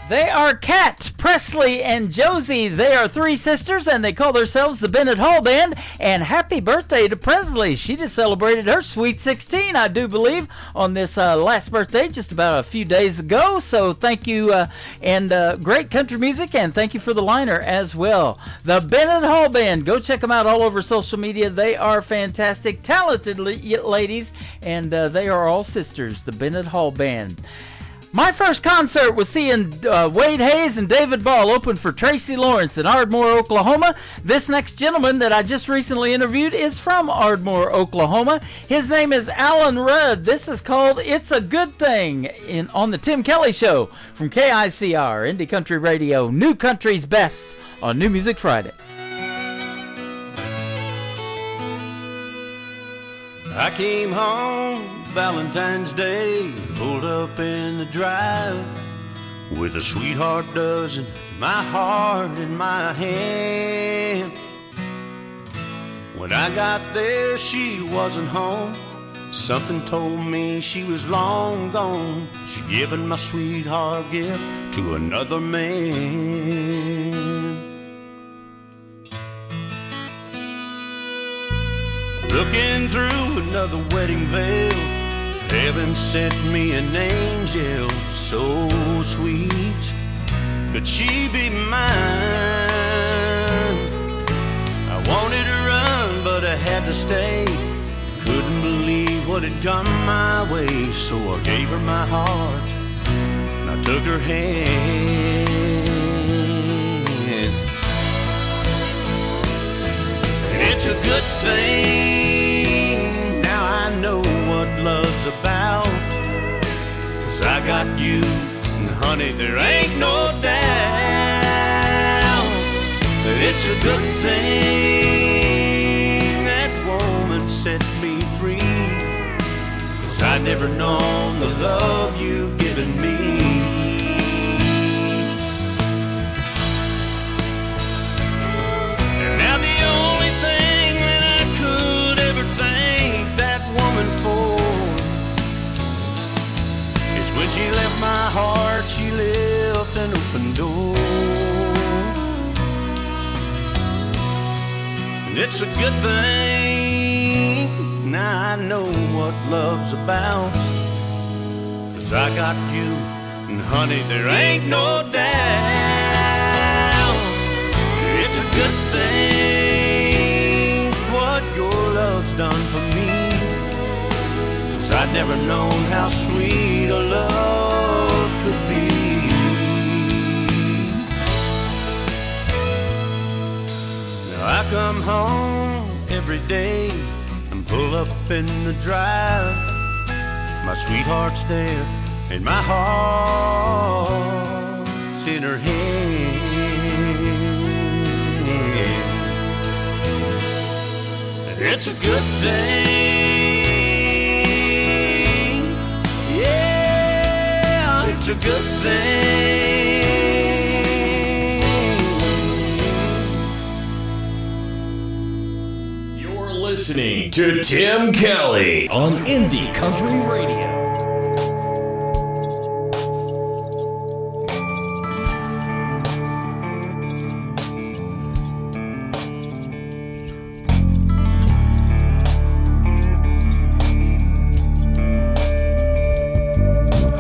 They are Cat Presley and Josie. They are three sisters, and they call themselves the Bennett Hall Band. And happy birthday to Presley. She just celebrated her sweet 16, I do believe, on this last birthday just about a few days ago. So thank you, and great country music, and thank you for the liner as well. The Bennett Hall Band. Go check them out all over social media. They are fantastic, talented ladies, and they are all sisters, the Bennett Hall Band. My first concert was seeing Wade Hayes and David Ball open for Tracy Lawrence in Ardmore, Oklahoma. This next gentleman that I just recently interviewed is from Ardmore, Oklahoma. His name is Alan Rudd. This is called It's a Good Thing on the Tim Kelly Show from KICR, Indie Country Radio, New Country's Best on New Music Friday. I came home Valentine's Day, pulled up in the drive with a sweetheart dozen, my heart in my hand. When I got there, she wasn't home. Something told me she was long gone. She'd given my sweetheart gift to another man. Looking through another wedding veil, heaven sent me an angel so sweet. Could she be mine? I wanted to run, but I had to stay. Couldn't believe what had come my way, so I gave her my heart and I took her hand. It's a good thing, now I know what love's about. 'Cause I got you, and honey, there ain't no doubt that it's a good thing that woman set me free. 'Cause I'd never known the love you've given me. And now the only thing that I could ever thank that woman for is when she left my heart, she left an open door. And it's a good thing, now I know what love's about. 'Cause I got you, and honey, there ain't no doubt. It's a good thing what your love's done for me. 'Cause I'd never known how sweet a love could be. Now I come home every day and pull up in the drive. My sweetheart's there and my heart's in her hand. And it's a good thing, yeah, it's a good thing. You're listening to Tim Kelly on Indie Country Radio.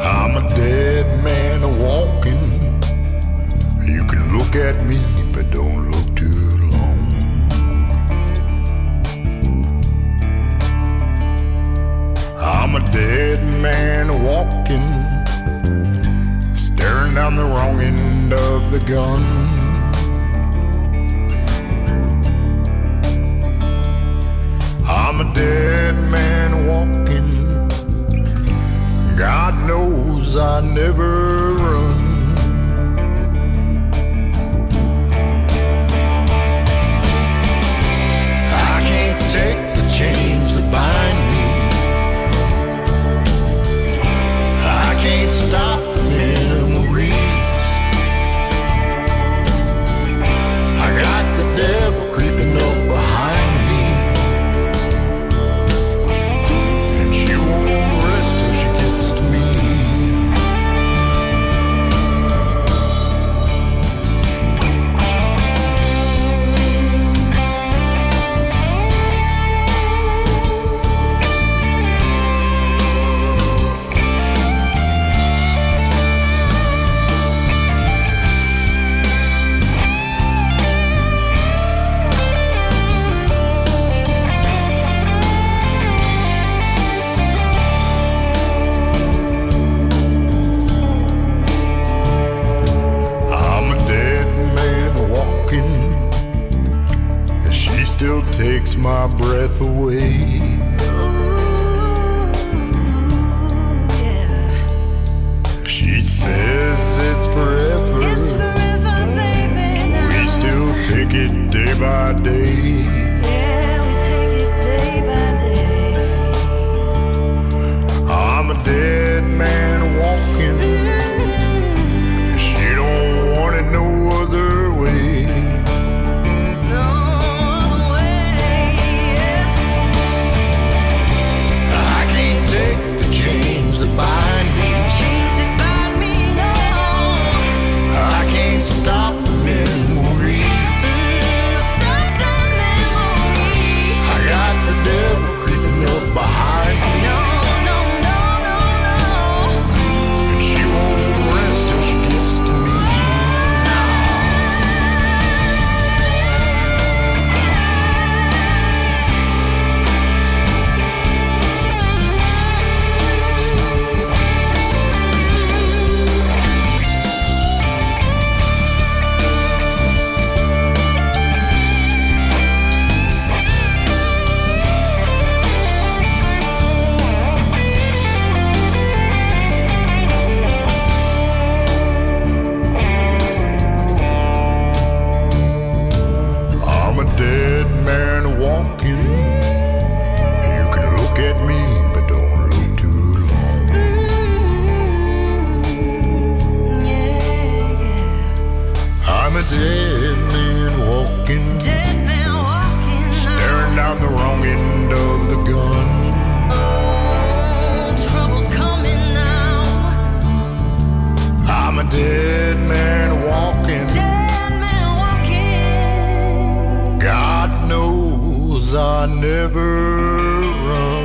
I'm a dead man walking. You can look at me, but don't look too long. I'm a dead man walking, staring down the wrong end of the gun. I'm a dead man walking. God knows I never run. I can't take the chains that bind me. I can't stop the memories. I got the devil creeping up behind me, and she won't rest till she gets to me. my breath away. She says it's forever. It's forever, baby. Now. We still take it day by day. Yeah, we take it day by day. I'm a dead man walking. She don't want it no other way. No other way. I can't take the chains that bind me. Chains that bind me, no. I can't stop the memories. Stop the memories. I got the devil creeping up behind me. No, no, no, no, no. And she won't rest till she gets to me. I'm a dead man walking. You can look at me, but don't look too long. I'm a dead man walking. Dead man walking. Staring down the wrong end of the gun. Oh, trouble's coming now. I'm a dead man walking. Dead man walking. God knows I never run.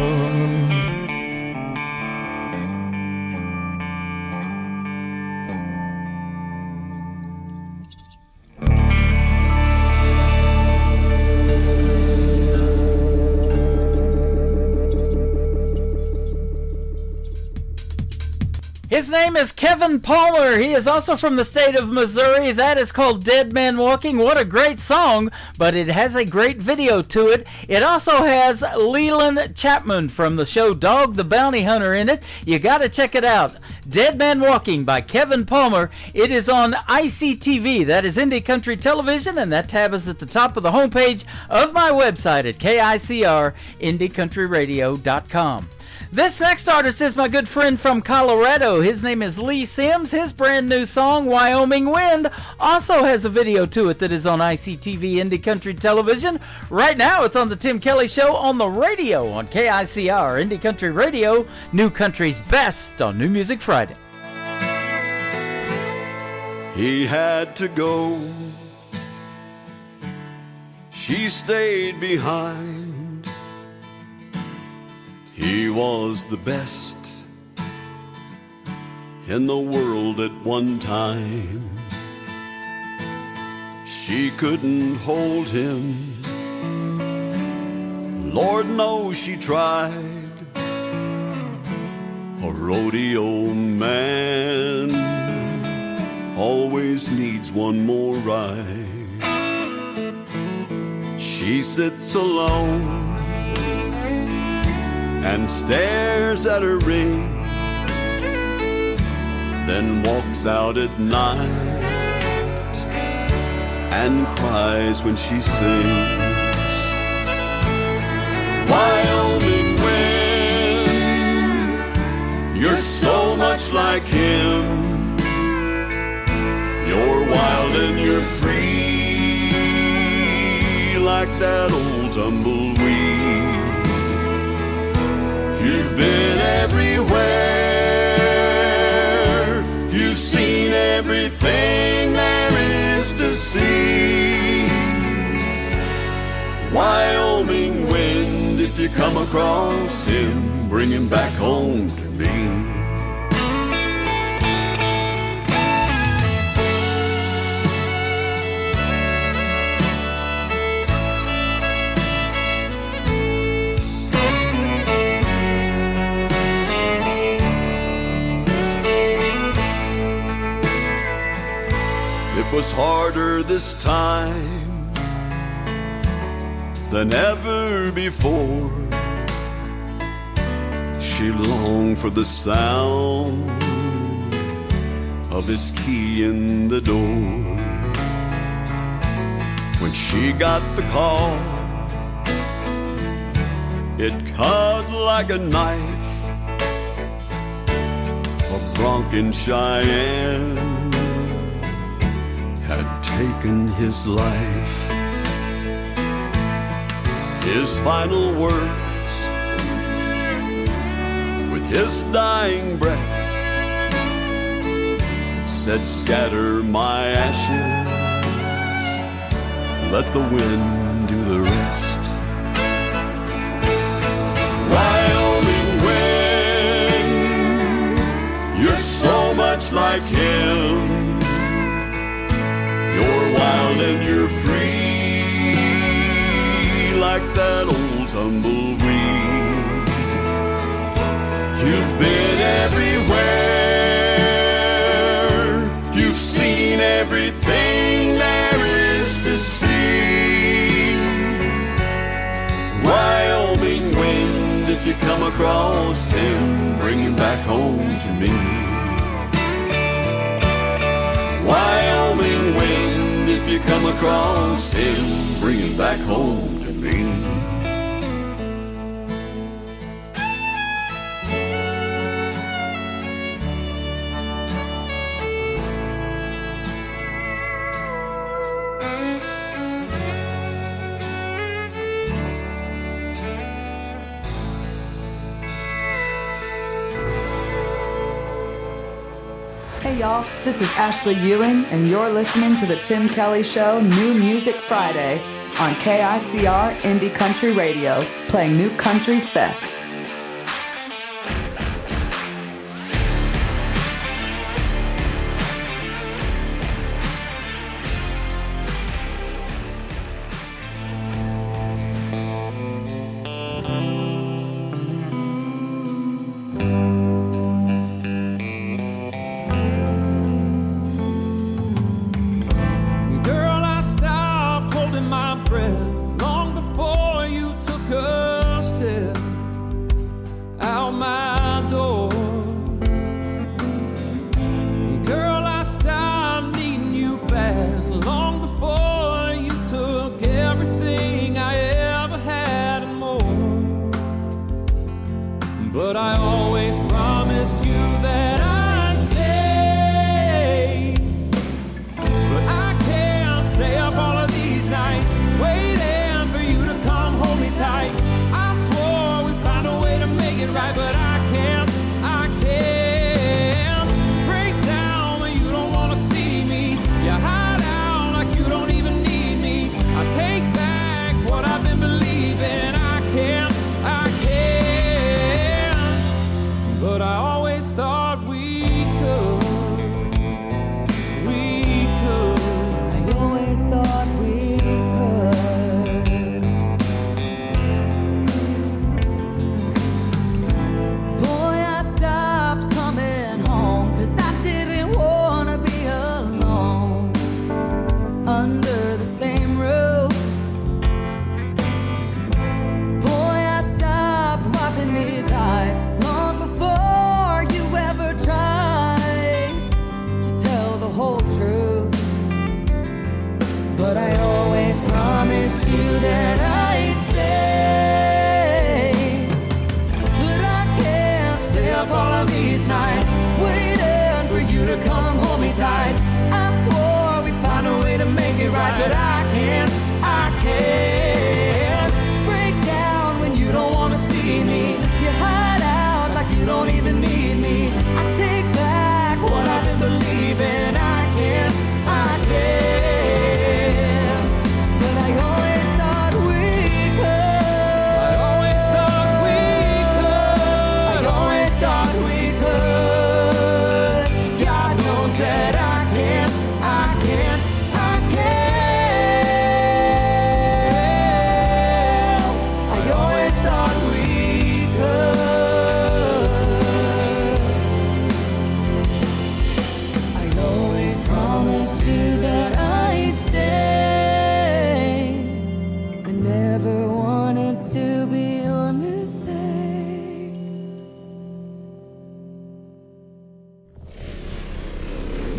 His name is Kevin Palmer. He is also from the state of Missouri. That is called Dead Man Walking. What a great song, but it has a great video to it. It also has Leland Chapman from the show Dog the Bounty Hunter in it. You got to check it out. Dead Man Walking by Kevin Palmer. It is on ICTV. That is Indie Country Television, and that tab is at the top of the homepage of my website at KICR, IndieCountryRadio.com. This next artist is my good friend from Colorado. His name is Lee Sims. His brand new song, Wyoming Wind, also has a video to it that is on ICTV Indie Country Television. Right now, it's on the Tim Kelly Show on the radio on KICR, Indie Country Radio, New Country's best on New Music Friday. He had to go. She stayed behind. He was the best in the world at one time. She couldn't hold him. Lord knows she tried. A rodeo man always needs one more ride. She sits alone and stares at her ring, then walks out at night and cries when she sings. Wyoming wind, you're so much like him. You're wild and you're free, like that old tumbleweed. You've been everywhere. You've seen everything there is to see. Wyoming wind, if you come across him, bring him back home to me. It was harder this time. than ever before. She longed for the sound of his key in the door. When she got the call, it cut like a knife. A Bronco Cheyenne had taken his life. His final words, with his dying breath, said, "Scatter my ashes, let the wind do the rest." Wyoming wind, you're so much like him. You're wild and you're free, like that old tumbleweed. You've been everywhere, you've seen everything there is to see. Wyoming wind, if you come across him, bring him back home to me. Wyoming wind, if you come across him, bring him back home to me. Hey y'all, this is Ashley Ewing, and you're listening to The Tim Kelly Show New Music Friday on KICR Indie Country Radio, playing new country's best.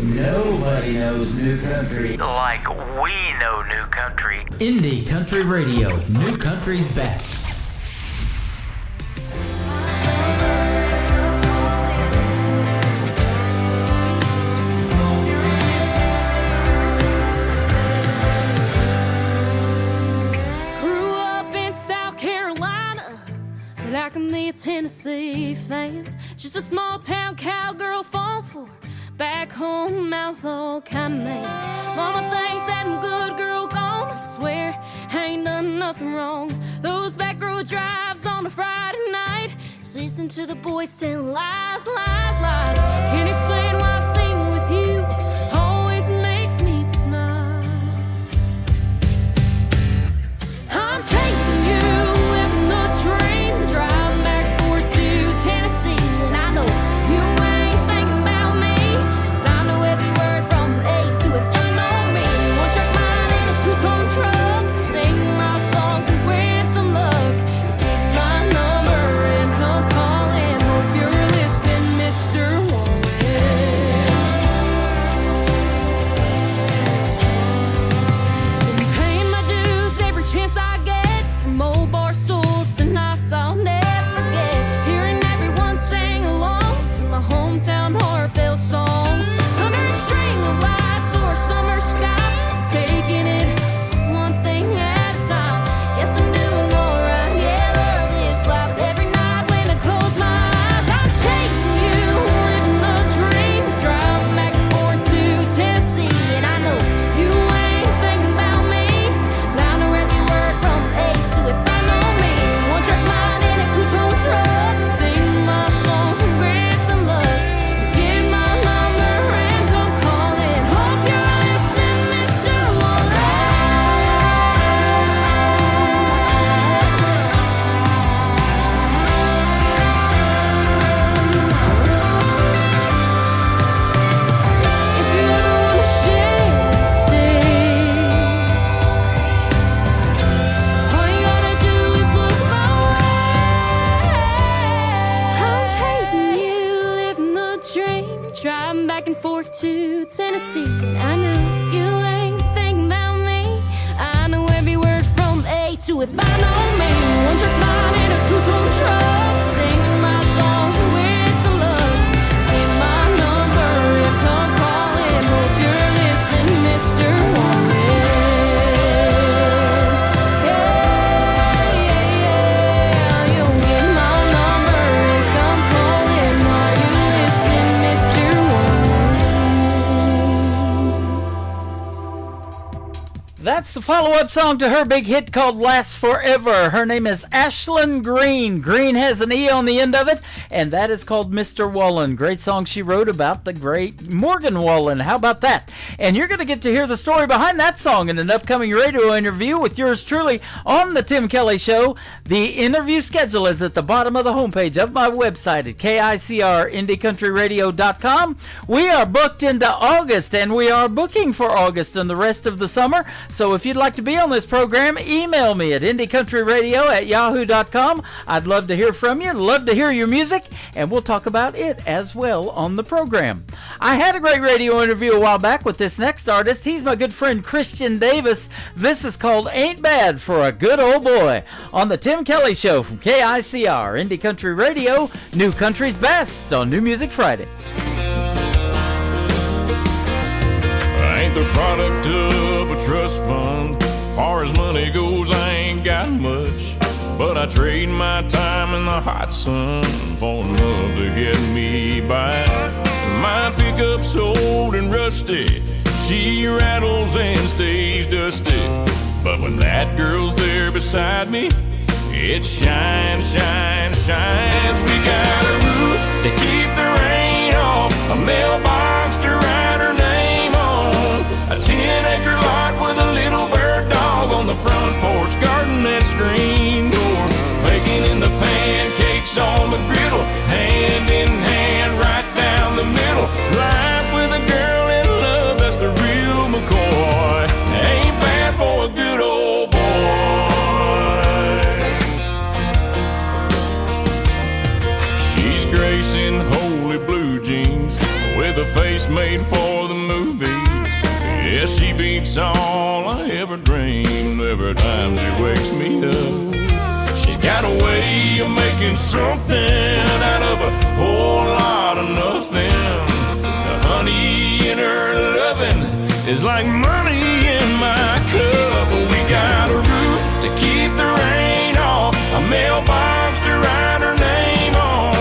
Nobody knows new country like we know new country. Indie Country Radio, new country's best. Grew up in South Carolina, but I can be a Tennessee fan. Just a small town cowgirl falling for back home outlaw kind of man. Mama thinks that I'm good girl gone. I swear I ain't done nothing wrong. Those back road drives on a Friday night, just listen to the boys tell lies, lies, lies. Can't explain why singing with you always makes me smile. I'm chasing you, living the dream, driving back and forth to Tennessee, and I know you ain't thinking about me, but I know every word from A to F. I know me, one track mind in a two-tone truck, sing my songs and wish some luck. Get my number and come calling. Hope you're listening, Mr. Been paying my dues every chance I get, from old bar stools to nights I'll never forget. Hearing everyone sing along to my hometown Harville songs, under a string of lights or a summer sky, taking it one thing at a time. Guess I'm doing alright, yeah, love this life. Every night when I close my eyes, I'm chasing you, living the dream, driving back and forth to Tennessee, and I know you ain't thinking about me, but I know every word from A to F. I know me, one track mind in a two-tone truck, sing my songs and wish some luck. Get my number and come calling. Hope you're listening, Mr. If you ever wanna share a stage, all you gotta do is look my way. I'm chasing you, living the dream, driving back and forth to Tennessee, and I know you ain't thinking about me. I know every word from A to F. I know me, one track mind in a two-tone truck, singing my songs and wish some luck. Get my number and come calling. Hope you're listening, Mr. Warren. Yeah, you'll get my number and come calling. Are you listening, Mr. Warren? That's the follow-up song to her big hit called Last Forever. Her name is Ashlyn Green. Green has an E on the end of it, and that is called Mr. Wallen. Great song she wrote about the great Morgan Wallen. How about that? And you're going to get to hear the story behind that song in an upcoming radio interview with yours truly on The Tim Kelly Show. The interview schedule is at the bottom of the homepage of my website at KICRIndieCountryRadio.com. We are booked into August, and we are booking for August and the rest of the summer. So if you'd like to be on this program, email me at IndieCountryRadio@yahoo.com. I'd love to hear from you, love to hear your music, and we'll talk about it as well on the program. I had a great radio interview a while back with this next artist. He's my good friend Christian Davis. This is called Ain't Bad for a Good Old Boy on The Tim Kelly Show from KICR, Indie Country Radio, New Country's Best on New Music Friday. I ain't the product of a trust fund. Far as money goes, I ain't got much. But I trade my time in the hot sun for love to get me by. My pickup's old and rusty. She rattles and stays dusty. But when that girl's there beside me, it shines, shines, shines. We got a roof to keep the rain off, a mailbox to write her name on, a 10-acre lot with a little bird dog on the front porch, garden that screen door, baking in the pancakes on the griddle, hand in hand right down the middle. Life with a girl in love, that's the real McCoy. Ain't bad for a good old boy. She's gracing holy blue jeans with a face made for the pancake's all I ever dreamed every time she wakes me up. She got a way of making something out of a whole lot of nothing. The honey in her loving is like money in my cup. We got a roof to keep the rain off, a mailbox to write her name on,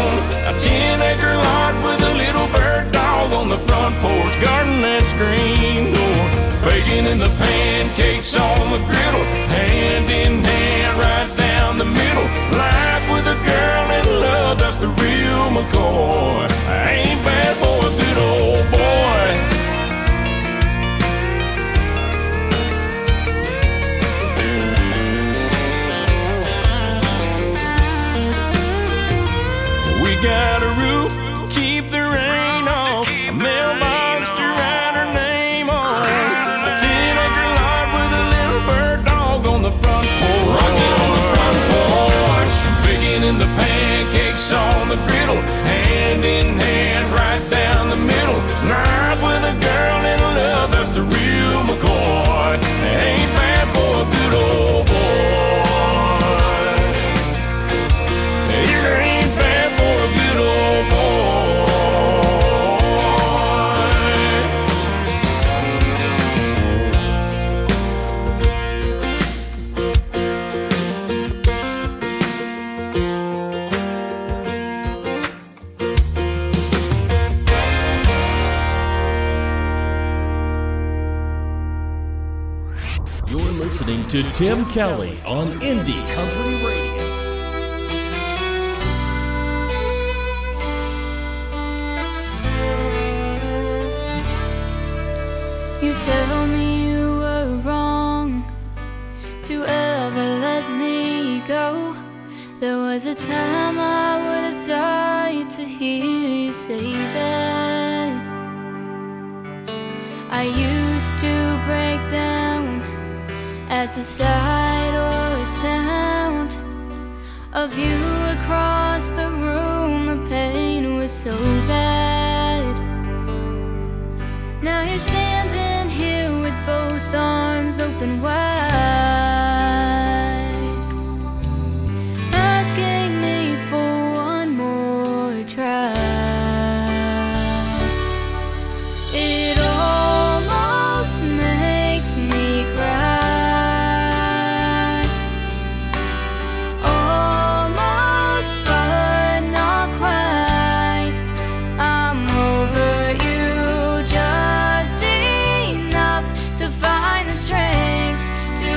a 10-acre lot with a little bird dog on the front porch, garden and screen door, bacon in the pancakes on the griddle, hand in hand right down the middle. Life with a girl in love, that's the real McCoy. I ain't bad for a good old boy. We got a roof, keep the rain off, a mailbox to write her name on, a 10-acre lot with a little bird dog on the front porch, rocking on the front porch, bacon in the pancakes on the griddle, hand in hand right down the middle. Life with a girl in love, that's the real McCoy. Ain't bad for a good old boy. It ain't bad for a good old You're listening to Tim Kelly on Indie Country Radio. You tell me you were wrong to ever let me go. There was a time I would have died to hear you say that. I used to break down at the sight or a sound of you across the room. The pain was so bad. Now you're standing here with both arms open wide, asking me for one more try. It almost makes me cry, almost but not quite. I'm over you just enough to find the strength to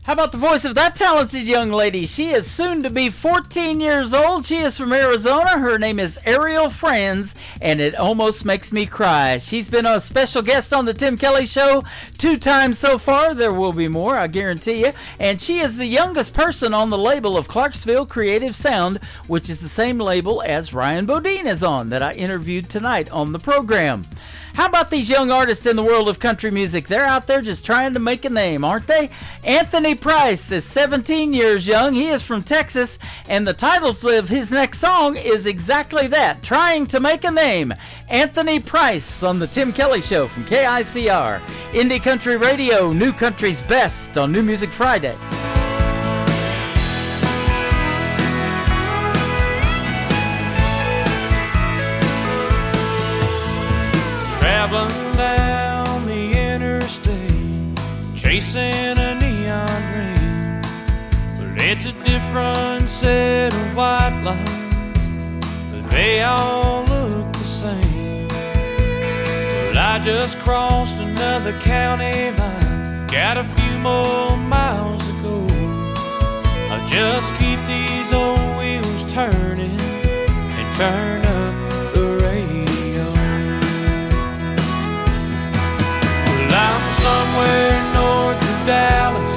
How about the voice of that talented young lady? She is soon to be 14 years old. She is from Arizona. Her name is Ariel Franz, and it almost makes me cry. She's been a special guest on the Tim Kelly Show 2 times so far. There will be more, I guarantee you. And she is the youngest person on the label of Clarksville Creative Sound, which is the same label as Ryan Bodine is on, that I interviewed tonight on the program. How about these young artists in the world of country music? They're out there just trying to make a name, aren't they? Anthony Price is 17 years young. He is from Texas, and the title of his next song is exactly that, Trying to Make a Name. Anthony Price on the Tim Kelly Show from KICR. Indie Country Radio, New Country's Best on New Music Friday. Traveling down the interstate, chasing a neon dream. But it's a different set of white lines, but they all look the same. But I just crossed another county line, got a few more miles to go. I'll just keep these old wheels turning and turn up the radio. I'm somewhere north of Dallas,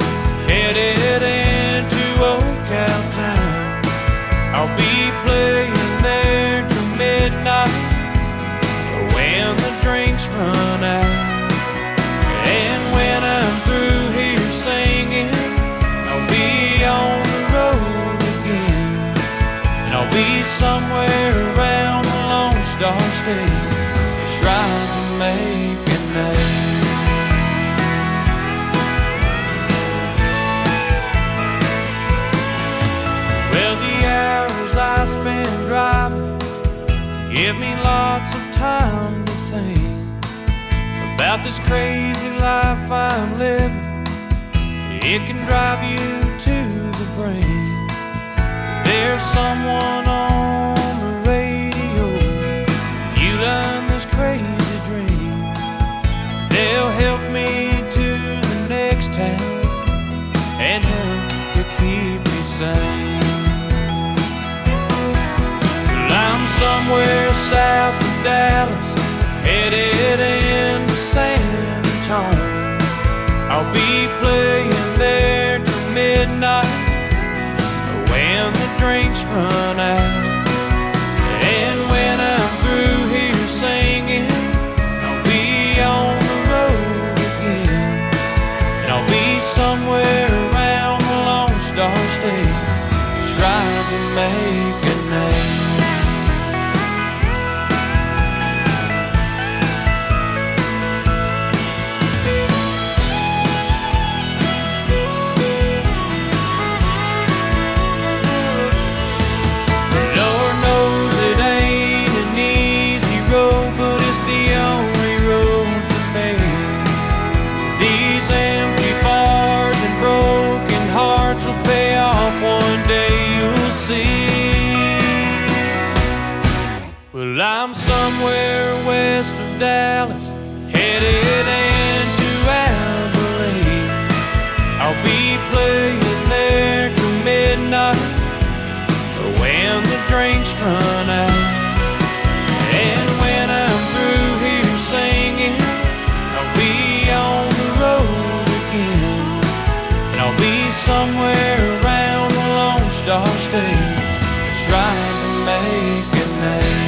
headed into Old Cow Town. I'll be playing there till midnight, when the drinks run out. And when I'm through here singing, I'll be on the road again. And I'll be somewhere around the Lone Star State, trying to make a name. I spend driving give me lots of time to think about this crazy life I'm living. It can drive you to the brink. There's someone on the radio fueling this crazy dream. They'll help me to the next town and help to keep me sane. I'm somewhere south of Dallas, headed into San Antonio. I'll be playing there till midnight, when the drinks run out. And when I'm through here singing, I'll be on the road again. And I'll be somewhere around the Lone Star State, trying to make a name. Well, I'm somewhere west of Dallas, headed into Abilene. I'll be playing there till midnight, when the drinks run out. And when I'm through here singing, I'll be on the road again. And I'll be somewhere around the Lone Star State, trying to make a name.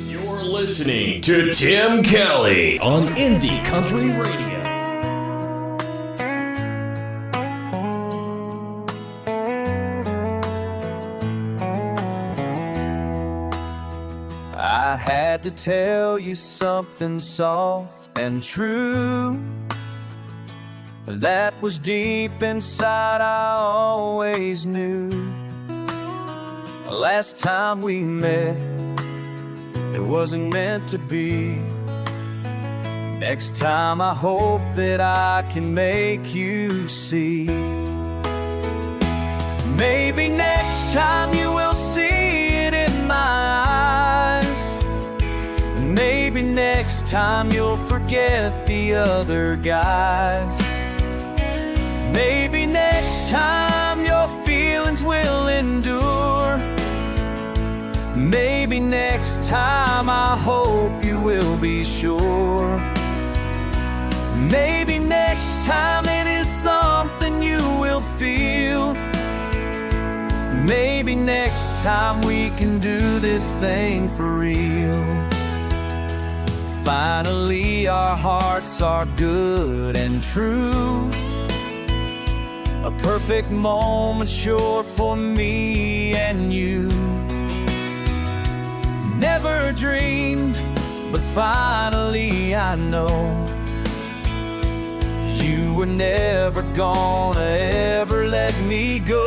You're listening to Tim Kelly on Indie Country Radio. I had to tell you something soft and true that was deep inside, I always knew. Last time we met, it wasn't meant to be. Next time I hope that I can make you see. Maybe next time you will see it in my eyes. Maybe next time you'll forget the other guys. Maybe next time your feelings will endure. Maybe next time I hope you will be sure. Maybe next time it is something you will feel. Maybe next time we can do this thing for real. Finally our hearts are good and true. A perfect moment sure for me and you. Never dreamed, but finally I know you were never gonna ever let me go.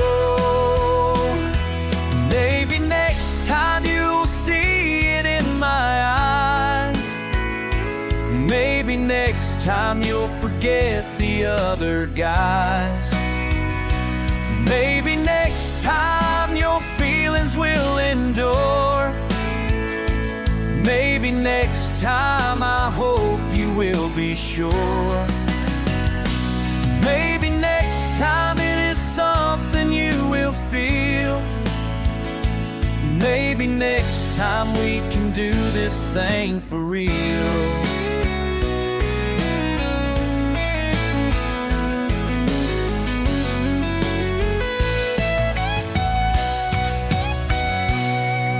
Maybe next time you'll see it in my eyes. Maybe next time you'll forget the other guys. Maybe next time your feelings will endure. Maybe next time I hope you will be sure. Maybe next time it is something you will feel. Maybe next time we can do this thing for real.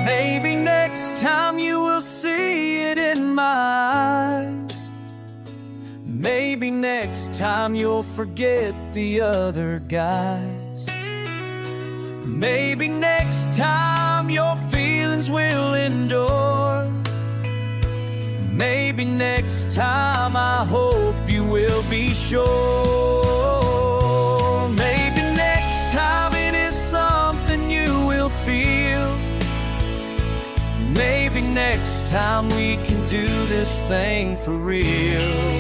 Maybe next time you will see it in my eyes. Maybe next time you'll forget the other guys. Maybe next time your feelings will endure. Maybe next time I hope you will be sure. Maybe next time it is something you will feel. Maybe next time we can do this thing for real.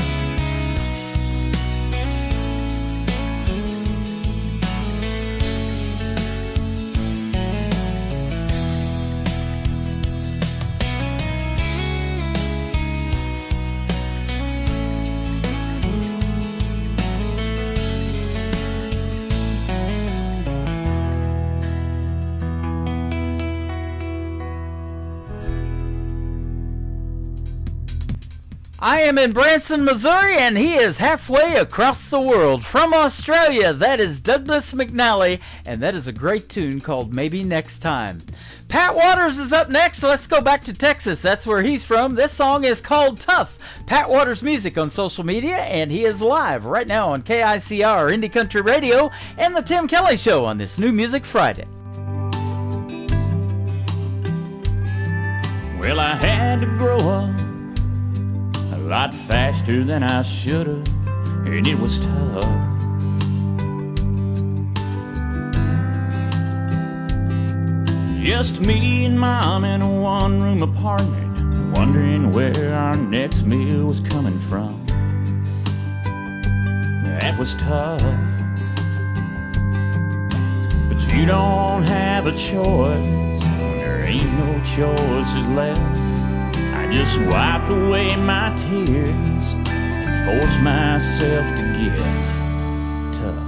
I am in Branson, Missouri, and he is halfway across the world. From Australia, that is Douglas McNally, and that is a great tune called Maybe Next Time. Pat Waters is up next. Let's go back to Texas. That's where he's from. This song is called Tough. Pat Waters Music on social media, and he is live right now on KICR Indie Country Radio and the Tim Kelly Show on this New Music Friday. Well, I had to grow up a lot faster than I should have, and it was tough. Just me and Mom in a one-room apartment, wondering where our next meal was coming from. That was tough. But you don't have a choice when there ain't no choices left. I just wiped away my tears and forced myself to get tough.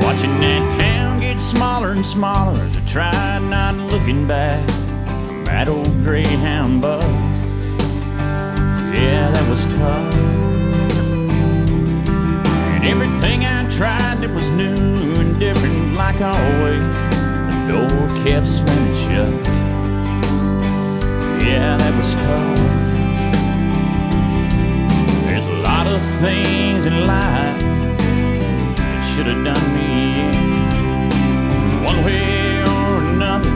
Watching that town get smaller and smaller as I tried not looking back from that old Greyhound bus. Yeah, that was tough. And everything I tried that was new and different, like always, door kept slamming shut. Yeah, that was tough. There's a lot of things in life that should have done me in. One way or another,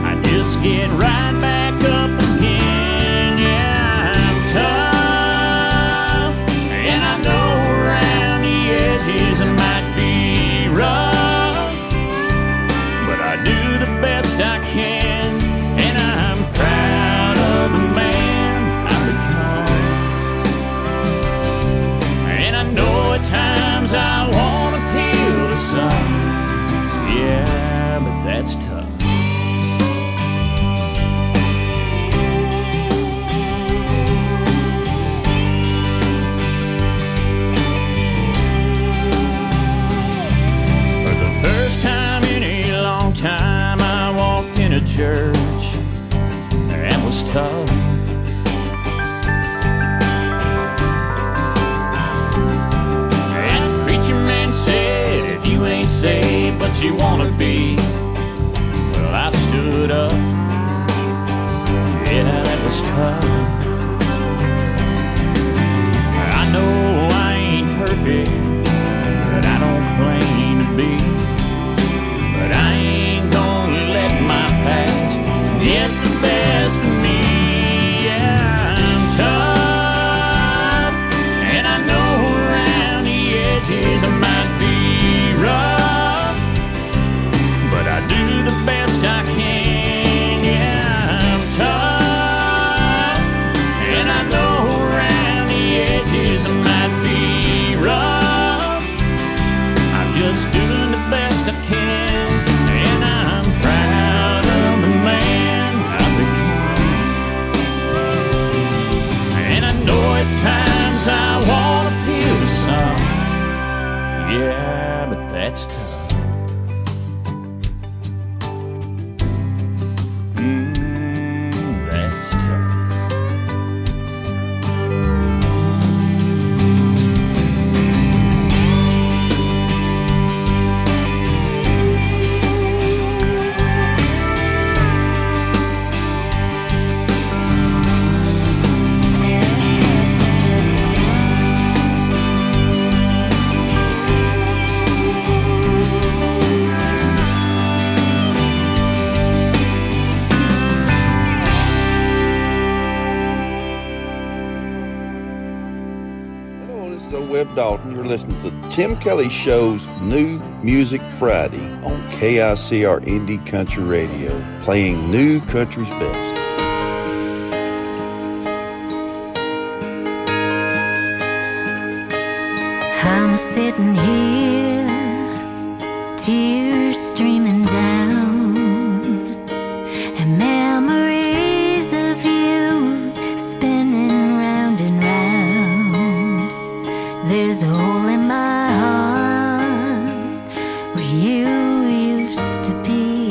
I just get right back up again. Yeah, I'm tough, and I know around the edges I might be rough, but I do the best I can, and I'm proud church. That was tough. And the preacher man said, if you ain't saved but you wanna be, well, I stood up. Yeah, that was tough. I know I ain't perfect, but I don't claim to be. But I ain't gonna let my past get the best of me. Yeah, I'm tough, and I know around the edges I might be rough, but I do the best I can. Yeah, I'm tough, and I know around the edges I might be rough. I'm just doing the best I can, and I'm proud of the man I've become. And I know at times I wanna appeal to some, yeah, but that's tough. That's tough. Webb Dalton. You're listening to Tim Kelly Show's New Music Friday on KICR Indie Country Radio, playing new country's best. I'm sitting here, tears streaming down, and memories of you spinning round and round. There's a hole in my heart where you used to be,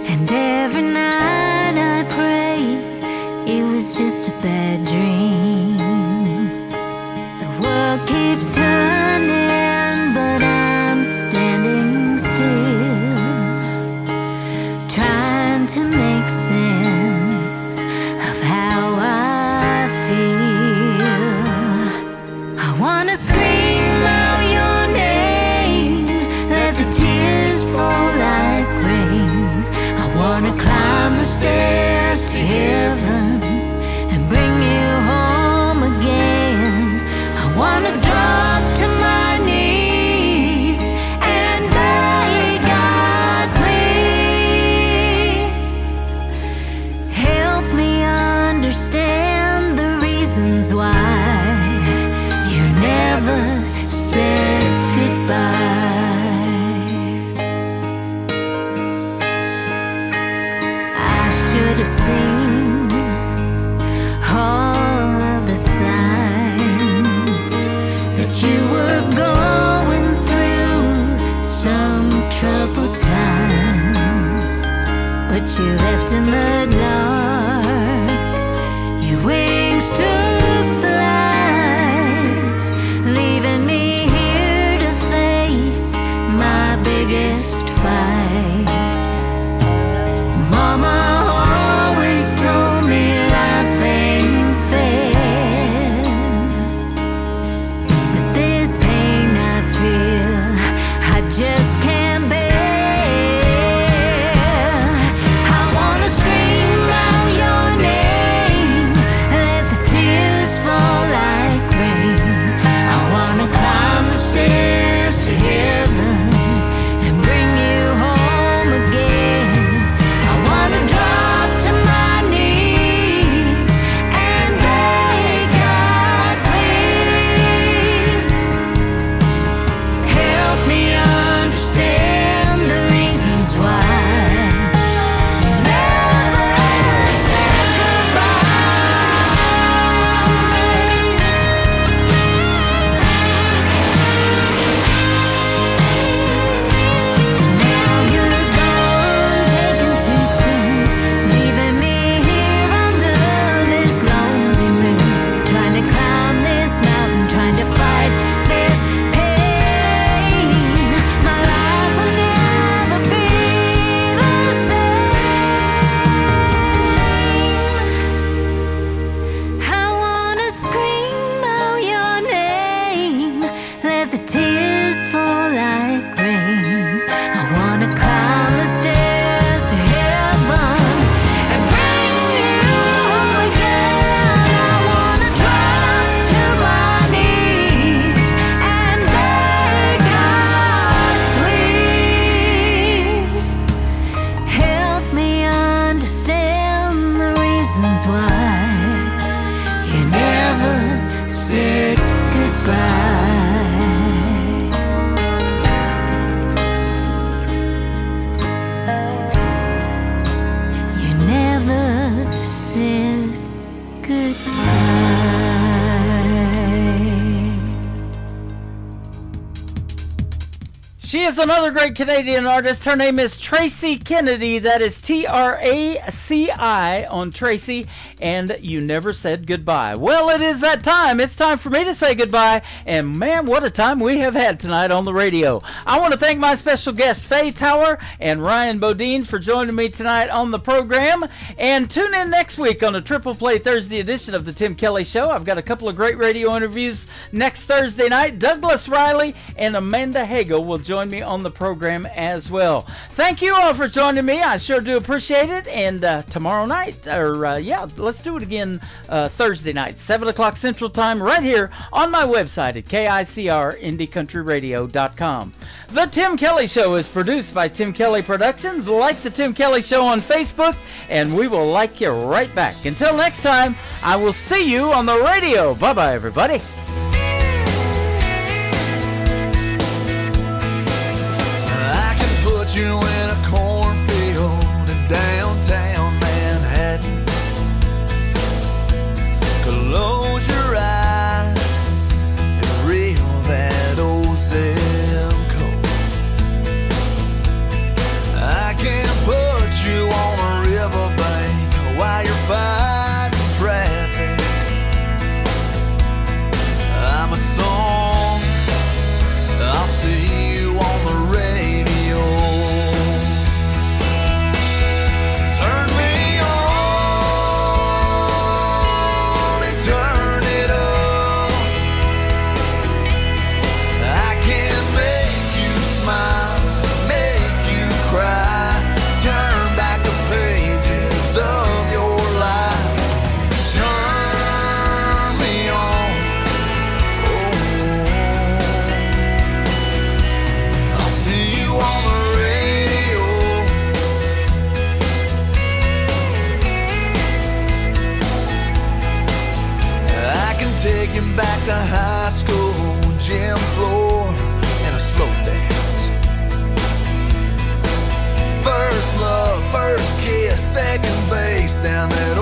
and every night I pray it was just a bad dream. The world keeps turning, but I'm standing still, trying to make sense of how I feel. I wanna scream out your name, let the tears fall like rain. I wanna climb the stairs to heaven and bring you home again. I wanna drop to my knees and beg God, please help me understand the reasons why you never said goodbye. I should have seen all of the signs that you were going through some troubled times, but you left in the dark. Your wings took flight, leaving me here to face my biggest fight. Mama always told me life ain't fair, but this pain I feel I just can't bear. I wanna scream why you never said goodbye. You never said goodbye. She is another great Canadian artist. Her name is Tracy Kennedy. That is Traci on Tracy. And you never said goodbye. Well, it is that time. It's time for me to say goodbye. And man, what a time we have had tonight on the radio. I want to thank my special guests, Faye Tower and Ryan Bodine, for joining me tonight on the program. And tune in next week on a Triple Play Thursday edition of the Tim Kelly Show. I've got a couple of great radio interviews next Thursday night. Douglas Riley and Amanda Hagel will join me on the program as well. Thank you all for joining me. I sure do appreciate it. And tomorrow night, let's do it again Thursday night, 7 o'clock Central Time, right here on my website at KICRIndieCountryRadio.com. The Tim Kelly Show is produced by Tim Kelly Productions. Like the Tim Kelly Show on Facebook, and we will like you right back. Until next time, I will see you on the radio. Bye-bye, everybody. Put you in a cornfield in downtown Manhattan. Close your eyes and reel that old zip code. I can put you on a riverbank while you're fighting traffic. I'm a song, I'll see you on the radio. Back to high school, gym floor, and a slow dance. First love, first kiss, second base down that